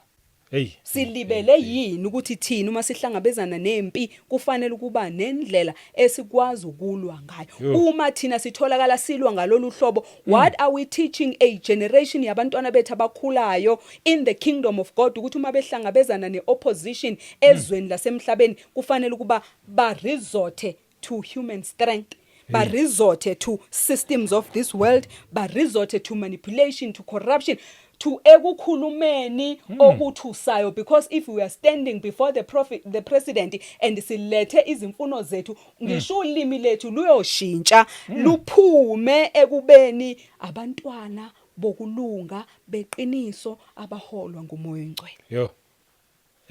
Hey. Silibele yini ukuthi thina uma sihlangabezana nempi kufanele ukuba nendlela esikwazi ukulwa ngayo. Uma thina sitholakala silwa ngalolu hlobo, what are we teaching a generation yabantwana bethu abakhulayo in the kingdom of God ukuthi uma behlangabezana neopposition ezweni lasemhlabeni kufanele ukuba ba resort to human strength, ba resort to systems of this world, ba resort to manipulation, to corruption, to ekukhulumeni okuthusayo. Because if we are standing before the president and silethe izimfuno zethu, ngisho ulimi lethu luyoshintsha luphume ekubeni abantwana bokulunga beqiniso abaholwa ngumoya oyingcwele. Yo.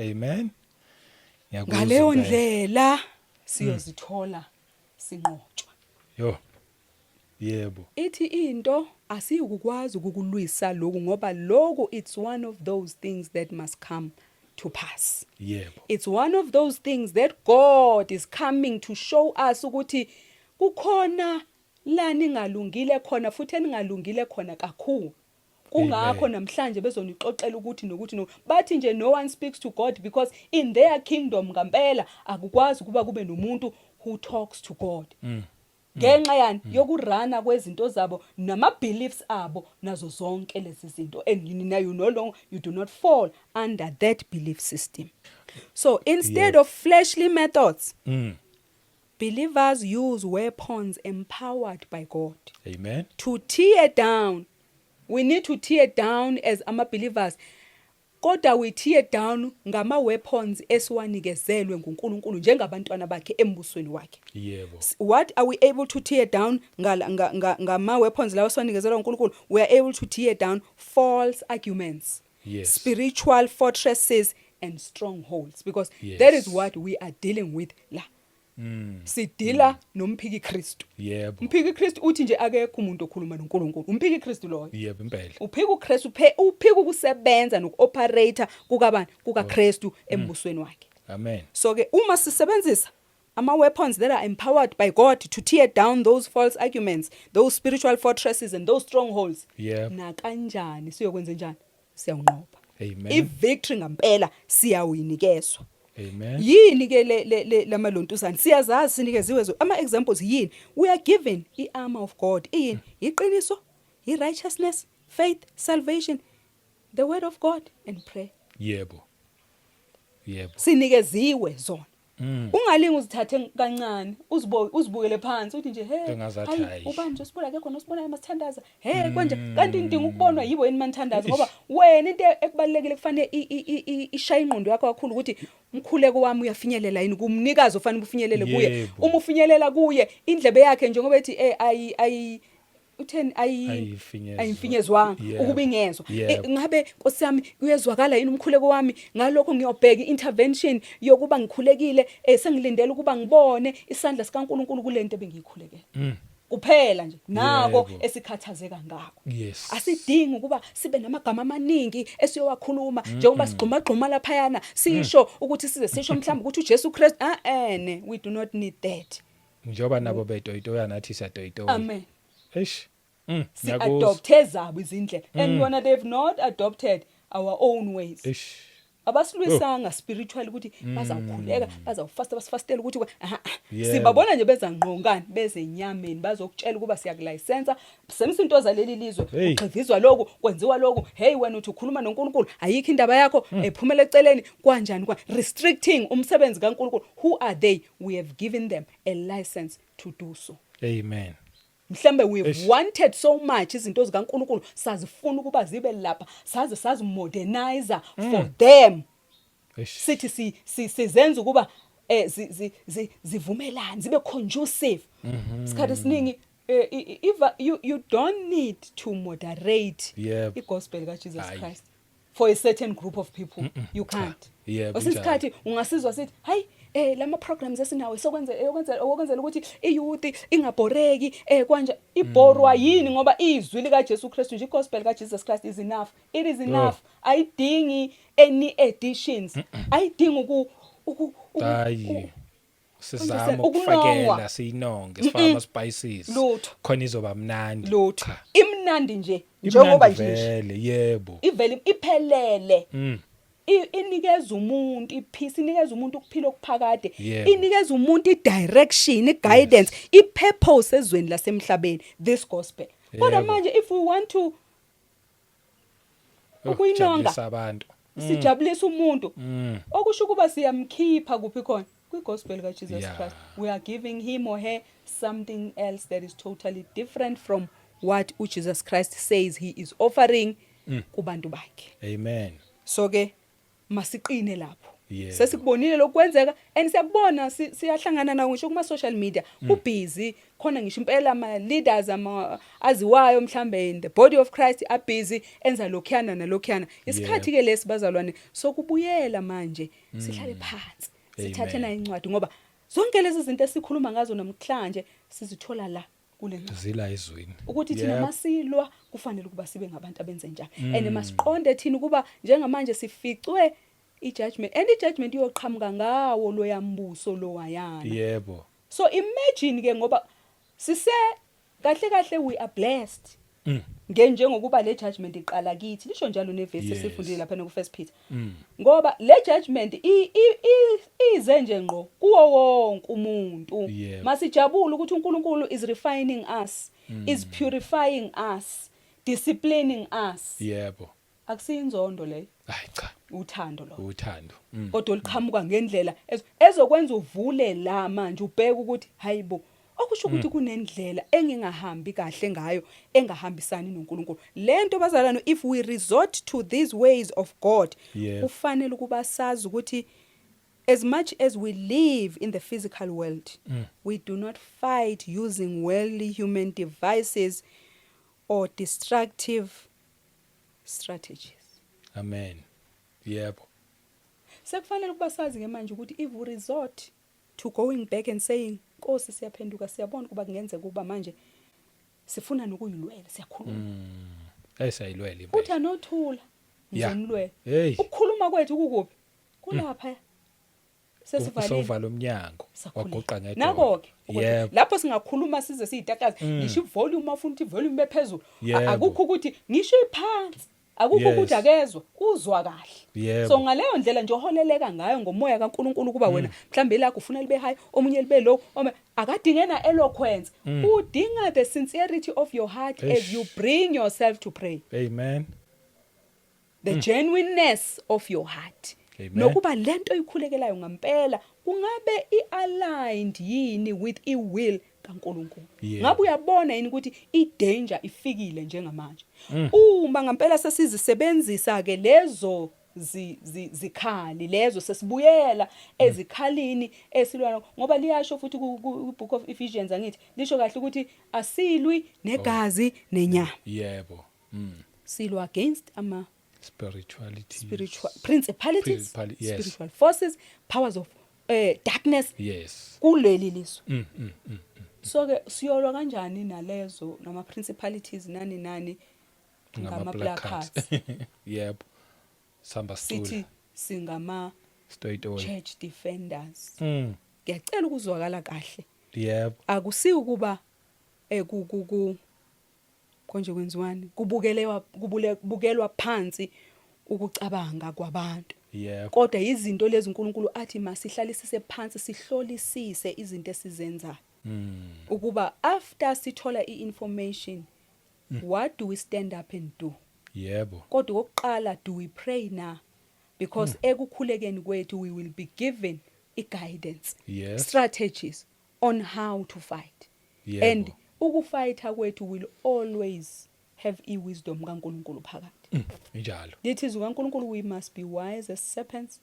Amen. Ngaleyo ndlela siyozithola sinqotshwa. Yo. Yebo. Ithi into asiyukukwazi ukukulwisa lokhu ngoba lokhu it's one of those things that must come to pass. Yebo. It's one of those things that God is coming to show us ukuthi kukhona la ningalungile khona futhi eningalungile khona kakhulu. Kungakho namhlanje bezonixoxela ukuthi nokuthi bathi nje no one speaks to God because in their kingdom ngempela akukwazi kuba kube nomuntu who talks to God. Ngenxa yani yokurana kwezinto zabo nama beliefs abo nazo zonke lezi zinto, and you no longer, you do not fall under that belief system. So instead of fleshly methods, believers use weapons empowered by God. Amen. To tear down. We need to tear down as ama-believers. Kodwa we tear down ngama weapons esiwanikezelwe nguNkulunkulu njengabantwana bakhe embusweni wakhe. Yebo. What are we able to tear down ngama weapons lawo esiwanikezelwe nguNkulunkulu? We are able to tear down false arguments, spiritual fortresses and strongholds, because that is what we are dealing with la. Sidila nomphiki Kristu. Yebo. Umphiki Kristu uthi nje akekho umuntu okhuluma noNkulunkulu. Umphiki Kristu loyo. Yebo impela. Uphiki uKristu uphiki ukusebenza nokuoperate kukabani? KukaKristu embusweni wakhe. Amen. So ke uma sisebenzisa ama weapons that are empowered by God to tear down those false arguments, those spiritual fortresses and those strongholds. Yeah. Na kanjani siyokwenza njani? Siyanqoba. Amen. I-victory ngampela siyawinikezwa. Amen. Yini ke lamalontusana siyazazi sinikeziwe ama-examples yini we are given i-armor of God yini iqiniso i-righteousness faith salvation the word of God and prayer Yebo. sinikeziwe zona. Ungalingi uzithathe kancane uzibukele phansi uthi nje Engazathi hayi. ubani nje sibona akekho nosibona masithandaza konje kanti indinga ukubonwa yibo yini manithandaza ngoba wena into ekubalekile kufanele ishaya ingqondo yakho kakhulu ukuthi umkhuleko wami uyafinyelela yini kumnikazi ofanele ufinyelele kuye uma ufinyelela kuye indlebe yakhe njengoba ethi utheni ayimfinyezwanga ukuba ingezwa ngabe Nkosi yami uyezwakala yini umkhuleko wami ngalokho ngiyobheka intervention yokuba ngikhulekile sengilindele ukuba ngibone isandla sikaNkuluNkulu kulento bengiyikhulekela kuphela nje nako esikhathazeka ngakho. Asidingi ukuba sibe namagama amaningi esiyowakhuluma njengoba sigxuma laphayana sisho ukuthi size sisho mhlawumbe ukuthi uJesu Kristu we do not need that. Njengoba nabo betoyitoya nathi siyatoyitoya. Amen. Si-adopte zabo izindlela and bona they've not adopted our own ways. Abasilwisanga spiritually ukuthi bazawukhuleka bazawufasta basifastela ukuthi sibabona nje beza ngqongani beze enyameni bazokutshela ukuba siyakulayisensa semisinto zaleli lizwe ugxivizwa lokho kwenziwa lokho wena uthi ukhuluma noNkulunkulu ayikho indaba yakho ephumela eceleni kanjani restricting umsebenzi kaNkulunkulu. Who are they? We have given them a license to do so. Amen. Mhlambe we've wanted so much izinto zikaNkulunkulu sazifuna ukuba zibe lapha sazi modernizer for them. Sithi sizenza ukuba zivumelane zibe conducive. Isikhathi esiningi you don't need to moderate igospel kaJesus Christ for a certain group of people. You can't. Isikhathi ungasizwa sithi hayi lama programs esinawo sokwenzela ukuthi iyouth ingabhoreki kwanje ibhorwa yini ngoba izwi lika Jesu Kristu nje igospel ka Jesus Christ is enough. It is enough. Ayidingi any additions. Ayidingi sizama ukufakela siyinonke sifaka ama spices khona izoba mnandi. Imnandi nje njengoba nje yebo. Ivele iphelele. Inikeza umuntu ipeace inikeza umuntu ukuphila okuphakade inikeza umuntu idirection iguidance ipurpose ezweni lasemhlabeni this gospel. Kodwa manje if we want to ukuyinonga abantu sijabulisa umuntu okusho ukuba siyamkhipha kuphi khona kwigospel ka Jesus Christ. We are giving him or her something else that is totally different from what Jesus Christ says he is offering kubantu bakhe. Amen. So ke masiqine lapho. Sesikubonile lokwenzeka and siyakubona siyahlangana nawo ngisho kuma social media busy khona ngisho impela ama leaders aziwayo mhlambe in the body of Christ are busy enza lokhuyana nalokhuyana. Isikhathi ke lesi bazalwane sokubuyela manje sihlale phansi sithathe na incwadi ngoba zonke lezi zinto esikhuluma ngazo namhlanje sizithola la kule zila ezweni ukuthi thina masilwa kufanele ukuba sibe ngabantu abenze njalo and masiqonde thina kuba njengamanje sificwe ijudgment and ijudgment iyoqhamuka ngawo lo yambuso lo wayana. So imagine ke ngoba sise kahle we are blessed njengokuba le judgment iqala kithi lisho njalo neverse esifundile lapha ku First Peter ngoba le judgment ize nje ngqo kuwo wonke umuntu. Masijabule ukuthi uNkulunkulu is refining us is purifying us disciplining us. Akusinzondo leyo. Hayi cha uthando lo uthando kodwa liqhamuka ngendlela ezokwenza uvule la manje ubheke ukuthi hayibo okusho ukuthi kunendlela engingahambi kahle ngayo engahambisani noNkulunkulu. Lento bazalwane if we resort to these ways of God kufanele ukuba sazi ukuthi as much as we live in the physical world we do not fight using worldly human devices or destructive strategies. Amen. Sekufanele ukuba sazi ke manje ukuthi if we resort to going back and saying Nkosi siyaphenduka siyabona kuba kungenzeka kuba manje sifuna nokuyilwela siyakhuluma. Sayilwela impela. Uthi anothula ngizonilwela. Ukukhuluma kwethu kukuphi? Kulapha. Sesivalile. Sovala umnyango wagoqa ngedwa. Nako-ke. Lapho singakhuluma size siyitakaza ngisho ivolume afuna ukuthi ivolume bephezulu. Akukho ukuthi ngisho iphansi. akukho Yes. ukuthi akezwa uzwa kahle. Yebo. So ngaleyo ndlela nje oholeleka ngayo ngomoya kaNkuluNkulu kuba wena mhlambe lakho ufuna libe high omunye libe low akadingena eloquence udinga the sincerity of your heart as you bring yourself to pray. Amen. The genuineness of your heart. Amen. Nokuba lento ikhulekelayo ngampela kungabe ialigned yini with iwill kaNkuluNkulu. Yeah. Ngabe uyabona yini ukuthi idanger ifikile njengamanje. Uma ngampela sesizisebenzisa ke lezo zikhali lezo sesibuyela ezikhalini esilwana ngoba liyasho futhi ku book of Ephesians angithi lisho kahle ukuthi asilwi negazi nenyama. Yebo. Silwa against spiritual principalities, yes. spiritual forces, powers of darkness. Yes. Kuleli lizwe. So ke siyolwa kanjani nalezo nama principalities nani ngama placards. Yebo. Samba Sithi stool. singama Straight away. church defenders. Ngiyacela ukuzwakala kahle. Yebo. Akusi ukuba konje kwenziwani kubukelwa phansi ukucabanga kwabantu. Yebo. Kodwa izinto lezi uNkulunkulu athi masihlalisise phansi sihlolisise izinto esizenzayo. Ukuba after sithola iinformation what do we stand up and do? Yebo. Kodwa oqala do we pray now? Because ekukhulekeni kwethu we will be given guidance, Yes. strategies on how to fight. Yebo. And ukufayitha kwethu will always have wisdom kaNkulunkulu phakathi. Njalo. Lithi uNkulunkulu we must be wise as serpents.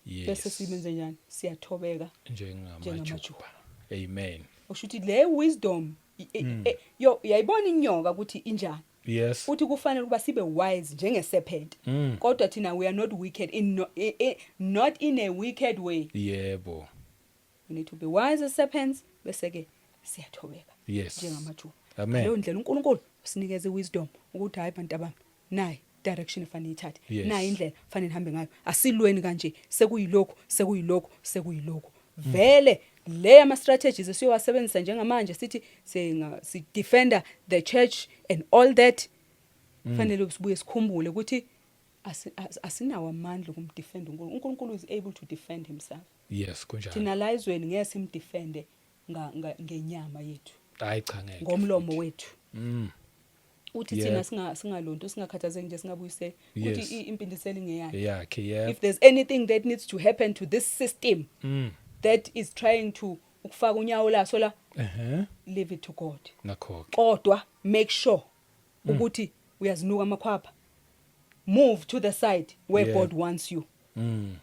Bese Yes. sibenze njani? Siyathobeka Njengamajuba. Amen. ushuthi le wisdom yayibona inyoka ukuthi injani. Yes. Futhi kufanele ukuba sibe wise njengeserpent. Kodwa thina we are not wicked not in a wicked way. Yebo. We need to be wise as serpents bese ke siyathobeka Yes. njengamajuba. Amen. Leyo ndlela uNkulunkulu usinikeze wisdom ukuthi hayi bantu abami nayi direction efanele ithathe. Yes. Nayi indlela fanele nihambe ngayo. Asilweni kanje sekuyilokho. Vele le ama strategies esiyowasebenzisa njengamanje sithi si defender the church and all that. Fanele sibuye sikhumbule ukuthi asinawo amandla ukumdefend uNkulunkulu. uNkulunkulu is able to defend himself. Yes, kunjalo. Thina la izweni ngeke simdefende ngenyama yethu. Hayi cha ngeke. Ngomlomo wethu. Uthi Yeah. thina singalonto singakhathazeki nje singabuyise Yes. uthi impindiseli ngeyakhe. Yakhe, yeah. If there's anything that needs to happen to this system that is trying to ukufaka unyawo laso la, leave it to God. Nakho. Kodwa make sure ukuthi uyazinuka amakhwapha. Move to the side where Yeah. God wants you.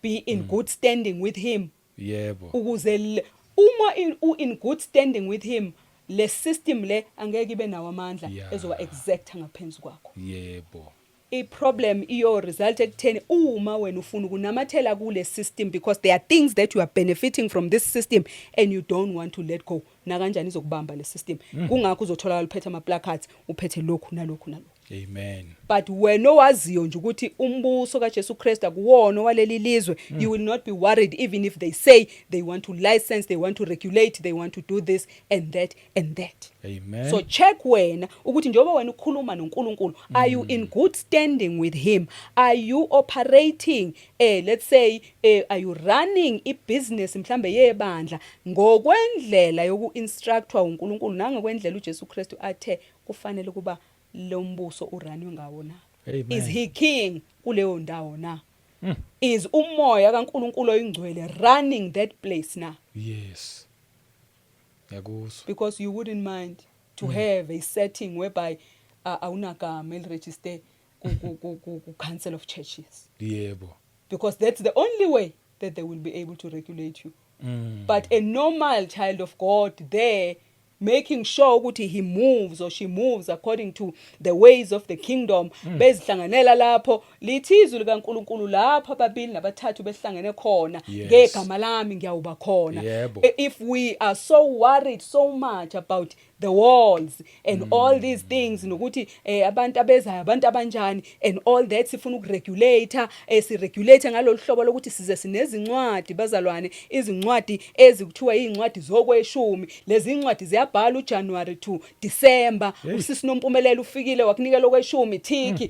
Be in good standing with him. Yebo. Ukuze uma in good standing with him le system le angeke ibe nawo amandla Yeah. ezoba exact ngaphansi kwakho. Yebo. I-problem iyo result ekutheni uma wena ufuna ukunamathela kule system because there are things that you are benefiting from this system and you don't want to let go. Na kanjani izokubamba le system? Kungakho uzothola uphethe ama placards uphethe lokhu nalokhu. Amen. But wena owaziyo nje ukuthi umbuso kaJesu Kristu akuwona waleli lizwe, you will not be worried even if they say they want to license, they want to regulate, they want to do this and that and that. Amen. So check wena ukuthi njengoba wena ukhuluma noNkulunkulu, are you in good standing with him? Are you operating let's say are you running ibusiness mhlambe yebandla ngokwendlela yokuinstructwa uNkulunkulu nangokwendlela uJesu Kristu athe kufanele kuba lo mbuso uranwe ngawo na? Amen. Is he king kuleyo ndawo na? Is umoya kaNkulunkulu oyingcwele running that place na? Yes. Yakuzwa. Because you wouldn't mind to have a setting whereby awunagama eliregister ku council of churches, Yebo. because that's the only way that they will be able to regulate you. But a normal child of God there, making sure ukuthi he moves or she moves according to the ways of the kingdom, bezihlanganela lapho lithi izwi likaNkulunkulu lapho ababili nabathathu behlangene khona Yes. ngegama lami ngiyawuba khona. Yebo. If we are so worried so much about the walls and all these things nokuthi abantu abezayo abantu abanjani and all that sifuna ukuregulator siregulate ngalolu hlobo lokuthi size sinezincwadi bazalwane izincwadi ezikuthiwa izincwadi zokweshumi lezi incwadi ziyabhala uJanuary to December usisi Nompumelelo ufikile wakunika lokweshumi thiki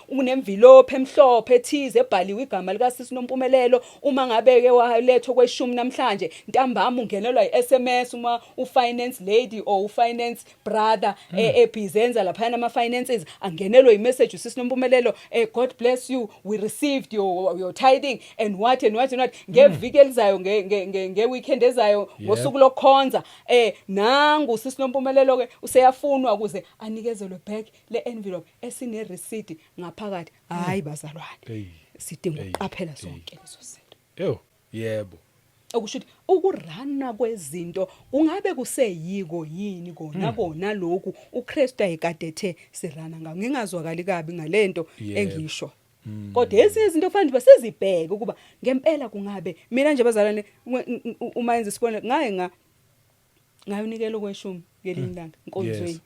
unemvilophe emhlophe ethize ebhaliwe igama lika sisi Nompumelelo uma ngabe ke waletho kweshumi namhlanje ntambama ungenelwa iSMS uma ufinance lady or ufinance brother ebhizenza lapha nama finances angenelwa imessage usisi Nompumelelo God bless you we received your tithing and what ngeviki elizayo nge weekend ezayo ngosuku lokukhonza nangu usisi Nompumelelo ke useyafunwa ukuze anikezelwe back le envelope esine receipt ngaphakathi hayi bazalwane sidinga ukuqaphela zonke lezo zinto yebo okushuthi ukurana kwezinto kungabe kuseyiko yini kona lokhu uKristu ayikadethe sirana ngawo ngingazwakali kabi ngalento engisho kodwa ezinye izinto kufanele basezibheke ukuba ngempela kungabe mina nje bazalwane uma yenza isibonelo ngayonikela kweshumi ngelilanga inkonzweni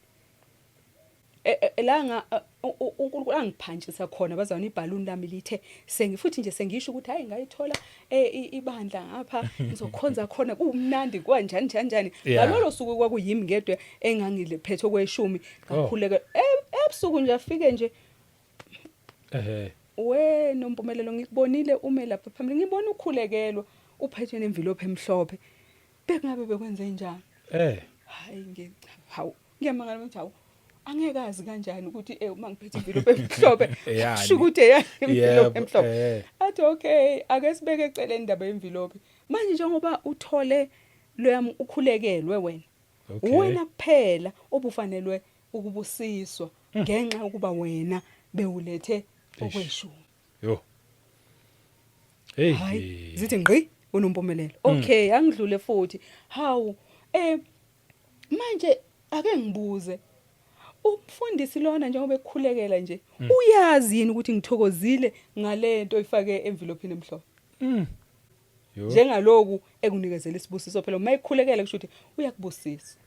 elanga uNkulunkulu angiphantshisa khona bazawuna ibhaluni lami lithe sengifuthi nje sengisho ukuthi hayi ngayithola ibandla ngapha ngizokhonza khona kumnandi kwanjani ngalolo suku kwakuyimi ngedwe engangiliphethe kweshumi kakhuleke ebusuku nje afike nje we Nompumelelo ngikubonile ume lapha phambili ngibona ukhulekelwa uphethe nemvilophe emhlophe bekungabe bekwenze njani hayi ngiyamangala manje hawu angekazi kanjani ukuthi uma ngiphethe imvilophe emhlophe sho ukuthi imvilophe emhlophe athi okay ake sibeke eceleni indaba yemvilophe manje njengoba uthole loyami ukhulekelwe wena kuphela obufanelwe ukubusiswa ngenxa ukuba wena bewulethe okweshumi hayi zithi ngqi uNompumelelo okay angidlule futhi hawu manje ake ngibuze umfundisi lona njengoba ekukhulekela nje uyazi yini ukuthi ngithokozile ngalento ifake envelope emhlophe njengaloku ekunikezela isibusiso phela uma ekukhulekela kusho ukuthi uyakubusisa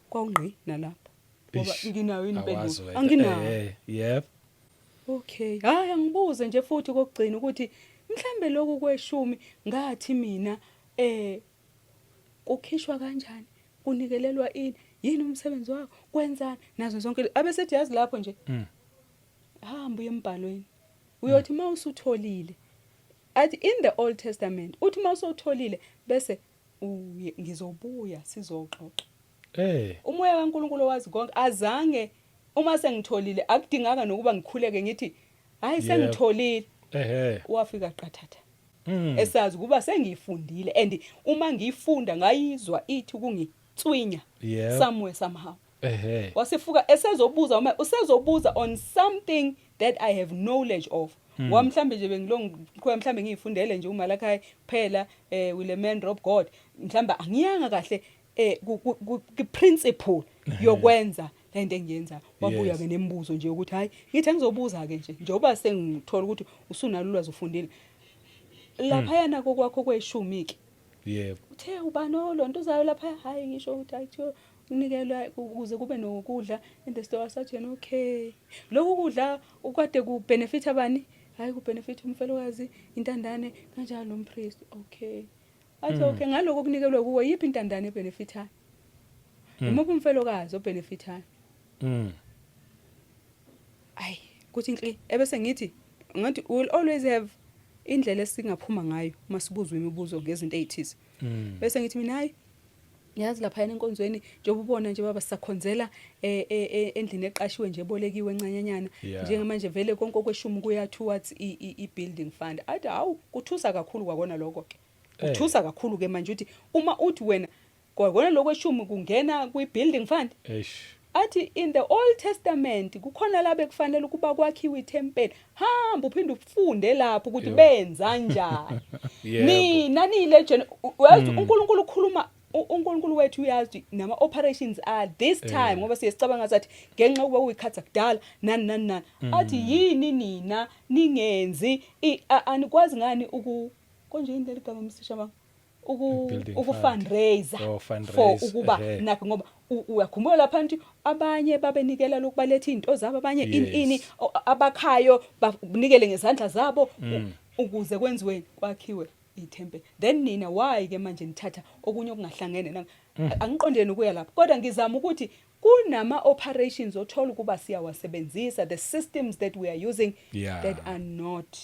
kwawungqi nalapha ngoba nginayo impendulo anginayo yep okay hayi angibuze nje futhi kokugcina ukuthi mhlambe lokhu kweshumi ngathi mina ukhishwa kanjani unikelelwa yini umsebenzi wakho kwenzani nazo zonke abesethi yazi lapho nje hamba uyembhalweni uyothi mawusutholile at in the Old Testament uthi mawusutholile bese ngizobuya sizoxoxa umoya kaNkulunkulu wazi konke azange uma sengitholile akudingaka nokuba ngikhuleke ngithi hayi sengitholile wafika qathatha esazi kuba sengifundile and uma ngiyifunda ngayizwa ithi kungitswinya somewhere somehow wasifuka esezobuza uma usezobuza on something that I have knowledge of mhlambe nje bengilongikhwa mhlambe ngiyifundele nje uma lakhaya phela will a man rob God mhlambe angiyanga kahle ku principle yokwenza lento engiyenza wabuya ke nembuzo nje ukuthi hayi ngithi ngizobuza ke nje njengoba sengithola ukuthi usunalo ulwazi ufundile lapha yana kokwakho kweshumi ke yebo uthe ubano lonto uzayo lapha hayi ngisho ukuthi ayithiyo unikelwa ukuze kube nokudla and the store sathi yena okay lokhu kudla ukade ku benefit abani hayi ku benefit umfelokazi intandane kanjalo umpriest okay athi okay ngaloko kunikelwe kuwe yipi intandane ebenefitayo umuphi umfelokazi obenefitayo ay kuthi inhli ebese ngithi ngathi we will always have indlela esingaphuma ngayo masibuzwe imibuzo ngezinto ezithize bese ngithi mina hayi yazi lapha enkonzweni njengoba ubona nje baba sisakhonzela endlini eqashiwe nje ebolekiwe encanyanyana njengamanje vele konke okweshumi kuya towards i-building fund athi hawu kuthusa kakhulu kwakona lokho ke kuthusa kakhulu ke manje uthi uma uthi wena kwakona lokweshumi kungena kwi-building fund athi in the Old Testament kukhona la bekufanele ukuba kwakhiwe iTempeli hamba uphinde ufunde lapho ukuthi benza kanjani mina nilegend wathi uNkulunkulu ukhuluma uNkulunkulu wethu uyazi nama operations are this time ngoba siyacabanga sathi ngenxa kuba uyikhatha kudala nani athi yini nina ningenzi anikwazi ngani konje indlela igama msisha Building uku-fundraiser fund. Oh, for fundraise, ukuba nakho ngoba uyakhumbula lapha nje abanye babenikela lokubaletha izinto zabo abanye ini abakhayo banikele ngezandla zabo ukuze kwenziwe kwakhiwe ithempeli. Then nina why ke manje nithatha okunye okungahlangene angiqondeni ukuya lapho kodwa ngizama ukuthi kunama operations othola kuba siyawasebenzisa the systems that we are using that are not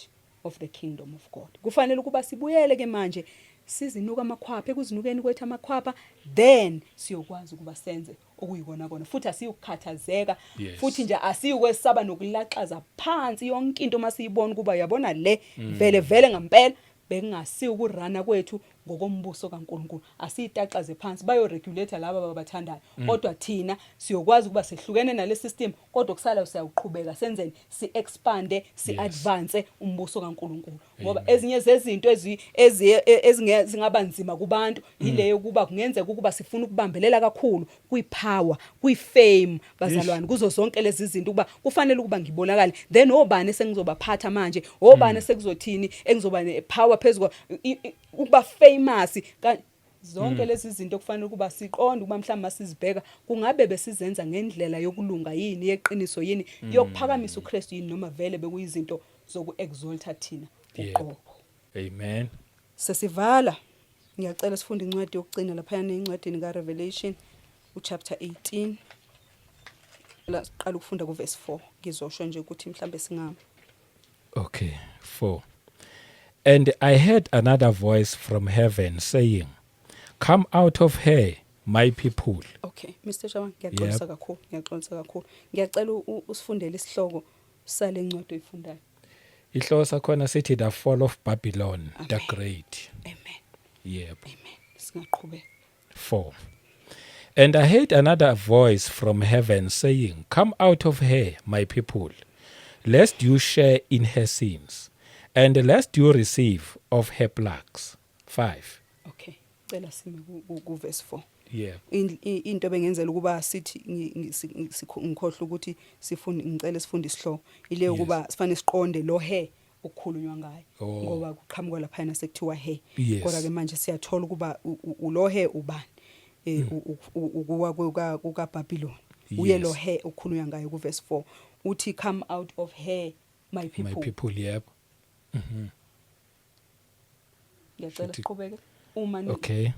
of the kingdom of God. Kufanele ukuba sibuyele ke manje sizinuka amakhwapha ekuzinukeni kwethu amakhwapha then siyokwazi ukuba senze okuyikona kona futhi asiyukukhathazeka futhi nje asiyukwesaba nokulaxaza phansi yonke into masiyibona kuba yabona le vele ngempela bekungasi ukurana kwethu ngokombuso kaNkuluNkulu asiyitaqaze phansi bayoregulator laba ababathandayo kodwa thina siyokwazi ukuba sehlukene nale system kodwa kusala siyaqhubeka senzeni si-expande si-advance umbuso kaNkuluNkulu ngoba ezinye zezinto ezingaba nzima kubantu ileyo kuba kungenzeka ukuba sifuna ukubambelela kakhulu kwi-power kwi-fame bazalwane kuzo zonke lezi zinto kuba kufanele ukuba ngibonakala then obani sengizobaphatha manje obani sekuzothini engizoba ne-power phezulu ukuba famous zonke lezi zinto kufanele ukuba siqonde ukuba mhlawumbe masizibheka kungabe besizenza ngendlela yokulunga yini yeqiniso yini yokuphakamisa uKristu yini noma vele bekuyizinto zoku-exalta thina uqobo. Amen. Sesivala ngiyacela sifunde incwadi yokucina lapha encwadini kaRevelation uchapter 18 la siqala ukufunda kuverse 4 ngizosho nje ukuthi mhlawumbe singama. Okay, 4. And I heard another voice from heaven saying, "Come out of her, my people." Okay, Mr. Shaban, ngiyaxolisa kakhulu. Ngiyacela usifundele isihloko sale incwadi oyifundayo. Ihloko sakhona sithi the fall of Babylon the great. Amen. Yep. Amen. Singaqhubeka. 4. And I heard another voice from heaven saying, "Come out of her, my people, lest you share in her sins, and lest you receive of her plagues." 5. Okay, cela sime ku verse 4. Yeah. Into bengenzela ukuba sithi ngikhohle ukuthi ngicela sifunde isihloko ile ukuba sifanele siqonde lo he ukukhulunywa ngayo ngoba kuqhamuka lapha yana sekuthiwa he kodwa ke manje siyathola ukuba lo he ubani ukuwa kukaBabylon uye lo he ukukhulunywa ngayo ku verse 4 uthi come out of her my people. Yep. Ngiyacela siqhubeke uma Okay.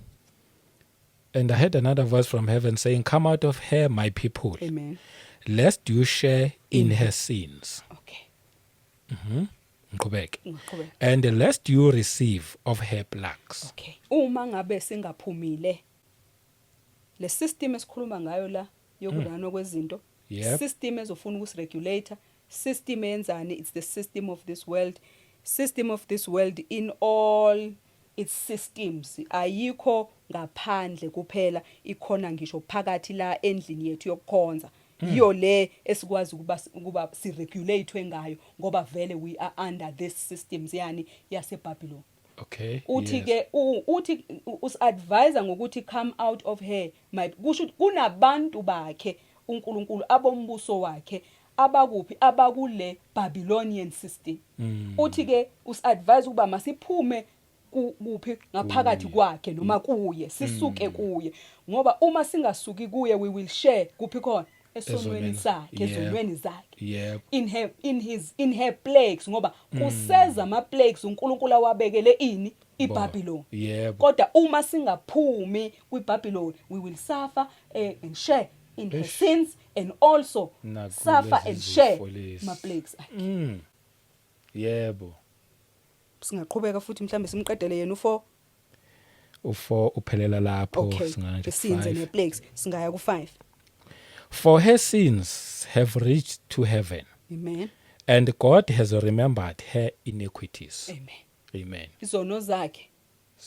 And I heard another voice from heaven saying, "Come out of her, my people, Amen. lest you share in her sins." Okay. Ngqhubeke. And lest you receive of her plagues. Okay. Uma ngabe singaphumile le system esikhuluma ngayo la yokurana kwezinto, system ezofuna ukusiregulator, system enzani, it's the system of this world. System of this world in all its systems ayikho ngaphandle kuphela ikhona ngisho phakathi la endlini yethu yokukhonza iyo le esikwazi ukuba siregulate ngayo ngoba vele we are under this systems yani yaseBabylon. Okay. Uthi ke uthi usadvisor ngokuthi come out of her my kusho kunabantu bakhe uNkulunkulu abombuso wakhe abakuphi abakule Babylonian system. Uthi ke usadvise ukuba masiphume kuphi ngaphakathi kwakhe noma kuye sisuke kuye ngoba uma singasuki kuye we will share kuphi khona esonweni sakhe ezonweni zakhe in her plagues ngoba kuseza ama plagues uNkulunkulu awabekele ini iBabylon kodwa uma singaphumi kwiBabylon we will suffer and share in her sins and also suffer and share ma plagues akhe. Yebo. Singaqhubeka futhi mhlambe simqedele yena u4 uphelela lapho singathi sins and plagues singaya ku5. For her sins have reached to heaven. Amen. And God has remembered her iniquities. Amen. Amen. Izono zakhe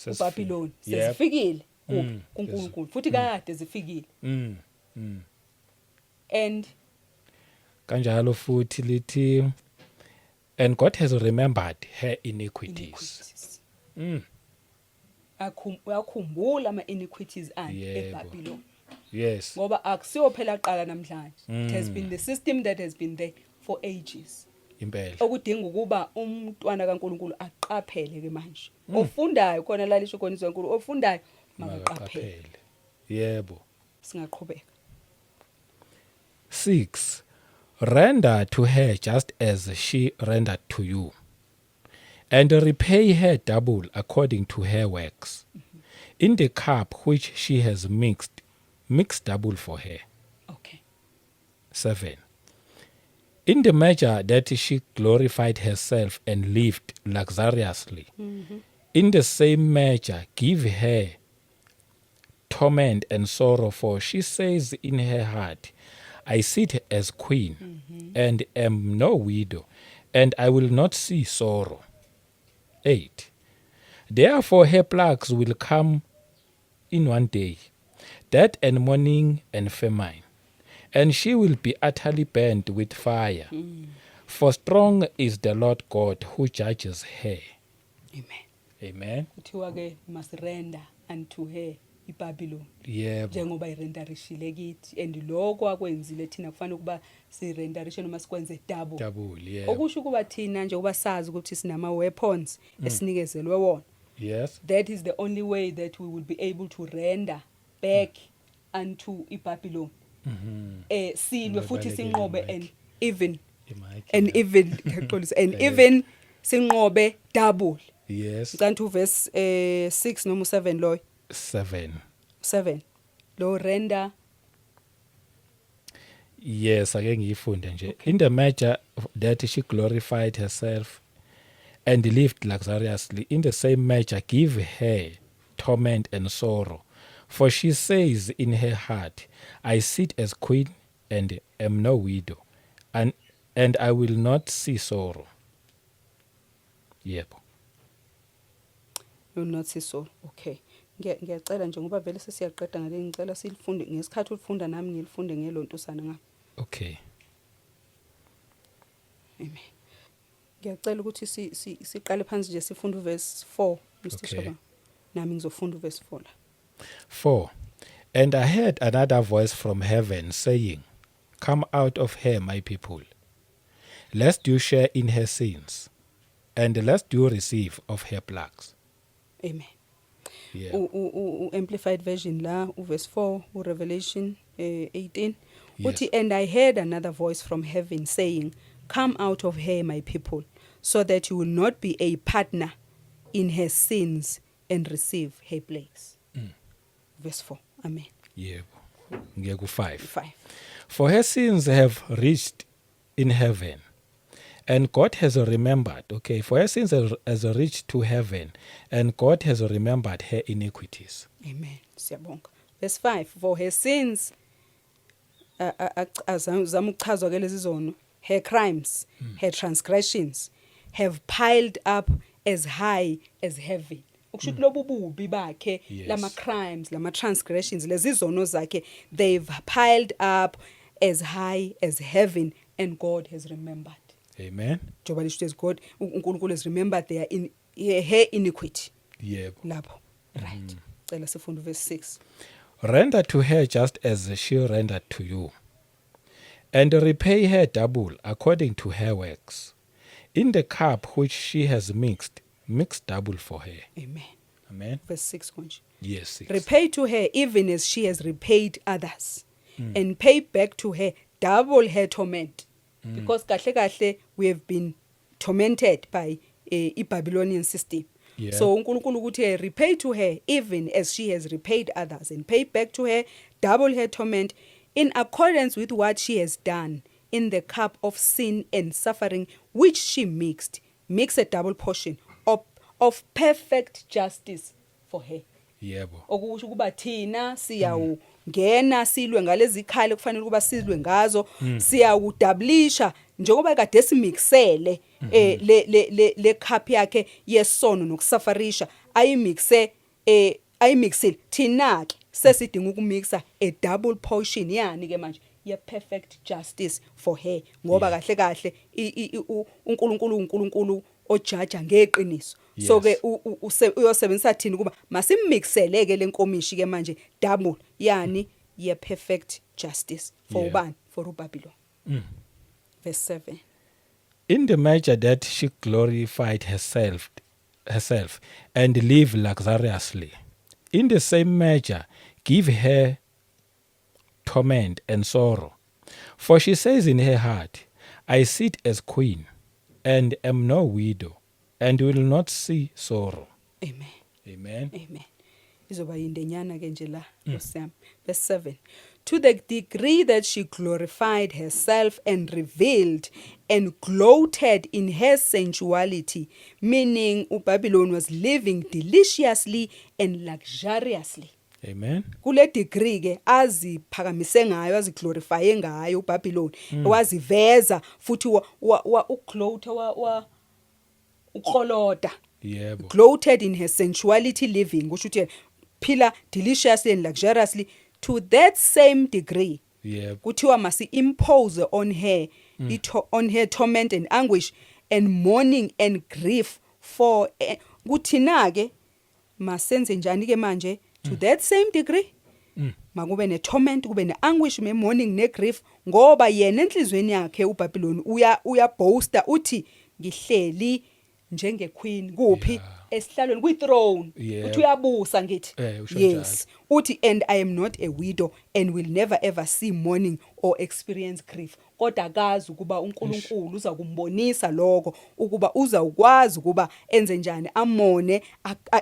uBabylon sezifikile kuNkulunkulu futhi kade zifikile. And kanjalo futhi lithi and God has remembered her iniquities. Akhumbula ama iniquities eBabylon. Yes. Ngoba akusiyo phela qala namhlanje. It has been the system that has been there for ages. impela. okudinga ukuba umntwana kaNkuluNkulu aqaphele ke manje ofundayo khona lalisho khona izwi leNkulunkulu ofundayo makaqaphele. Yebo. Singaqhubeka. 6. Render to her just as she rendered to you, and repay her double according to her works. In the cup which she has mix double for her. Okay. 7. In the measure that she glorified herself and lived luxuriously, in the same measure give her torment and sorrow, for she says in her heart, I sit as queen and am no widow, and I will not see sorrow. 8. Therefore her plagues will come in one day, death and mourning and famine, and she will be utterly burnt with fire. For strong is the Lord God who judges her. Amen. Amen. Kuthiwa ke must render unto her iBabylon. Yebo. Njengoba irenderishile kithi and lokho akwenzile thina kufanele ukuba sirenderishe noma sikwenze double. Double, yebo. Okusho ukuba thina nje kuba sazi ukuthi sinama weapons esinikezelwe wona. Yes. That is the only way that we will be able to render back unto iBabylon. Silwe futhi sinqobe and even even sinqobe double. Yes. Kanti uverse 6 noma 7 loyo. 7 lo render. Yes, ake ngiyifunde nje. In the measure that she glorified herself and lived luxuriously, in the same measure give her torment and sorrow. For she says in her heart, I sit as queen and am no widow, and I will not see sorrow. Yebo. No, not so. Okay. Ngiyacela nje ngoba vele sesiyaqeda ngale ngicela silifunde ngesikhathi ulifunda nami ngilifunde ngelontusana ngapha. Okay. Amen. Ngiyacela ukuthi siqale phansi nje sifunde uverse 4 Mr. Okay. Shaba. Nami ngizofunda uverse 4 la. 4. And I heard another voice from heaven saying, Come out of her, my people, lest you share in her sins, and lest you receive of her plagues. Amen. Yeah. Amplified version la uverse 4 Revelation 18 Yes. uthi and I heard another voice from heaven saying, Come out of her, my people, so that you will not be a partner in her sins and receive her plagues. Verse 4. Amen. Yebo. Ngiye ku 5. 5. For her sins have reached in heaven, and God has remembered. Okay, for her sins has reached to heaven, and God has remembered her iniquities. Amen. Siyabonga. Verse 5. For her sins zama ukuchazwa ke lezi zono, her crimes, her transgressions have piled up as high as heaven. Ukushuthi lobu bubi bakhe, Yes. lama crimes, lama transgressions, lezi zono zakhe, they've piled up as high as heaven, and God has remembered. Amen. Njoba lisho ukuthi God uNkulunkulu has remembered her iniquity. Yebo. Lapho. Right. Cela sifunde verse 6. Render to her just as she rendered to you, and repay her double according to her works. In the cup which she has mix double for her. Amen. Amen. Verse 6 konje. Yes, 6. Repay to her even as she has repaid others, and pay back to her double her torment. Because kahle we have been tormented by a Babylonian system. Yeah. So uNkulunkulu ukuthi repay to her even as she has repaid others, and pay back to her double her torment in accordance with what she has done in the cup of sin and suffering which she mix a double portion of perfect justice for her. Yebo. Okusho ukuba thina siyawungena silwe ngalezi ikhali kufanele kuba silwe ngazo, siyawudablisha njengoba kade simixele le cup yakhe yesono nokusafarisha ayimixile thina ke sesidinga ukumixa a double portion yani ke manje ye perfect justice for her ngoba kahle uNkulunkulu ojaja ngeqiniso. So ke uyosebenzisa thina kuba masimixele ke lenkomishi ke manje double yani ye perfect justice for ubani, for uBabylon. Verse 7. In the measure that she glorified herself and lived luxuriously, in the same measure give her torment and sorrow. For she says in her heart, I sit as queen, and am no widow, and will not see sorrow. Amen. Amen. Amen. Izoba yindenyana ke nje la Nkosi. Verse 7. To the degree that she glorified herself and revealed and gloated in her sensuality, meaning uBabylon was living deliciously and luxuriously. Amen. Kule degree ke aziphakamise ngayo, aziglorifye ngayo uBabylon, waziveza futhi uglota ukroloda. Yebo. Gloated in her sensuality living, kusho ukuthi phila deliciously and luxuriously to that same degree. Yebo. Kuthiwa masi impose on her on her torment and anguish and mourning and grief for kuthina ke masenze njani ke manje to that same degree. Makube ne torment, kube ne anguish, me mourning ne grief, ngoba yena enhlizweni yakhe uBabylon uya boaster uthi ngihleli njenge queen kuphi esihlalweni kwi throne, uthi uyabusa ngithi. Yes, uthi and I am not a widow and will never ever see mourning or experience grief. Kodwa akazi ukuba uNkulunkulu uza kumbonisa lokho, ukuba uza ukwazi ukuba enze njani amone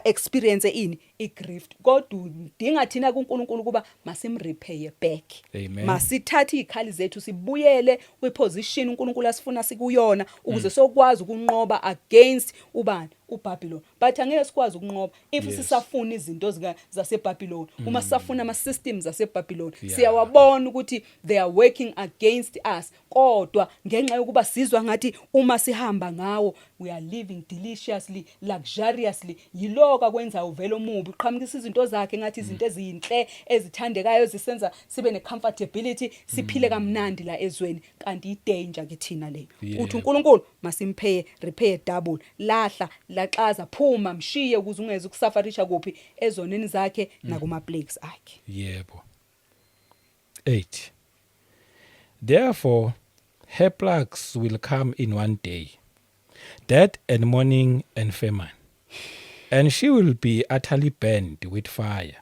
experience ini igrief. Kodwa udinga thina kuNkulunkulu ukuba masimrepair back. Amen. Masithathe izikhali zethu sibuyele kwiposition uNkulunkulu asifuna sikuyona ukuze sokwazi ukunqoba against ubani uBabylon. But angeke sikwazi ukunqoba if sisafuna izinto zaseBabylon. Uma sisafuna ama systems zaseBabylon, siyawabona ukuthi they are working against us. Kodwa ngenxa yokuba sizwa ngathi uma sihamba ngawo we are living deliciously, luxuriously, yiloka kwenza uvelo mubi uqhamukisa izinto zakhe ngathi izinto ezinhle ezithandekayo zisenza sibe ne comfortability, siphile kamnandi la ezweni, kanti idanger kithina leyo. Uthi uNkulunkulu masimphe repair double, lahla laxaza phuma mshiye ukuze ungeze ukusafarisha kuphi ezoneni zakhe nakuma plagues akhe. Yebo. 8. Therefore her plagues will come in one day, death and mourning and famine, and she will be utterly burned with fire,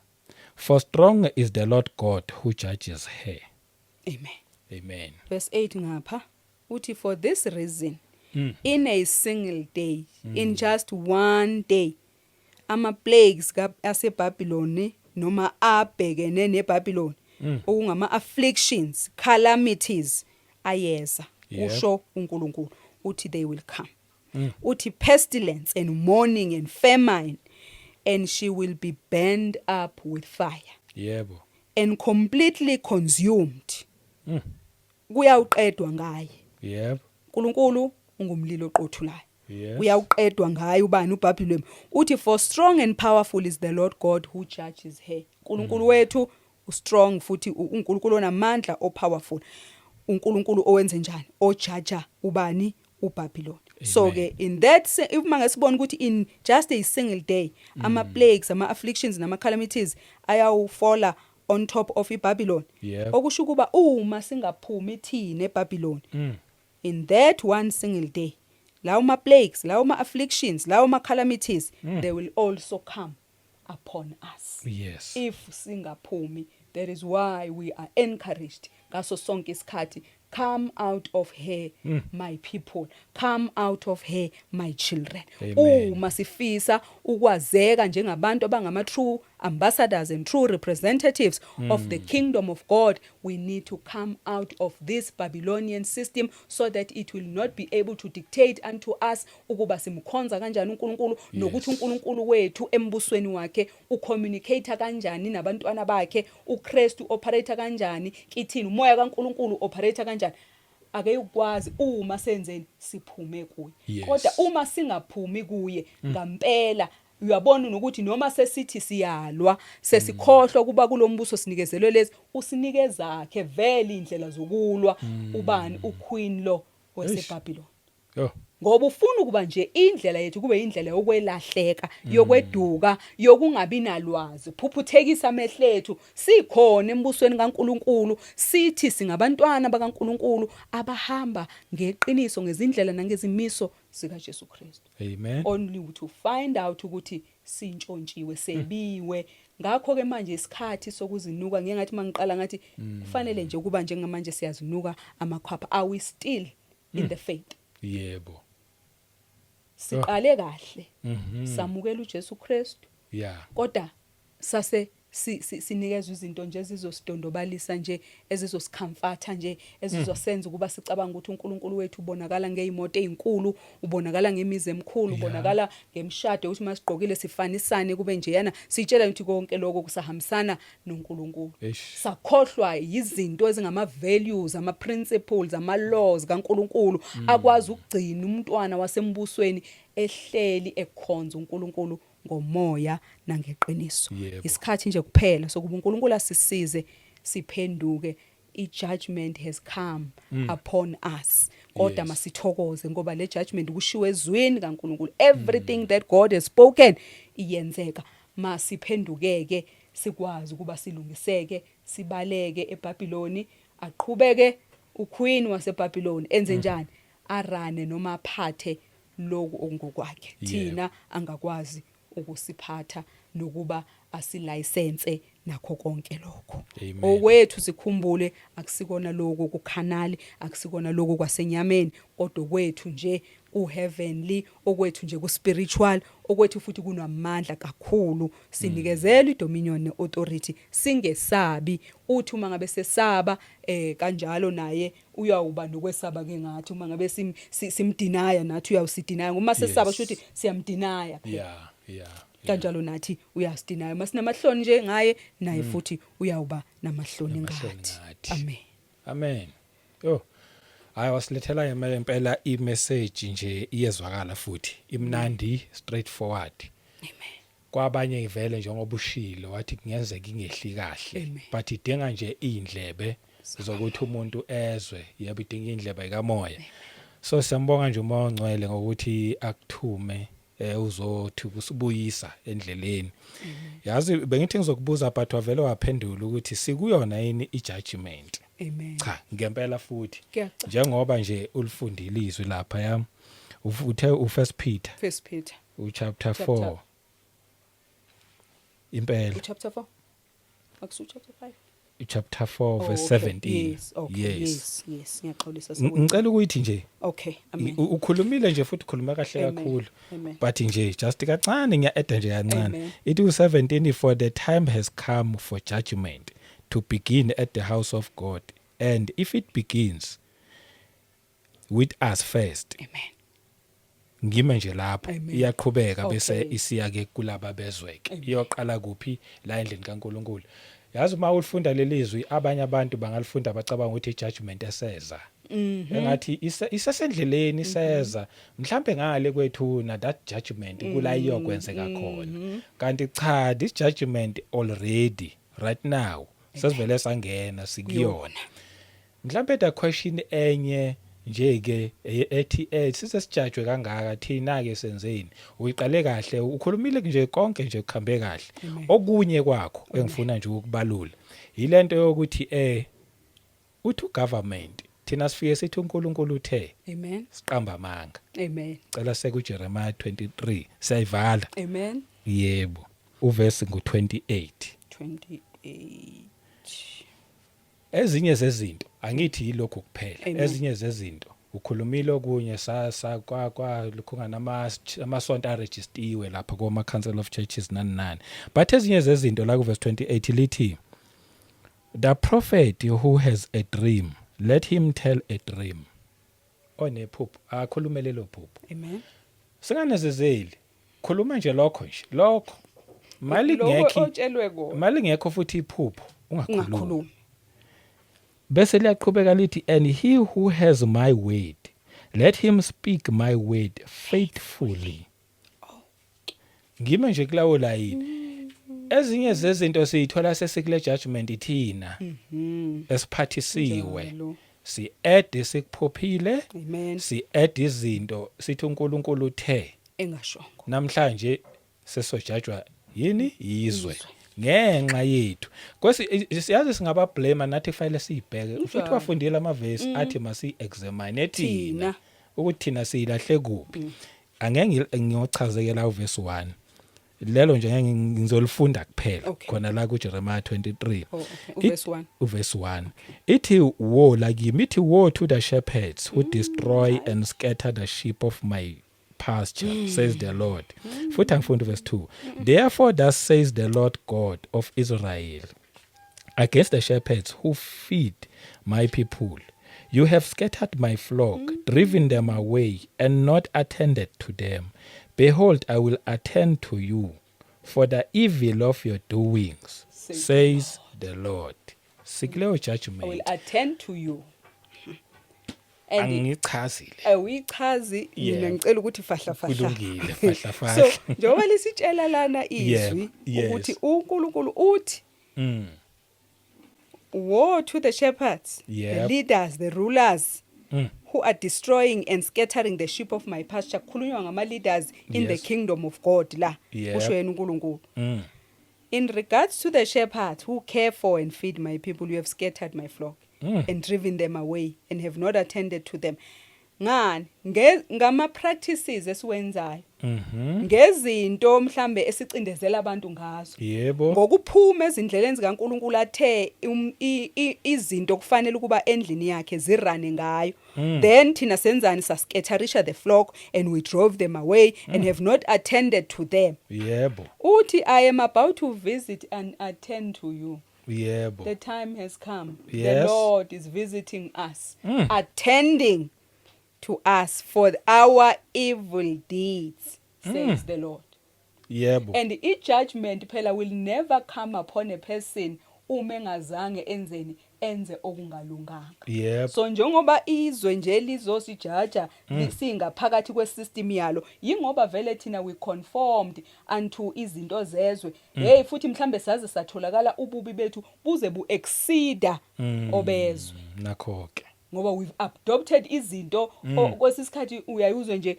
for strong is the Lord God who judges her. Amen. Amen. Verse 8 ngapha uthi for this reason in a single day, in just one day, ama plagues aseBabylon noma abhekene neBabylon okungama afflictions, calamities ayeza usho uNkulunkulu uthi they will come. Uthi pestilence and mourning and famine, and she will be burned up with fire. Yebo. And completely consumed. Kuyawuqedwa ngaye. Yebo. uNkulunkulu ungumlilo oqothulayo. Yes. Uyawuqedwa ngaye ubani uBabylon. Uthi for strong and powerful is the Lord God who judges her. uNkulunkulu wethu ustrong futhi uNkulunkulu onamandla o powerful. uNkulunkulu owenze njani? Ojaja ubani uBabylon. So ke in that if mangasibona ukuthi in just a single day ama plagues, ama afflictions nama calamities ayawufola on top of iBabylon. Okusho kuba uma singaphumi thina eBabylon in that one single day, lawo ma plagues, lawo ma afflictions, lawo ma calamities, they will also come upon us. Yes. If singaphumi, that is why we are encouraged ngaso sonke isikhathi, come out of her my people, come out of her my children. Uma sifisa ukwazeka njengabantu abangama true ambassadors and true representatives of the kingdom of God, we need to come out of this Babylonian system so that it will not be able to dictate unto us ukuba simkhonza kanjani uNkulunkulu, nokuthi uNkulunkulu wethu embusweni wakhe ucommunicate kanjani nabantwana bakhe, uChristu operate kanjani kithini, umoya kaNkulunkulu operate kanjani. Ake ukwazi uma senzeni siphume kuye. Kodwa uma singaphumi kuye ngampela, uyabona ukuthi noma sesithi siyalwa sesikhohlwa kuba kulombuso sinikezelwe lezi usinikeza zakhe vele indlela zokulwa ubani uQueen lo waseBabylon. Oh, ngoba ufuna ukuba nje indlela yethu kube indlela yokwelahleka, yokweduka, yokungabi nalwazi, phuphuthekisa amehlo ethu. Sikhona embusweni kaNkuluNkulu, sithi singabantwana bakaNkuluNkulu abahamba ngeqiniso, ngezindlela nangezimiso zika Jesu Kristu. amen. Only to find out ukuthi sintshontshiwe, sebiwe. Ngakho ke manje isikhathi sokuzinuka, ngiye ngathi mangiqala ngathi kufanele nje kuba njengamanje siyazinuka amakhwapha. Are we still in the faith? Yebo. Siqale kahle, samukela uJesu Kristu, Yeah. kodwa sase sinikezwe izinto nje ezizosidondobalisa nje, ezizosikhamfatha nje, ezizosenza ukuba sicabanga ukuthi uNkulunkulu wethu ubonakala ngezimoto ezinkulu, ubonakala ngemizi emikhulu, ubonakala ngemshado ukuthi masigqokile sifanisane kube njeyana. Sitshela ukuthi konke lokho kusahambisana noNkulunkulu. Sakhohlwa izinto ezingama values, ama principles, ama laws kaNkulunkulu akwazi ukugcina umntwana wasembusweni ehleli ekhonza uNkulunkulu ngomoya nangeqiniso. Isikhathi nje kuphela sokuba uNkulunkulu asisize siphenduke. I-judgment has come upon us. Kodwa masithokoze ngoba le judgment kushiwo ezweni kaNkulunkulu. Everything that God has spoken iyenzeka. Masiphendukeke sikwazi ukuba silungiseke, sibaleke eBhabhiloni, aqhubeke uQueen waseBhabhiloni enze njani? Arane noma aphathe lokhu ongokwakhe. Thina angakwazi ukusiphatha nokuba asilicense nakho konke lokho. Okwethu sikhumbule akusikona lokho kukhanali, akusikona lokho kwasenyameni, kodwa kwethu nje uheavenly, okwethu nje kuspiritual, okwethu futhi kunamandla kakhulu. Sinikezela idominion neauthority, singesabi. Uthi uma ngabe sesaba kanjalo naye uyawuba nokwesaba ke ngathi. Uma ngabe simdinaya nathi uyawusidinaya. Uma sesaba sho ukuthi siyamdinaya. Kanjalo nathi uyasidinaya. Masinamahloni nje ngaye naye futhi uyawuba namahloni ngathi. Amen. Amen. Yo. Hayi wasilethela impela i-message nje iyezwakala futhi imnandi, straightforward. Amen. Kwabanye ivele njengoba ushilo wathi kungenzeka ingehli kahle, but idinga nje indlebe zokuthi umuntu ezwe. Yebo idinga indlebe kamoya. So siyambonga nje uMoya oNgcwele ngokuthi akuthume uzothi kusibuyisa endleleni. Yazi bengithi ngizokubuza but wavele waphendula ukuthi sikuyona yini i-judgment. Amen. Cha, ngempela futhi njengoba nje ulifundile izwi lapha yami uthe u1 Peter uchapter 4 impela uchapter 4 akusu chapter 5 chapter 4 verse 17. Yes ngiyaxolisa ngicela ukuthi nje amen. Ukhulumile nje futhi ukhuluma kahle kakhulu but nje just kancane ngiya-add nje kancane ithi u17 for the time has come for judgment to begin at the house of God, and if it begins with us first, amen, ngime nje lapho iyaqhubeka bese isiya ke kulaba bezweke. Iyoqala kuphi? La endlini kaNkulunkulu. Yazi uma ulifunda lelizwi abanye abantu bangalifunda bacabanga ukuthi i-judgment eseza engathi isesendleleni iseza mhlambe ngale kwethu na that judgment kula iyokwenzeka khona. Kanti cha, this judgment already right now sesivele sangena sikuyona. Mhlambe the question enye nje ke ethi sisesijajwe kangaka thina ke senzeni. Uyiqale kahle, ukhulumile nje konke nje kuhambe kahle. Okunye kwakho engifuna nje ukubalula yilento yokuthi uthi ugovernment thina sifike sithi uNkulunkulu uthe amen siqamba amanga. Amen. Cela sekuJeremiah 23 siyayivala. Amen. Yebo. Uverse ngo28. Ezinye zezinto angithi yilokho kuphela. Ezinye zezinto ukhulumile okunye kwa lukhungana amasonto aregistiwe lapha kuma Council of Churches nani. But ezinye zezinto la ku verse 28 lithi the prophet who has a dream, let him tell a dream. Onephupho akhulume lelo phupho. Amen. Singanezezeli khuluma nje lokho mali ngekho futhi iphupho ungakhulumi. Bese liyaqhubeka lithi and he who has my word, let him speak my word faithfully. Ngime nje kulawo la yini ezinye zezinto siyithola sesikule judgment thina esiphathisiwe si-add sikuphophile, Amen. si-add izinto sithi uNkulunkulu uthe Engashongo. namhlanje sesojajwa yini izwe ngenxa yethu siyazi singaba blame nathi kufanele sibheke futhi wafundile amavesi athi masi-examine thina ukuthi thina silahle kuphi angeke ngiyochazekela uverse 1 lelo nje ngeke ngizolifunda kuphela khona la kuJeremiah 23 uverse 1 ithi woe lakimi ithi woe to the shepherds who destroy and scatter the sheep of my pasture, says the Lord. Futhi angifunda verse 2. Therefore thus says the Lord God of Israel against the shepherds who feed my people. You have scattered my flock, driven them away, and not attended to them. Behold, I will attend to you for the evil of your doings, says the Lord. Sikuleo judgment. I will attend to you. Angichazile. Uyichazi mina ngicela ukuthi fahla fahla. Kulungile fahla fahla. So njengoba lisitshela lana izwi ukuthi uNkulunkulu uthi woe to the shepherds, the leaders, the rulers who are destroying and scattering the sheep of my pasture. Kukhulunywa ngama leaders in the kingdom of God la. Kusho yena uNkulunkulu. In regards to the shepherds who care for and feed my people, you have scattered my flock and driven them away and have not attended to them. Ngani ngama practices esiwenzayo ngezinto mhlambe esicindezela abantu ngazo ngokuphuma ezindleleni zikaNkulunkulu athe izinto kufanele ukuba endlini yakhe zirane ngayo then thina senzani sasketterisha the flock and we drove them away and have not attended to them. Uthi I am about to visit and attend to you. The time has come. The Lord is visiting us, attending to us for our evil deeds, says the Lord. And each judgment phela will never come upon a person umengazange enze okungalunganga. So njengoba izwe nje lizosijaja singaphakathi kwesystem yalo yingoba vele thina we conformed unto izinto zezwe futhi mhlambe saze satholakala ububi bethu buze bu exceeda obezwe nakho ke ngoba we've adopted izinto kwesisikhathi uyayuzwe nje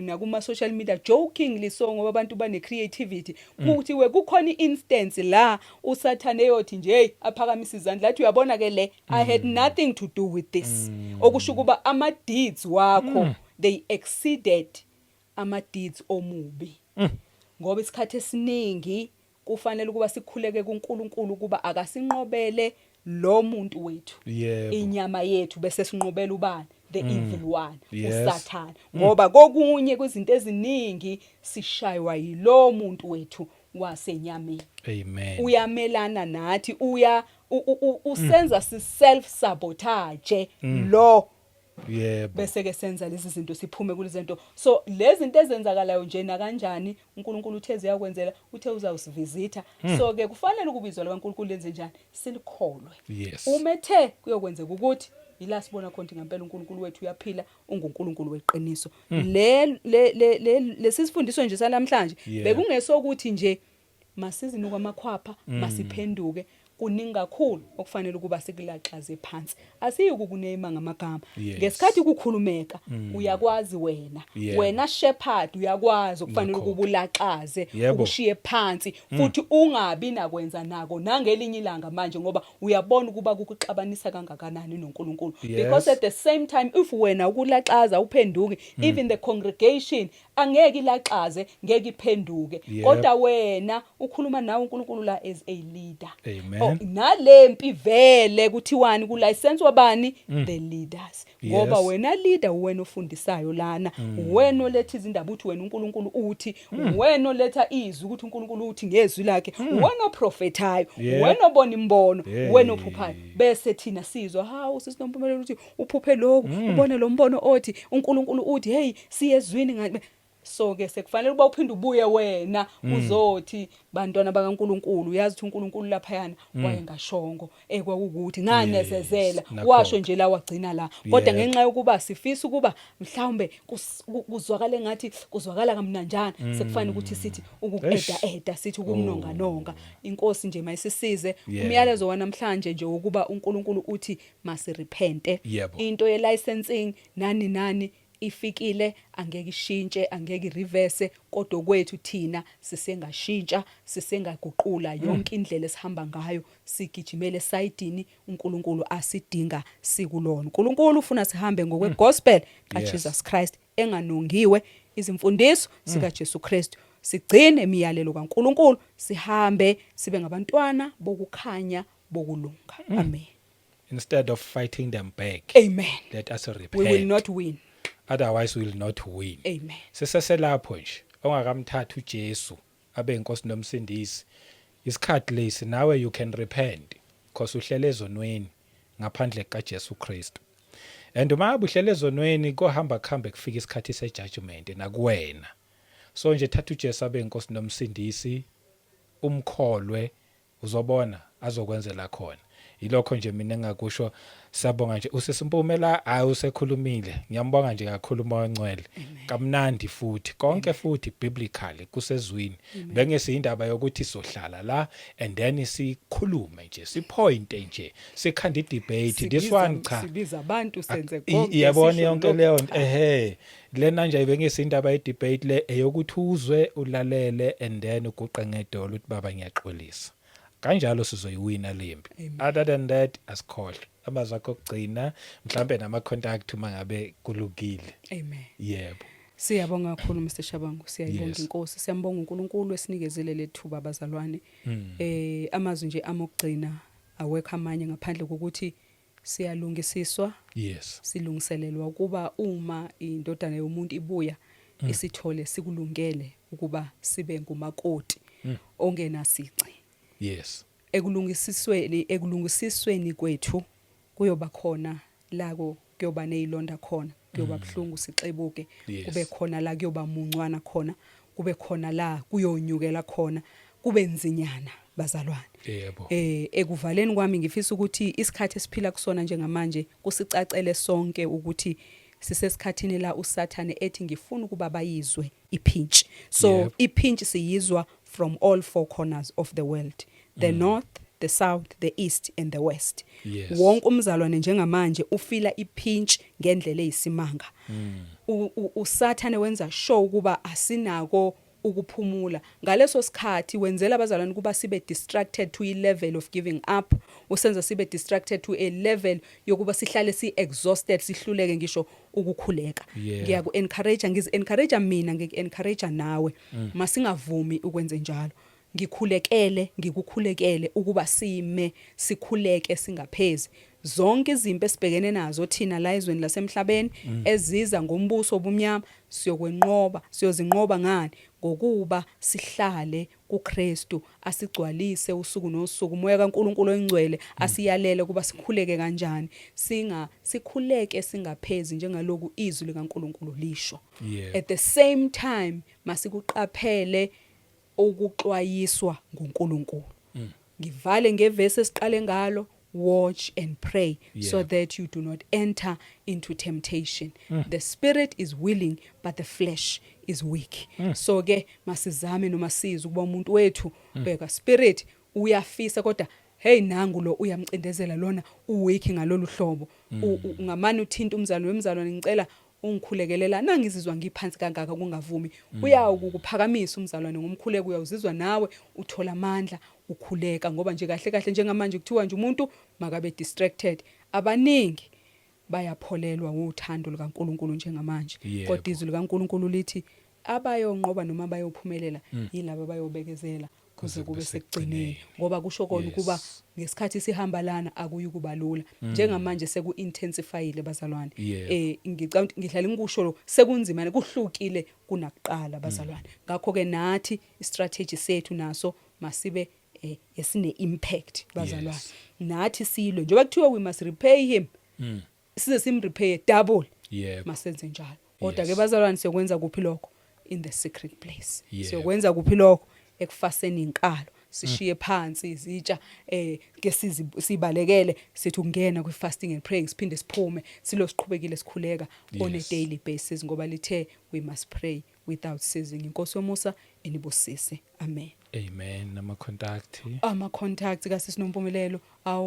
nakuma social media jokingly so ngoba abantu bane creativity ukuthi we kukhona instance la usathane yothi nje aphakamisa izandla lathi uyabona ke le I had nothing to do with this okusho kuba ama deeds wakho they exceeded ama deeds omubi ngoba isikhathi esiningi kufanele kuba sikhuleke kuNkulunkulu kuba akasinqobele lo muntu wethu inyama yethu bese sinqobela ubani the evil one uSathane ngoba kokunye kwezinto eziningi sishaywa yilo muntu wethu wasenyameni. Amen. Uyamelana nathi usenza si self sabotage lo bese ke senza lezi zinto siphume kulezinto so lezi zinto ezenzakalayo nje na kanjani uNkulunkulu utheze yakwenzela uthe uzawusivisita so ke kufanele ukubizwa labaNkulunkulu lenze njani silikholwe umethe kuyokwenzeka ukuthi ila sibona khona ngempela uNkulunkulu wethu uyaphila unguNkulunkulu weqiniso lesifundiswa nje salamhlanje bekungesokuthi nje masizinuka amakhwapha masiphenduke kuningi kakhulu okufanele ukuba sikulaxaze phansi asiyukukunema ngamagama ngesikhathi ukukhulumeka uyakwazi wena shepherd uyakwazi okufanele ukubulaxaze ukushiye phansi futhi ungabi nakwenza nako nangelinye ilanga manje ngoba uyabona ukuba ukuxabanisa kangakanani noNkulunkulu because at the same time if wena ukulaxaza uphenduke even the congregation angeke ilaxaze ngeke iphenduke kodwa wena ukhuluma nawe uNkulunkulu la as a leader. Nalempi vele kuthiwani ku license wabani the leaders ngoba wena leader wena ofundisayo lana wena oletha izindaba uthi wena uNkulunkulu uthi wena oletha izwi ukuthi uNkulunkulu uthi ngezwi lakhe wena oprofetayo wena obona imbono wena ophuphayo bese thina sizwa usisinompumelelo uthi uphuphe lokhu ubone lo mbono othi uNkulunkulu uthi hey siyezwini ngabe so ke sekufanele uba uphinde ubuye wena uzothi bantwana bakaNkuluNkulu uyazi ukuthi uNkulunkulu lapha yana wayengashongo ekwakukuthi nganezezela washo nje la wagcina la kodwa ngenxa yokuba sifisa ukuba mhlawumbe kuzwakala ngathi kuzwakala kamnanjana sekufanele ukuthi sithi ukueda sithi ukumnonga inkosi nje mayisisize umyalezo wanamhlanje nje ukuba uNkulunkulu uthi masirepente into ye licensing nani ifikile angeke ishintshe angeke reverse kodwa kwethu thina sisengashintsha sisengaguqula yonke indlela esihamba ngayo sigijimele sayidini uNkulunkulu asidinga sikulona uNkulunkulu ufuna sihambe ngokwe gospel kaJesus Christ enganongiwe izimfundiso sika Jesu Kristu sigcine imiyalelo kaNkulunkulu sihambe sibe ngabantwana bokukhanya bokulunga amen. Instead of fighting them back, amen, let us repent. We will not win. Otherwise we will not win. Amen. Siseselapho nje ongakamthatha uJesu abe inkosi nomsindisi isikhathi lesi nawe you can repent because uhlele ezonweni ngaphandle kaJesu Kristu. And uma uhlele ezonweni kohamba khambe kufika isikhathi sejudgment nakuwena. So nje thatha uJesu abe inkosi nomsindisi umkholwe uzobona azokwenzela khona. Yilokho nje mina engakusho sabonga nje usesimpumela awusekhulumile ngiyambonga nje kakhulu umoya ongcwele kamnandi futhi konke futhi biblically kusezwini bengesindaba yokuthi sohlala la and then sikhulume nje sipointe nje sikhanda idebate this one cha sibiza abantu senze konke iyabona yonke leyo lena nje bengesindaba yedebate le eyokuthi uzwe ulalele and then uguqe ngedolo uthi baba ngiyaxolisa kanjalo sizoyiwina lempi. Other than that asikhohle abazakho kugcina mhlambe nama contact mangabe kulukile. Amen. Yebo. Siyabonga kakhulu Mr Shabangu siyayibonga inkosi siyambonga uNkulunkulu esinikezele lethuba abazalwane. Amazwi nje amokugcina awekho amanye ngaphandle kokuthi siyalungisiswa. Yes. Silungiselelwa ukuba uma indodana yomuntu ibuya isithole sikulungele ukuba sibe ngumakoti ongenasici. Yes. Ekulungisisweni kwethu kuyoba khona la kuyoba nezilonda khona kuyoba buhlungu sixebuke kube khona la kuyoba muncwana khona kube khona la kuyonyukela khona kube nzinyana bazalwane. Yebo. Ekuvaleni kwami ngifisa ukuthi isikhathi esiphila kusona njengamanje kusicacele sonke ukuthi sisesikhathini la uSathane ethi ngifuna ukuba bayizwe iphintshe. So iphintshe siyizwa from all four corners of the world, the north, the south, the east and the west. Wonke umzalwane njengamanje ufila iphintshe ngendlela eyisimanga. uSathane wenza show ukuba asinako ukuphumula ngaleso sikhathi wenzela abazalwane kuba sibe distracted to a level of giving up usenza sibe distracted to a level yokuba sihlale exhausted sihluleke ngisho ukukhuleka. Ngiyaku encourage ngizi-encourage mina ngiki-encourage nawe masingavumi ukwenze njalo ngikukhulekele ukuba sime sikhuleke singaphezi zonke izimpi esibhekene nazo thina la ezweni lasemhlabeni eziza ngombuso obumnyama siyozinqoba ngani ngokuba sihlale kuKristu asigcwalise usuku nosuku umoya kaNkuluNkulu oyingcwele asiyalele kuba sikhuleke kanjani sikhuleke singaphezi njengaloku izwi likaNkuluNkulu lisho. At the same time masikuqaphele ukuxwayiswa nguNkulunkulu. Ngivale ngevesi esiqale ngalo watch and pray so that you do not enter into temptation. The spirit is willing but the flesh is weak. So ke masizame noma siza ukuba umuntu wethu beka spirit uyafisa kodwa hey nangu lo uyamcindezela lona uweak ngalolu hlobo ungamani uthinta umzalwane ngicela ungikhulekelela nangizizwa ngiphansi kangaka kungavumi uyawukuphakamisa umzalwane ngomkhuleko uyawuzizwa nawe uthola amandla ukhuleka ngoba nje kahle njengamanje kuthiwa nje umuntu makabe distracted abaningi bayapholelwa uthando likaNkuluNkulu njengamanje kodwa izwi likaNkuluNkulu lithi abayonqoba noma bayophumelela yilabo bayobekezela kuze kube sekugcineni ngoba kusho kona ukuba ngesikhathi sihamba lana akuyikubalula njengamanje seku-intensifyile bazalwane. Ngicabanga ngihlala ngikusho lo sekunzima kuhlukile kunakuqala bazalwane ngakho ke nathi istrategy sethu naso masibe esine impact bazalwane nathi silo njengoba kuthiwa we must repay him size simrepay double masenze njalo kodwa ke bazalwane siyokwenza kuphi lokho in the secret place. Yebo. Siyokwenza kuphi lokho ekufaseni inkalo sishiye phansi izitsha ke sibalekele sithi ukungena kwi fasting and praying siphinde siphume siqhubekile sikhuleka on a Yes. daily basis ngoba lithe we must pray without ceasing. Inkosi yomusa inibusise. Amen. Amen. Nama-contact. Ama-contact kaSisinompumelelo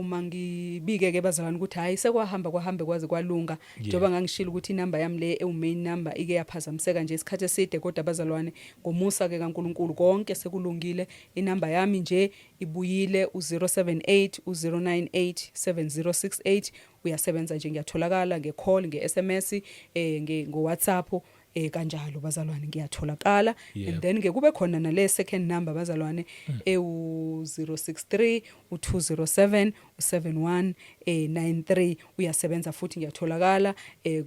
mangibike ke bazalwane ukuthi hayi sekwahambe kwaze kwalunga njengoba ngangishilo ukuthi inamba yami le ewumain number ike yaphazamiseka nje isikhathi eside kodwa bazalwane ngomusa ke kaNkuluNkulu konke sekulungile. Inamba yami nje ibuyile u078 u098 7068 uyasebenza nje ngiyatholakala nge-call nge-SMS ngo WhatsApp kanjalo bazalwane ngiyatholakala. And then ke kube khona nale second number bazalwane ewu063 u207 u7193 uyasebenza futhi ngiyatholakala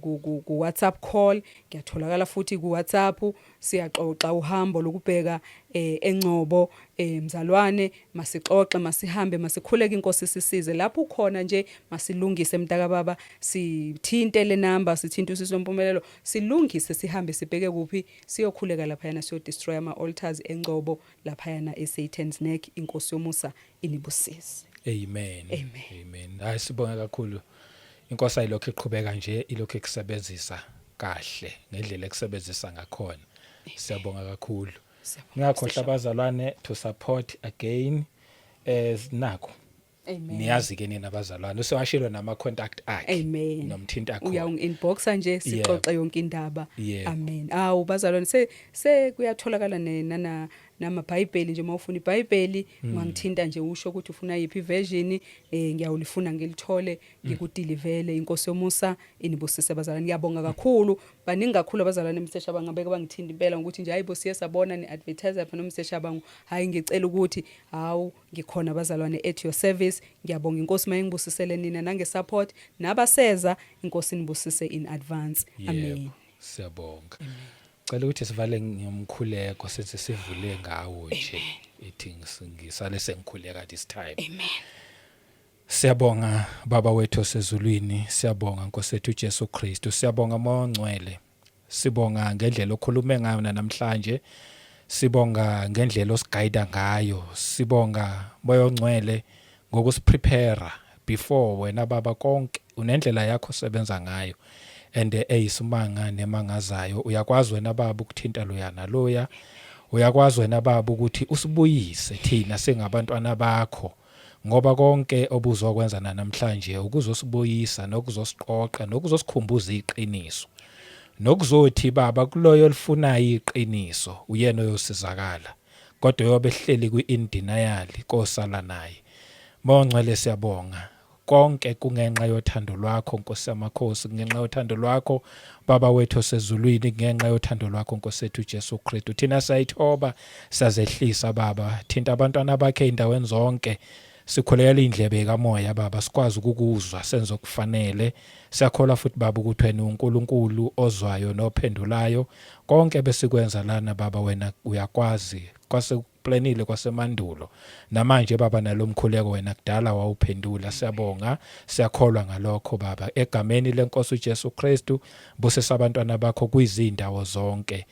ku WhatsApp call ngiyatholakala futhi ku WhatsApp siyaxoxa uhambo lokubheka eNgcobo mzalwane masixoxe masihambe masikhuleke inkosi sisize lapho ukhona nje masilungise mntaka baba sithinte le number sithinte uSisinompumelelo silungise sihambe sibheke kuphi siyokhuleka lapha yana siyo destroy ama altars eNgcobo lapha yana eSatan's neck. Inkosi yomusa inibusise. Amen. Amen. Amen. Hayi sibonga kakhulu. Inkosi ayilokho iqhubeka nje ilokho ikusebenzisa kahle ngendlela ekusebenzisa ngakhona. Siyabonga kakhulu. Ngiyakhohle abazalwane to support again nako. Amen. Niyazi ke nina abazalwane usewashilo nama contact akhe. Amen. Nomthinta khona. Uya-inboxa nje sixoxe yonke indaba. Yeah. Amen. Bazalwane se kuyatholakala namabhayibheli nje mawufuna iBhayibheli ungangithinta nje usho ukuthi ufuna yipi version ngiyawulifuna ngilithole ngikudilivele. Inkosi yomusa inibusise bazalwane. Ngiyabonga kakhulu baningi kakhulu abazalwane Mr. Shabangu ngabeke bangithinta impela ukuthi nje hayibo siye sabona ni advertise lapha no Mr. Shabangu hayi ngicela ukuthi ngikhona abazalwane at your service. Ngiyabonga inkosi mayingibusisele nina nange support nabaseza inkosi inibusise in advance. Amen. Siyabonga. Cela ukuthi sivale ngomkhuleko senze sivule ngawo nje ithi ngisale sengikhuleka this time. Amen. Siyabonga baba wethu osezulwini, siyabonga Nkosi yethu Jesu Kristu, siyabonga Moya Ongcwele. Sibonga ngendlela okhulume ngayo namhlanje. Sibonga ngendlela osiguide ngayo. Sibonga Moya Ongcwele ngokusiprepare before wena baba konke unendlela yakho osebenza ngayo. And eyisimanga nemangazayo uyakwazi wena baba ukuthinta loyana loya, uyakwazi wena baba ukuthi usibuyise thina singabantwana bakho ngoba konke obuzokwenza namhlanje ukuzosibuyisa nokuzosiqoqa nokuzosikhumbuza iqiniso nokuzothi baba kuloyo lifunayo iqiniso uyena oyosizakala kodwa yobe ehleli kwi-indenial kosala naye. Moya Ongcwele siyabonga konke kungenxa yothando lwakho Nkosi yamakhosi, kungenxa yothando lwakho baba wethu osezulwini, kungenxa yothando lwakho Nkosi yethu Jesu Kristu. Thina sayithoba sazehlisa baba, thinta abantwana bakhe indaweni zonke, sikhulekela indlebe kamoya baba sikwazi ukukuzwa senze okufanele. Siyakholwa futhi baba ukuthi wena uNkulunkulu ozwayo nophendulayo konke besikwenza lana baba wena uyakwazi kwaseplanile kwasemandulo namanje baba nalomkhuleko wena kudala wawuphendula. Siyabonga siyakholwa ngalokho baba egameni lenkosi uJesu Kristu busisa abantwana bakho kwizindawo zonke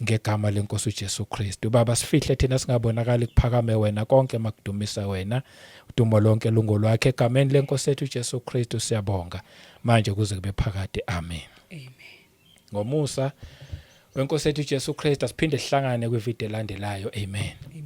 ngegama lenkosi uJesu Kristu baba sifihle thina singabonakala kuphakame wena konke makudumisa wena udumo lonke lungo lwakhe egameni lenkosi yethu uJesu Kristu siyabonga manje kuze kube phakade. Amen. Amen. Ngomusa wenkosi yethu uJesu Kristu asiphinde sihlangane kwivideo elandelayo. Amen. Amen.